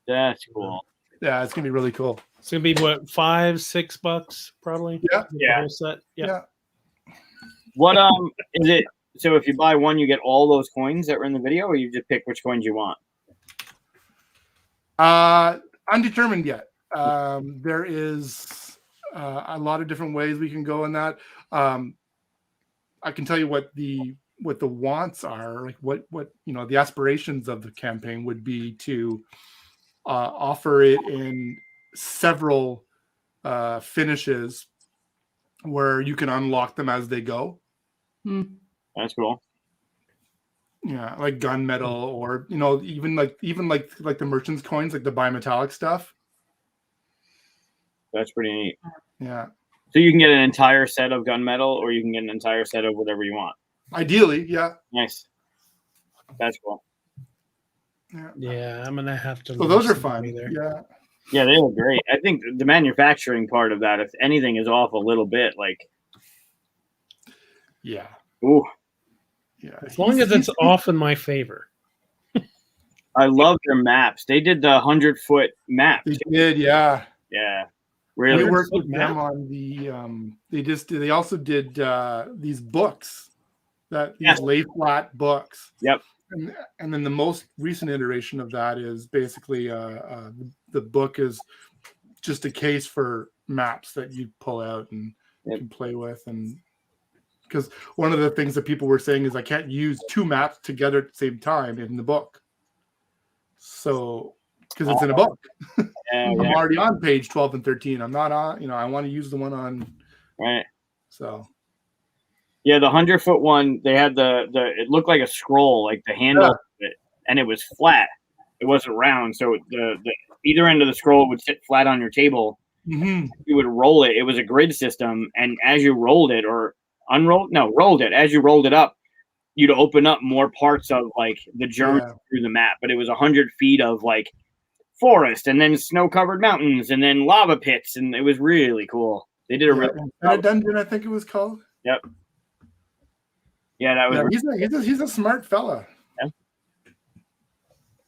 S1: That's cool.
S3: Yeah, it's gonna be really cool.
S2: It's gonna be what, $5-6 probably?
S3: Yeah.
S2: The whole set. Yeah.
S1: What is it? So if you buy one, you get all those coins that were in the video, or you just pick which coins you want?
S3: Undetermined yet. There is a lot of different ways we can go in that. I can tell you what the wants are, like what the aspirations of the campaign would be to offer it in several finishes where you can unlock them as they go.
S1: That's cool.
S3: Yeah, like gunmetal, or even like the merchant's coins, like the bimetallic stuff.
S1: That's pretty neat.
S3: Yeah.
S1: So you can get an entire set of gunmetal, or you can get an entire set of whatever you want.
S3: Ideally, yeah.
S1: Nice. That's cool.
S2: Yeah, I'm gonna have to.
S3: So those are fun. Yeah.
S1: Yeah, they look great. I think the manufacturing part of that, if anything is off a little bit, like.
S3: Yeah.
S1: Ooh.
S3: Yeah.
S2: As long as it's off in my favor.
S1: I love their maps. They did the 100-foot map.
S3: They did, yeah.
S1: Yeah. Really?
S3: We worked with them on the. They also did these books, these lay flat books.
S1: Yep.
S3: And then the most recent iteration of that is basically the book is just a case for maps that you pull out and can play with. And because one of the things that people were saying is I can't use two maps together at the same time in the book. So because it's in a book. I'm already on page 12 and 13. I'm not on, I want to use the one on.
S1: Right.
S3: So.
S1: Yeah, the 100-foot one, they had it looked like a scroll, like the handle of it, and it was flat. It wasn't round. So the either end of the scroll would sit flat on your table.
S3: Mm-hmm.
S1: You would roll it. It was a grid system. And as you rolled it rolled it. As you rolled it up, you'd open up more parts of like the journey through the map. But it was 100 feet of like forest, and then snow-covered mountains, and then lava pits. And it was really cool. They did a really
S3: a dungeon, I think it was called.
S1: Yep. Yeah, that was.
S3: He's a smart fella.
S1: Yeah.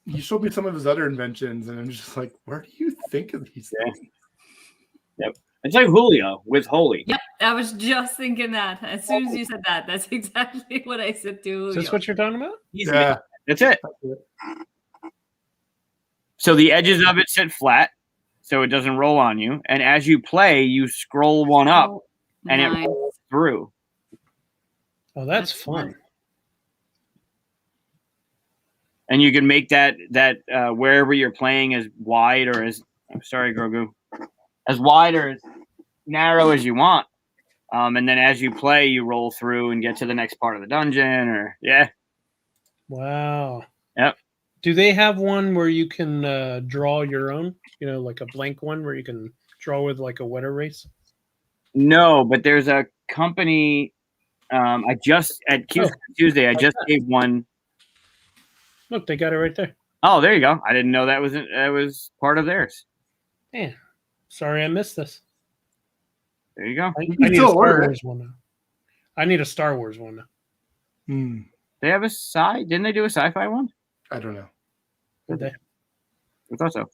S3: He showed me some of his other inventions, and I'm just like, where do you think of these things?
S1: Yep. It's like Julio with Holy.
S4: Yep, I was just thinking that. As soon as you said that, that's exactly what I said to Julio.
S2: Is this what you're talking about?
S3: Yeah.
S1: That's it. So the edges of it sit flat, so it doesn't roll on you. And as you play, you scroll one up, and it rolls through.
S2: Oh, that's fun.
S1: And you can make that wherever you're playing as wide or as Grogu, as wide or as narrow as you want. And then as you play, you roll through and get to the next part of the dungeon.
S2: Wow.
S1: Yep.
S2: Do they have one where you can draw your own? Like a blank one where you can draw with like a wet erase?
S1: No, but there's a company. I just at Tuesday, I just gave one.
S2: Look, they got it right there.
S1: Oh, there you go. I didn't know that was part of theirs.
S2: Yeah. Sorry, I missed this.
S1: There you go.
S2: I
S3: can
S2: need a
S3: still
S2: Star
S3: order it.
S2: Wars one now. I need a Star Wars one now.
S3: Hmm.
S1: They have a didn't they do a sci-fi one?
S3: I don't know.
S2: Did they?
S1: I thought so.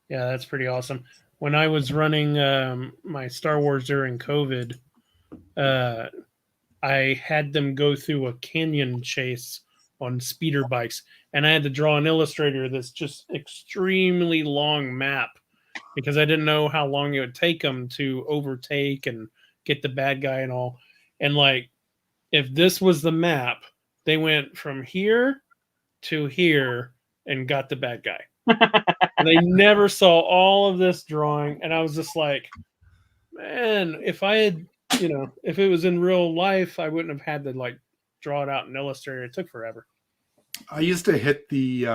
S2: Yeah, that's pretty awesome. When I was running my Star Wars during COVID, I had them go through a canyon chase on speeder bikes, and I had to draw an illustrator that's just extremely long map because I didn't know how long it would take them to overtake and get the bad guy and all. And like, if this was the map, they went from here to here and got the bad guy. And they never saw all of this drawing, and I was just like, man, if I had, if it was in real life, I wouldn't have had to like draw it out in Illustrator. It took forever.
S3: I used to hit the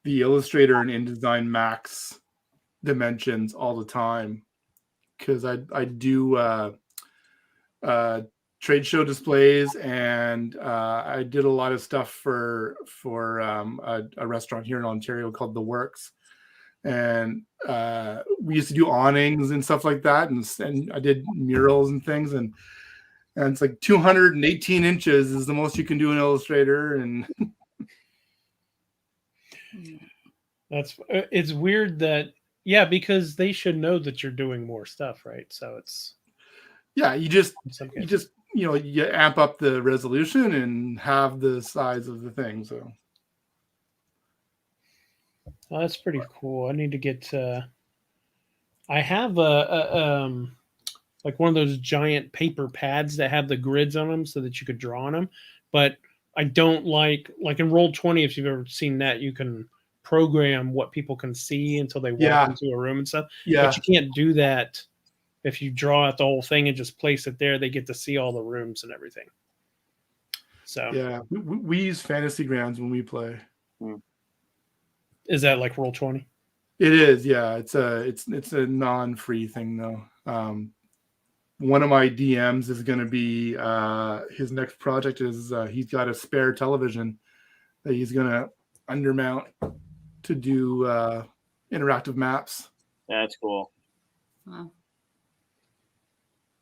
S3: Illustrator and InDesign Max dimensions all the time because I do trade show displays, and I did a lot of stuff for a restaurant here in Ontario called The Works, and we used to do awnings and stuff like that, and I did murals and things, and it's like 218 inches is the most you can do in Illustrator, and
S2: it's weird that because they should know that you're doing more stuff, right? So it's
S3: you just you amp up the resolution and have the size of the thing. So
S2: that's pretty cool. I need to get. I have a like one of those giant paper pads that have the grids on them so that you could draw on them, but I don't like in Roll20. If you've ever seen that, you can program what people can see until they walk into a room and stuff.
S3: Yeah,
S2: but you can't do that. If you draw out the whole thing and just place it there, they get to see all the rooms and everything. So
S3: yeah, we use Fantasy Grounds when we play.
S2: Is that like Roll20?
S3: It is, yeah. It's a non-free thing though. One of my DMs is going to be his next project is he's got a spare television that he's going to undermount to do interactive maps.
S1: That's cool.
S4: Wow.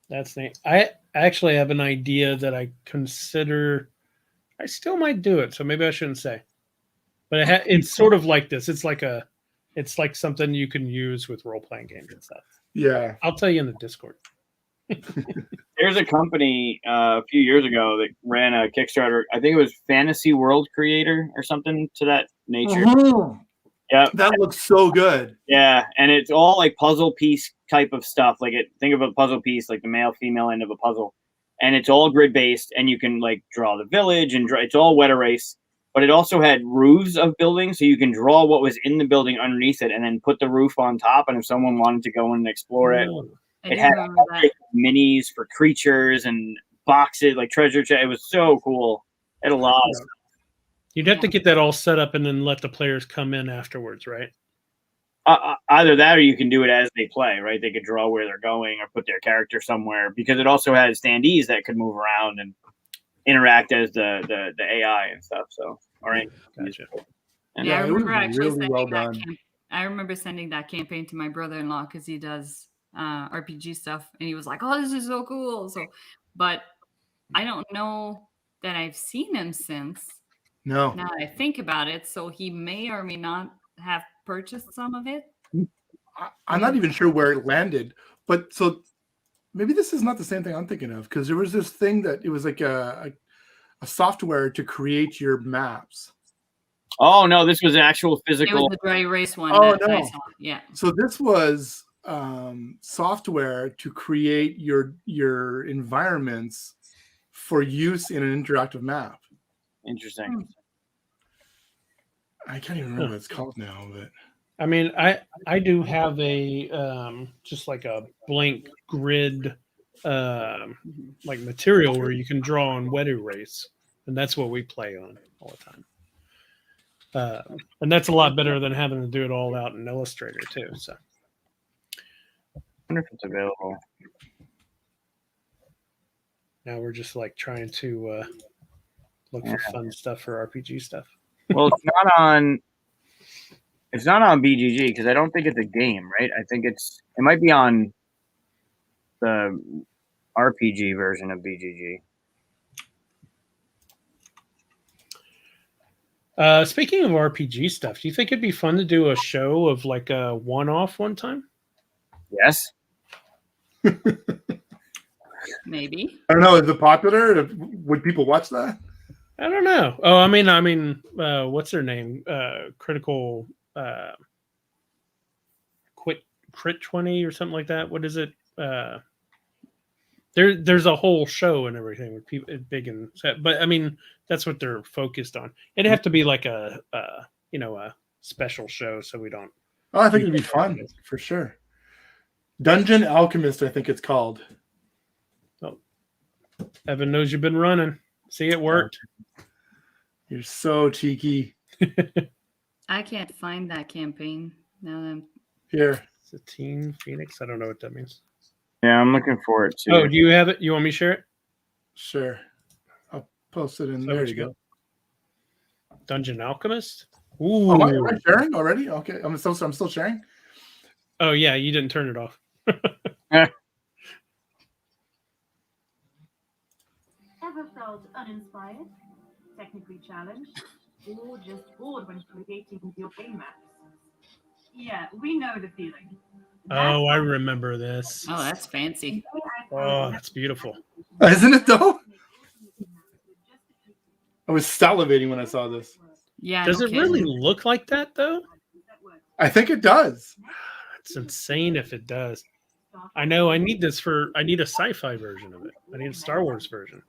S2: That's neat. I actually have an idea that I consider. I still might do it, so maybe I shouldn't say. But it's sort of like this. It's like something you can use with role-playing games and stuff.
S3: Yeah,
S2: I'll tell you in the Discord.
S1: There's a company a few years ago that ran a Kickstarter. I think it was Fantasy World Creator or something to that nature. Yeah,
S3: that looks so good.
S1: Yeah, and it's all like puzzle piece type of stuff. Like think of a puzzle piece, like the male female end of a puzzle, and it's all grid based. And you can like draw the village and it's all wet erase. But it also had roofs of buildings, so you can draw what was in the building underneath it, and then put the roof on top. And if someone wanted to go in and explore it, it had minis for creatures and boxes, like treasure chest. It was so cool. It had a lot of stuff.
S2: You'd have to get that all set up and then let the players come in afterwards, right?
S1: Either that or you can do it as they play, right? They could draw where they're going or put their character somewhere, because it also has standees that could move around and interact as the AI and stuff. So, all right.
S2: Gotcha.
S1: And
S4: I remember actually
S3: really well done.
S4: I remember sending that campaign to my brother-in-law because he does RPG stuff, and he was like, "Oh, this is so cool!" So, but I don't know that I've seen him since.
S3: No.
S4: Now that I think about it, so he may or may not have purchased some of it.
S3: I'm not even sure where it landed, but so maybe this is not the same thing I'm thinking of, because there was this thing that it was like a software to create your maps.
S1: Oh no, this was an actual physical.
S4: It was the dry erase one.
S3: Oh
S4: that
S3: no!
S4: I saw. Yeah.
S3: So this was software to create your environments for use in an interactive map.
S1: Interesting.
S3: I can't even remember what it's called now, but
S2: I mean, I do have a just like a blank grid like material where you can draw on wet erase, and that's what we play on all the time. And that's a lot better than having to do it all out in Illustrator too. So,
S1: I wonder if it's available.
S2: Now we're just like trying to look for fun stuff for RPG stuff.
S1: Well, it's not on. It's not on BGG because I don't think it's a game, right? I think it might be on the RPG version of BGG.
S2: Speaking of RPG stuff, do you think it'd be fun to do a show of like a one-off one time?
S1: Yes.
S4: Maybe.
S3: I don't know. Is it popular? Would people watch that?
S2: I don't know. Oh, I mean, what's their name? Critical Crit 20 or something like that. What is it? There's a whole show and everything with people big and set, but I mean that's what they're focused on. It'd have to be like a special show so we don't.
S3: Oh, I think it'd be fun for sure. Dungeon Alchemist, I think it's called.
S2: Oh, Evan knows you've been running. See, it worked.
S3: You're so cheeky.
S4: I can't find that campaign now. I'm
S3: Here.
S2: It's a Teen Phoenix. I don't know what that means.
S1: Yeah, I'm looking for it too.
S2: Oh, do you have it? You want me to share it?
S3: Sure. I'll post it in.
S2: So
S3: There you go.
S2: Dungeon Alchemist. Ooh.
S3: Oh, am I sharing already? Okay. I'm still sharing.
S2: Oh yeah, you didn't turn it off.
S5: Ever felt uninspired, technically challenged, or just bored when creating your game maps? Yeah, we know the feeling.
S2: Oh, I remember this.
S4: Oh, that's fancy.
S2: Oh, that's beautiful.
S3: Isn't it though? I was salivating when I saw this.
S4: Yeah.
S2: Does it really look like that though?
S3: I think it does.
S2: It's insane if it does. I know. I need a sci-fi version of it. I need a Star Wars version.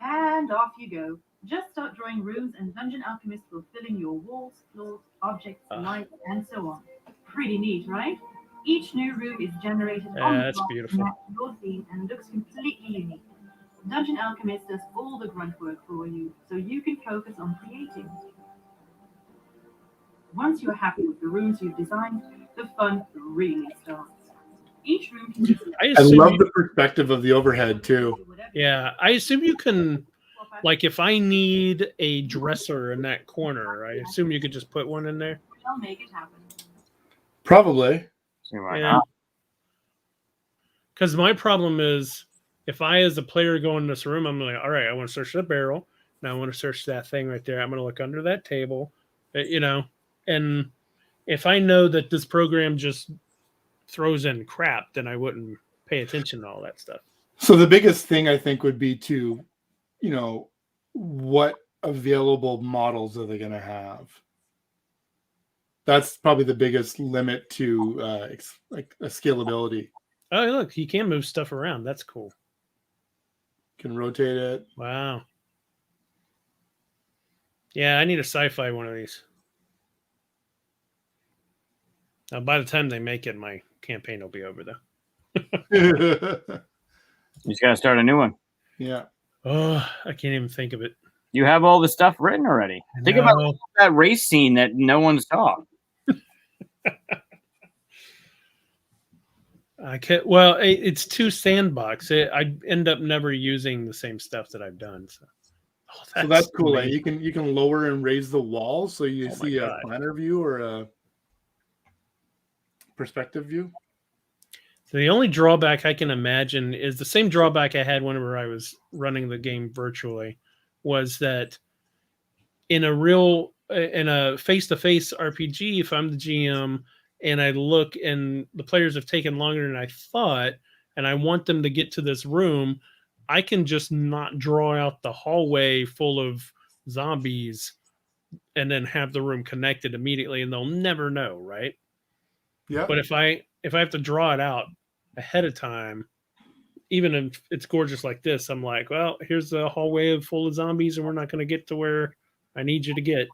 S5: And off you go. Just start drawing rooms and Dungeon Alchemist will fill in your walls, floors, objects, lights, and so on. Pretty neat, right? Each new room is generated on the
S2: That's
S5: spot,
S2: beautiful.
S5: matches your theme, and looks completely unique. Dungeon Alchemist does all the grunt work for you, so you can focus on creating. Once you're happy with the rooms you've designed, the fun really starts. Each room can be
S3: I love the perspective of the overhead too.
S2: Yeah, I assume you can, like, if I need a dresser in that corner, I assume you could just put one in there.
S5: I'll make it happen.
S3: Probably.
S2: Yeah. Because my problem is, if I, as a player, go in this room, I'm like, all right, I want to search the barrel. Now I want to search that thing right there. I'm going to look under that table, and if I know that this program just throws in crap, then I wouldn't pay attention to all that stuff.
S3: So the biggest thing I think would be to, what available models are they going to have? That's probably the biggest limit to like a scalability.
S2: Oh, look, you can move stuff around. That's cool.
S3: Can rotate it.
S2: Wow. Yeah, I need a sci-fi one of these. Now, by the time they make it, my campaign will be over, though.
S1: You just got to start a new one.
S3: Yeah.
S2: Oh, I can't even think of it.
S1: You have all the stuff written already. Think about that race scene that no one saw.
S2: I can't. Well, it's too sandbox. I end up never using the same stuff that I've done. So
S3: that's cool. Like you can lower and raise the walls so you see a planner view or a perspective view.
S2: So the only drawback I can imagine is the same drawback I had whenever I was running the game virtually, was that in a face-to-face RPG, if I'm the GM and I look and the players have taken longer than I thought, and I want them to get to this room, I can just not draw out the hallway full of zombies and then have the room connected immediately, and they'll never know, right?
S3: Yeah.
S2: But if I have to draw it out ahead of time, even if it's gorgeous like this, I'm like, well, here's the hallway full of zombies, and we're not going to get to where I need you to get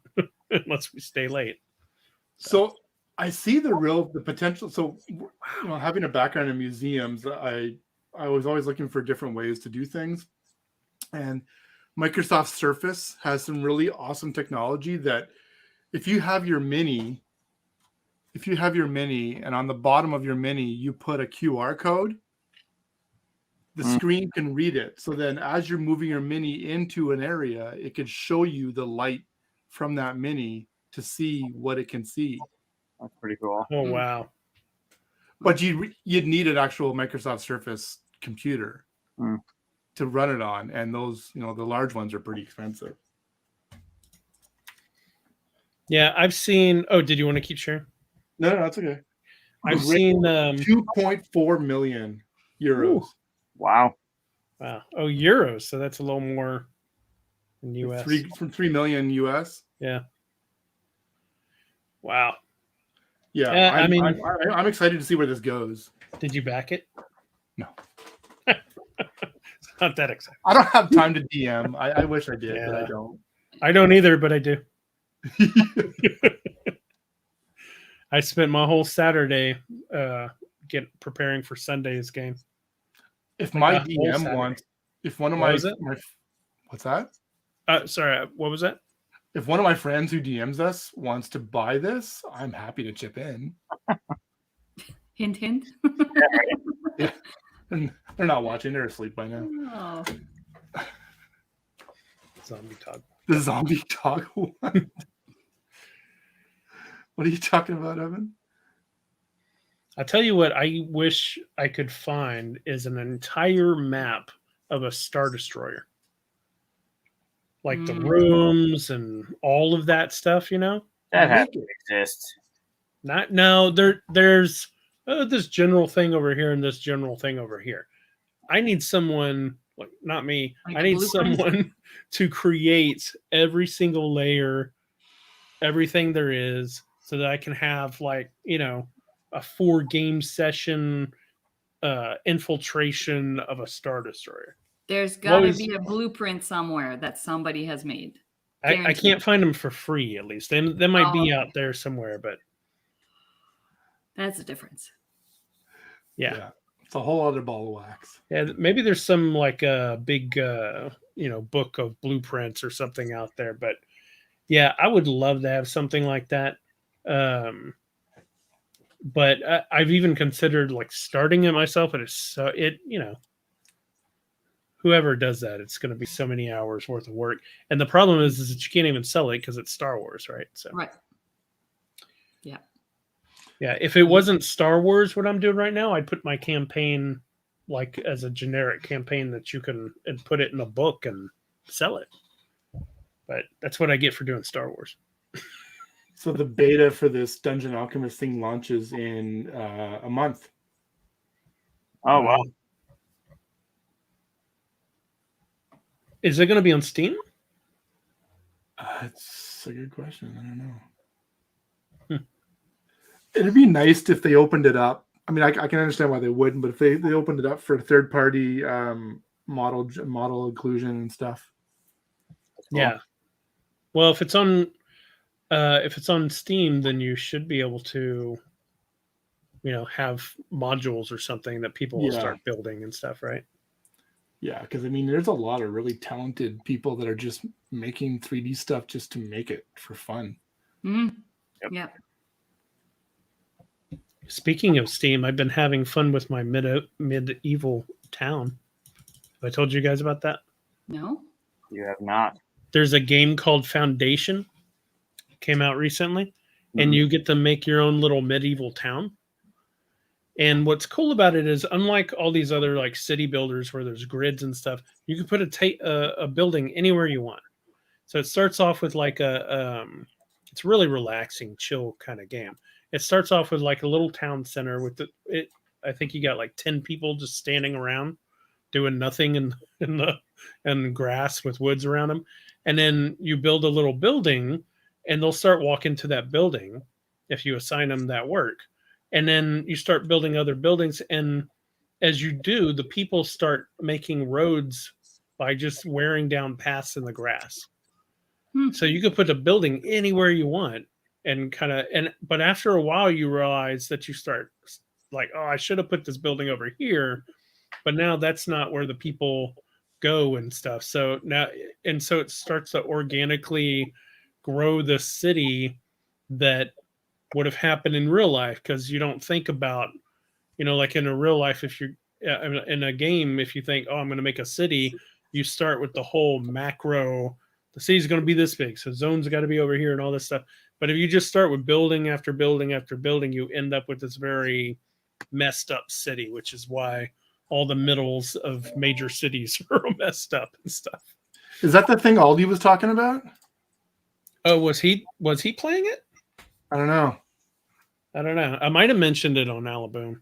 S2: unless we stay late.
S3: So I see the potential. So, having a background in museums, I was always looking for different ways to do things. And Microsoft Surface has some really awesome technology that if you have your mini and on the bottom of your mini, you put a QR code, the screen can read it. So then as you're moving your mini into an area, it could show you the light from that mini to see what it can see.
S1: That's pretty cool.
S2: Oh, wow.
S3: But you'd need an actual Microsoft Surface computer to run it on. And those, the large ones are pretty expensive.
S2: Yeah, I've seen. Oh, did you want to keep sharing?
S3: No, that's okay.
S2: I've seen
S3: 2.4 million euros.
S1: Ooh. Wow.
S2: Wow. Oh, euros. So that's a little more in US.
S3: From 3 million US.
S2: Yeah. Wow.
S3: Yeah. I'm excited to see where this goes.
S2: Did you back it?
S3: No.
S2: It's not that exciting.
S3: I don't have time to DM. I wish I did, but I don't.
S2: I don't either, but I do. I spent my whole Saturday preparing for Sunday's game.
S3: If my DM wants, if one of my what's that?
S2: Sorry, what was that?
S3: If one of my friends who DMs us wants to buy this, I'm happy to chip in.
S4: Hint, hint.
S3: Yeah. They're not watching. They're asleep by now.
S4: Oh.
S2: Zombie toggle.
S3: The zombie toggle. What are you talking about, Evan?
S2: I'll tell you what I wish I could find is an entire map of a Star Destroyer. Like the rooms and all of that stuff,
S1: That has to exist.
S2: There's this general thing over here and this general thing over here. I need someone, not me,
S4: Like
S2: I need someone to create every single layer, everything there is, so that I can have a 4-game session infiltration of a Star Destroyer.
S4: There's got to be a blueprint somewhere that somebody has made.
S2: I can't find them for free, at least. They might be out there somewhere, but
S4: that's the difference.
S2: Yeah.
S3: It's a whole other ball of wax.
S2: Yeah, maybe there's some big book of blueprints or something out there, but yeah, I would love to have something like that. But I've even considered starting it myself, but whoever does that, it's going to be so many hours worth of work. And the problem is that you can't even sell it because it's Star Wars, right? So
S4: right. Yeah.
S2: Yeah, if it wasn't Star Wars, what I'm doing right now, I'd put my campaign as a generic campaign that you can and put it in a book and sell it. But that's what I get for doing Star Wars.
S3: So the beta for this Dungeon Alchemist thing launches in a month.
S1: Oh, wow.
S2: Is it going to be on Steam?
S3: It's a good question. I don't know. It'd be nice if they opened it up. I mean, I can understand why they wouldn't, but if they opened it up for third-party model inclusion and stuff.
S2: Yeah. Well, if it's on Steam, then you should be able to, have modules or something that people will start building and stuff, right?
S3: Yeah, because there's a lot of really talented people that are just making 3D stuff just to make it for fun.
S4: Mm-hmm. Yep.
S2: Speaking of Steam, I've been having fun with my medieval town. Have I told you guys about that?
S4: No.
S1: You have not.
S2: There's a game called Foundation. Came out recently, and you get to make your own little medieval town. And what's cool about it is, unlike all these other city builders where there's grids and stuff, you can put a building anywhere you want. So it starts off with it's really relaxing, chill kind of game. It starts off with a little town center with I think you got 10 people just standing around doing nothing in the grass with woods around them. And then you build a little building and they'll start walking to that building if you assign them that work. And then you start building other buildings. And as you do, the people start making roads by just wearing down paths in the grass. So you could put a building anywhere you want but after a while you realize that you start I should have put this building over here, but now that's not where the people go and stuff. So it starts to organically grow the city that would have happened in real life, because you don't think about, in a real life, in a game, if you think, oh, I'm going to make a city, you start with the whole macro. The city's going to be this big, so zones got to be over here and all this stuff. But if you just start with building after building after building, you end up with this very messed up city, which is why all the middles of major cities are messed up and stuff.
S3: Is that the thing Aldi was talking about?
S2: Oh, was he playing it?
S3: I don't know.
S2: I might have mentioned it on Alaboom.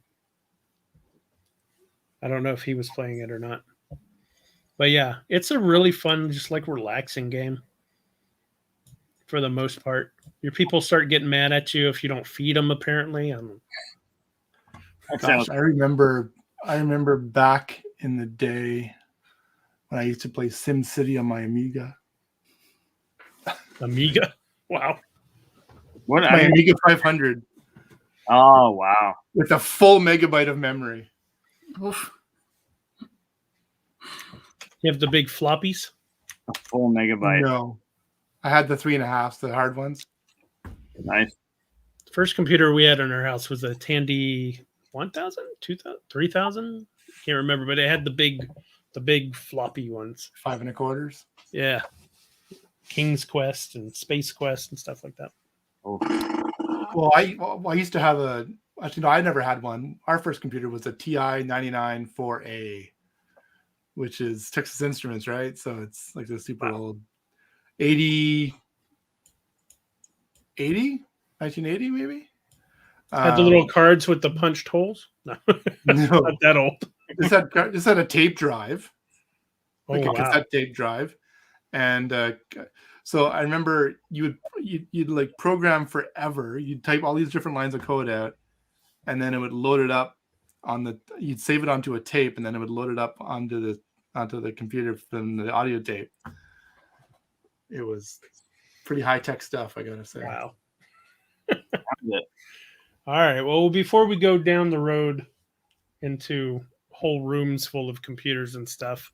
S2: I don't know if he was playing it or not. But yeah, it's a really fun, just like relaxing game for the most part. Your people start getting mad at you if you don't feed them, apparently.
S3: Gosh, I remember back in the day when I used to play SimCity on my Amiga.
S2: Amiga? Wow.
S1: What?
S3: My Amiga 500.
S1: Oh, wow.
S3: With a full megabyte of memory.
S4: Oof.
S2: You have the big floppies?
S1: A full megabyte.
S3: No. I had the 3.5s, the hard ones.
S1: Nice.
S2: The first computer we had in our house was a Tandy 1000, 2000, 3000. Can't remember, but it had the big floppy ones.
S3: 5 1/4.
S2: Yeah. King's Quest and Space Quest and stuff like that.
S1: Oh.
S3: Well, I used to have actually, no, I never had one. Our first computer was a TI 99 4A, which is Texas Instruments, right? So it's like the super old 1980 maybe.
S2: Had the little cards with the punched holes? No, not that old.
S3: Just had a tape drive, like
S2: Oh,
S3: a cassette tape drive, and so I remember you'd like program forever. You'd type all these different lines of code out, and then it would load it up you'd save it onto a tape, and then it would load it up onto the computer from the audio tape. It was pretty high tech stuff, I gotta say.
S2: Wow. All right. Well, before we go down the road into whole rooms full of computers and stuff,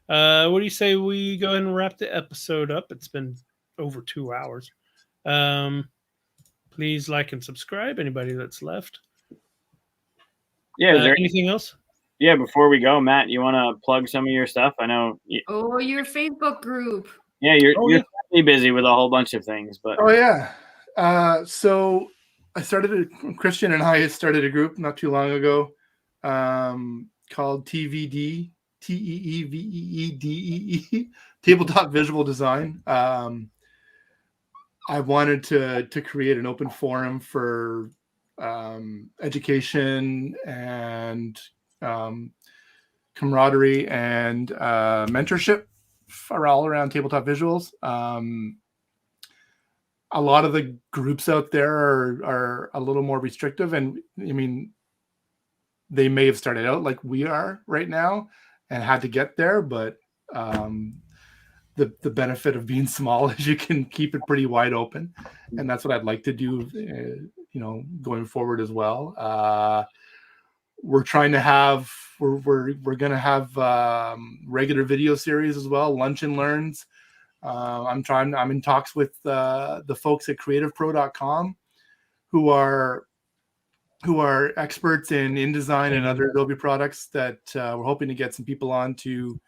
S2: what do you say we go ahead and wrap the episode up? It's been over 2 hours. Please like and subscribe. Anybody that's left.
S1: Yeah. Is there
S2: anything else?
S1: Yeah. Before we go, Matt, you want to plug some of your stuff? I know.
S4: Oh, your Facebook group.
S1: Yeah, you're really busy with a whole bunch of things, but
S3: oh yeah. So Christian and I started a group not too long ago called TVD, TEEVEEDEE, Tabletop Visual Design. I wanted to create an open forum for education and camaraderie and mentorship are all around tabletop visuals. A lot of the groups out there are a little more restrictive, and I mean, they may have started out like we are right now and had to get there, but the benefit of being small is you can keep it pretty wide open, and that's what I'd like to do, going forward as well. We're trying to have we're going to have regular video series as well, lunch and learns. I'm in talks with the folks at creativepro.com who are experts in InDesign and other Adobe products that we're hoping to get some people on to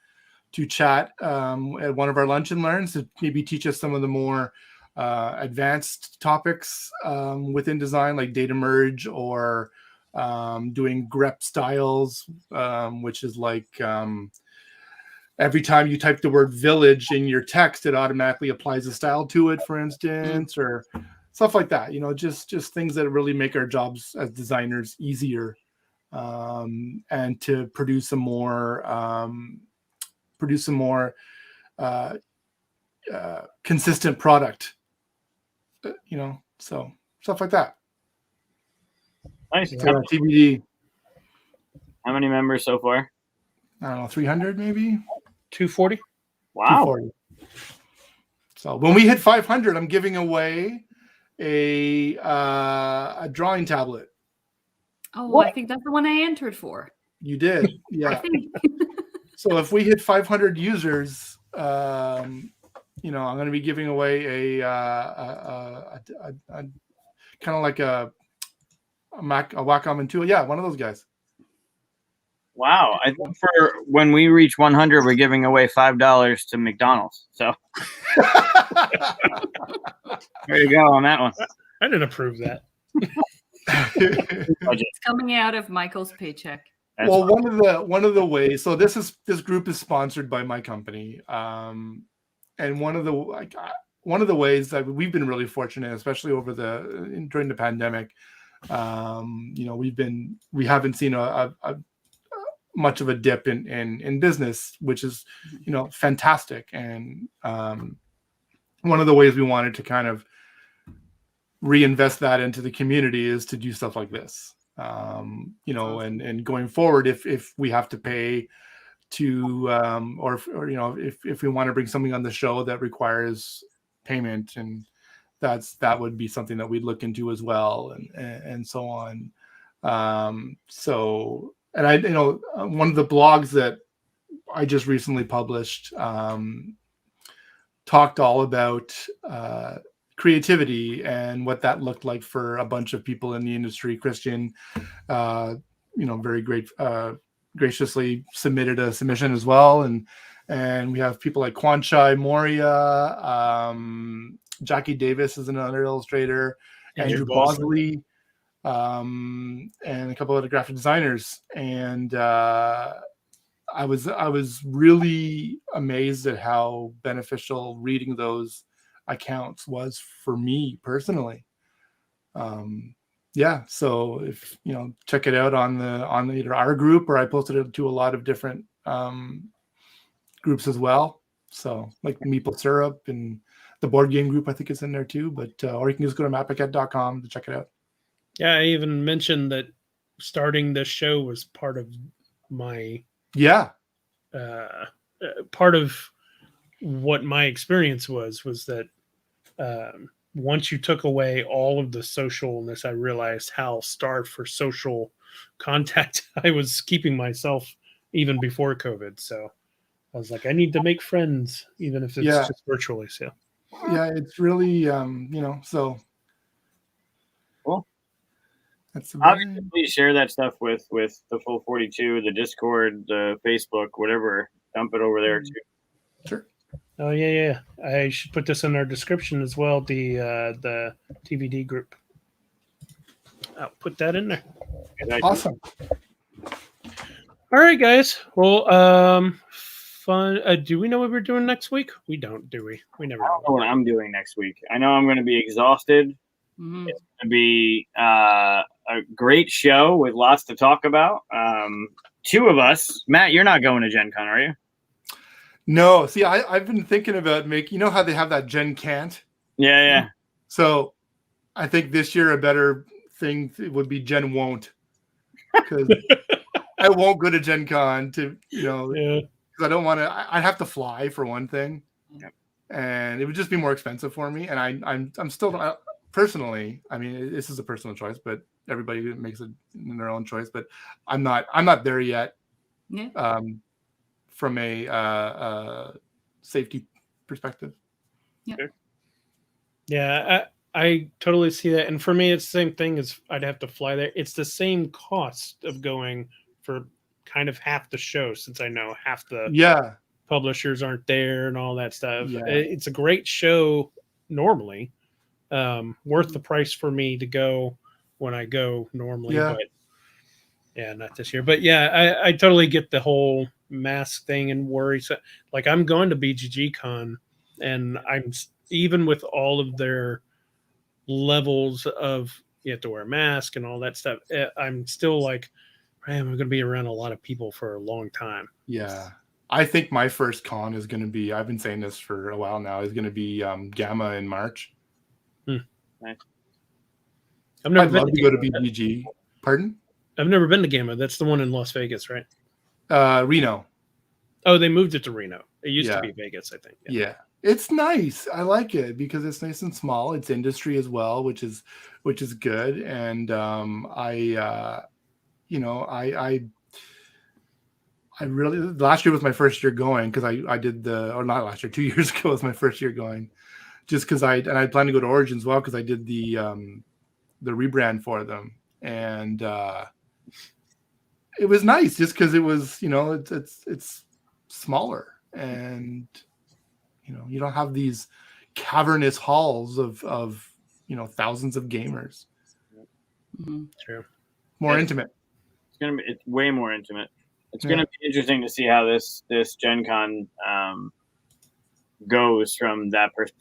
S3: chat at one of our lunch and learns to maybe teach us some of the more advanced topics with InDesign, like data merge or doing grep styles, which is like every time you type the word village in your text, it automatically applies a style to it, for instance, or stuff like that. Just things that really make our jobs as designers easier, and to produce a more consistent product. So stuff like that.
S1: Nice.
S3: TBD.
S1: How many members so far?
S3: I don't know, 300 maybe.
S2: 240.
S1: Wow.
S3: 240. So when we hit 500, I'm giving away a drawing tablet.
S4: Oh,
S1: What?
S4: I think that's the one I entered for.
S3: You did,
S4: I
S3: yeah.
S4: think.
S3: So if we hit 500 users, I'm going to be giving away a kind of like a Wacom and tool. Yeah, one of those guys.
S1: Wow. I think for when we reach 100, we're giving away $5 to McDonald's. So there you go on that one.
S2: I didn't approve that.
S4: It's coming out of Michael's paycheck.
S1: That's
S3: Well, one of the ways. So this group is sponsored by my company, and one of the ways that we've been really fortunate, especially during the pandemic. We haven't seen a much of a dip in business, which is fantastic. And one of the ways we wanted to kind of reinvest that into the community is to do stuff like this. And going forward, if we have to pay to or if we want to bring something on the show that requires payment, and that would be something that we'd look into as well, and so on. And I one of the blogs that I just recently published talked all about creativity and what that looked like for a bunch of people in the industry. Christian, very graciously submitted a submission as well, and we have people like Kwanchai Moria, Jackie Davis is another illustrator, Andrew Bosley, and a couple other graphic designers. And I was really amazed at how beneficial reading those accounts was for me personally. So if check it out on either our group, or I posted it to a lot of different groups as well, so like Maple Syrup and the board game group, I think it's in there too. But or you can just go to paquette.com to check it out.
S2: Yeah, I even mentioned that starting this show was part of my part of what my experience was that once you took away all of the socialness, I realized how starved for social contact I was keeping myself even before COVID. So I was like, I need to make friends, even if it's just virtually. So
S3: yeah, it's really so
S1: cool.
S3: That's
S1: obviously please share that stuff with the full 42, the Discord, the Facebook, whatever. Dump it over there too.
S3: Sure.
S2: Oh yeah. I should put this in our description as well. The TVD group. I'll put that in there.
S3: Awesome.
S2: All right, guys. Well, fun. Do we know what we're doing next week? We don't, do we? We never know.
S1: I don't know what I'm doing next week. I know I'm going to be exhausted.
S4: Mm-hmm.
S1: It's going to be a great show with lots to talk about. Two of us. Matt, you're not going to Gen Con, are you?
S3: No. See, I've been thinking about making, how they have that Gen Can't?
S1: Yeah.
S3: So I think this year a better thing would be Gen Won't. Because I won't go to Gen Con to, because I don't want to. I'd have to fly for one thing, and it would just be more expensive for me. And I'm still personally. I mean, this is a personal choice, but everybody makes it in their own choice. But I'm not there yet.
S4: Yeah.
S3: From a safety perspective.
S2: Yeah, I totally see that. And for me, it's the same thing as I'd have to fly there. It's the same cost of going for kind of half the show, since I know half the publishers aren't there and all that stuff.
S3: Yeah.
S2: It's a great show normally, worth the price for me to go when I go normally.
S3: Yeah.
S2: But not this year. But yeah, I totally get the whole mask thing and worry. So, like, I'm going to BGG Con, and I'm even with all of their levels of you have to wear a mask and all that stuff, I'm still like, I'm going to be around a lot of people for a long time.
S3: Yeah. I think my first con is going to be, I've been saying this for a while now, is going to be Gamma in March.
S1: Nice.
S2: I'd love
S3: to go to BGG. Pardon?
S2: I've never been to Gamma. That's the one in Las Vegas, right?
S3: Reno.
S2: Oh, they moved it to Reno. It used to be Vegas, I think.
S3: Yeah. It's nice. I like it because it's nice and small. It's industry as well, which is good. And I really, last year was my first year going, because I did not last year, 2 years ago was my first year going, just because I planned to go to Origins as well, because I did the rebrand for them, and it was nice just because it was, it's smaller, and you don't have these cavernous halls of thousands of gamers.
S2: True.
S3: More intimate.
S1: It's way more intimate. It's going to be interesting to see how this Gen Con goes from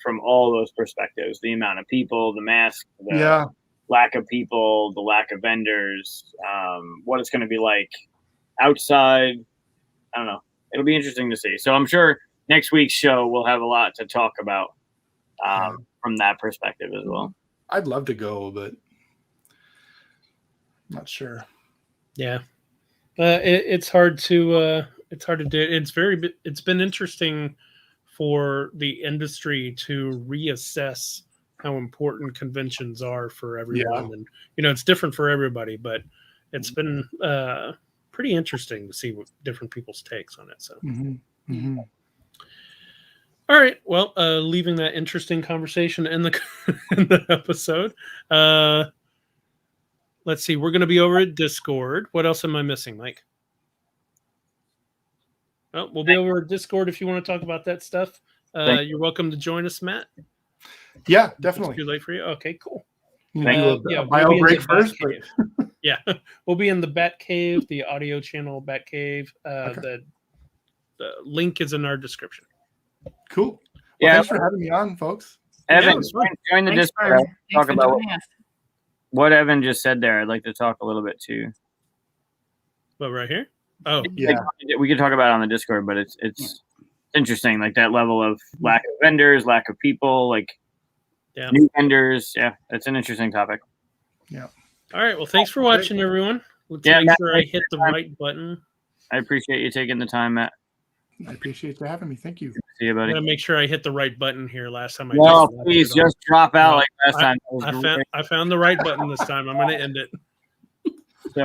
S1: from all those perspectives. The amount of people, the mask, the lack of people, the lack of vendors, what it's going to be like outside. I don't know. It'll be interesting to see. So I'm sure next week's show we'll have a lot to talk about from that perspective as well.
S3: I'd love to go, but not sure.
S2: Yeah, it's hard to do. It's been interesting for the industry to reassess how important conventions are for everyone, and it's different for everybody. But it's been pretty interesting to see what different people's takes on it. So, all right. Well, leaving that interesting conversation in the episode. Let's see. We're going to be over at Discord. What else am I missing, Mike? Well, we'll be over at Discord if you want to talk about that stuff. You're welcome to join us, Matt.
S3: Yeah, definitely.
S2: It's too late for you. Okay, cool.
S3: A bio break first.
S2: Yeah, we'll be in the Bat Cave, the audio channel Bat Cave. The link is in our description.
S3: Cool. Well, thanks for having me on, folks.
S1: Evan, join the Discord. Talk about what Evan just said there. I'd like to talk a little bit too.
S2: But right here? Oh,
S3: yeah.
S1: We could talk about it on the Discord, but it's interesting, like that level of lack of vendors, lack of people, like new vendors. Yeah, it's an interesting topic.
S3: Yeah.
S2: All right. Well, thanks for watching, everyone. Let's make sure I hit the right button.
S1: I appreciate you taking the time, Matt.
S3: I appreciate you having me. Thank you.
S1: See you, buddy.
S2: I'm gonna make sure I hit the right button here. Last time
S1: please just drop out like last time.
S2: I found the right button this time. I'm gonna end it.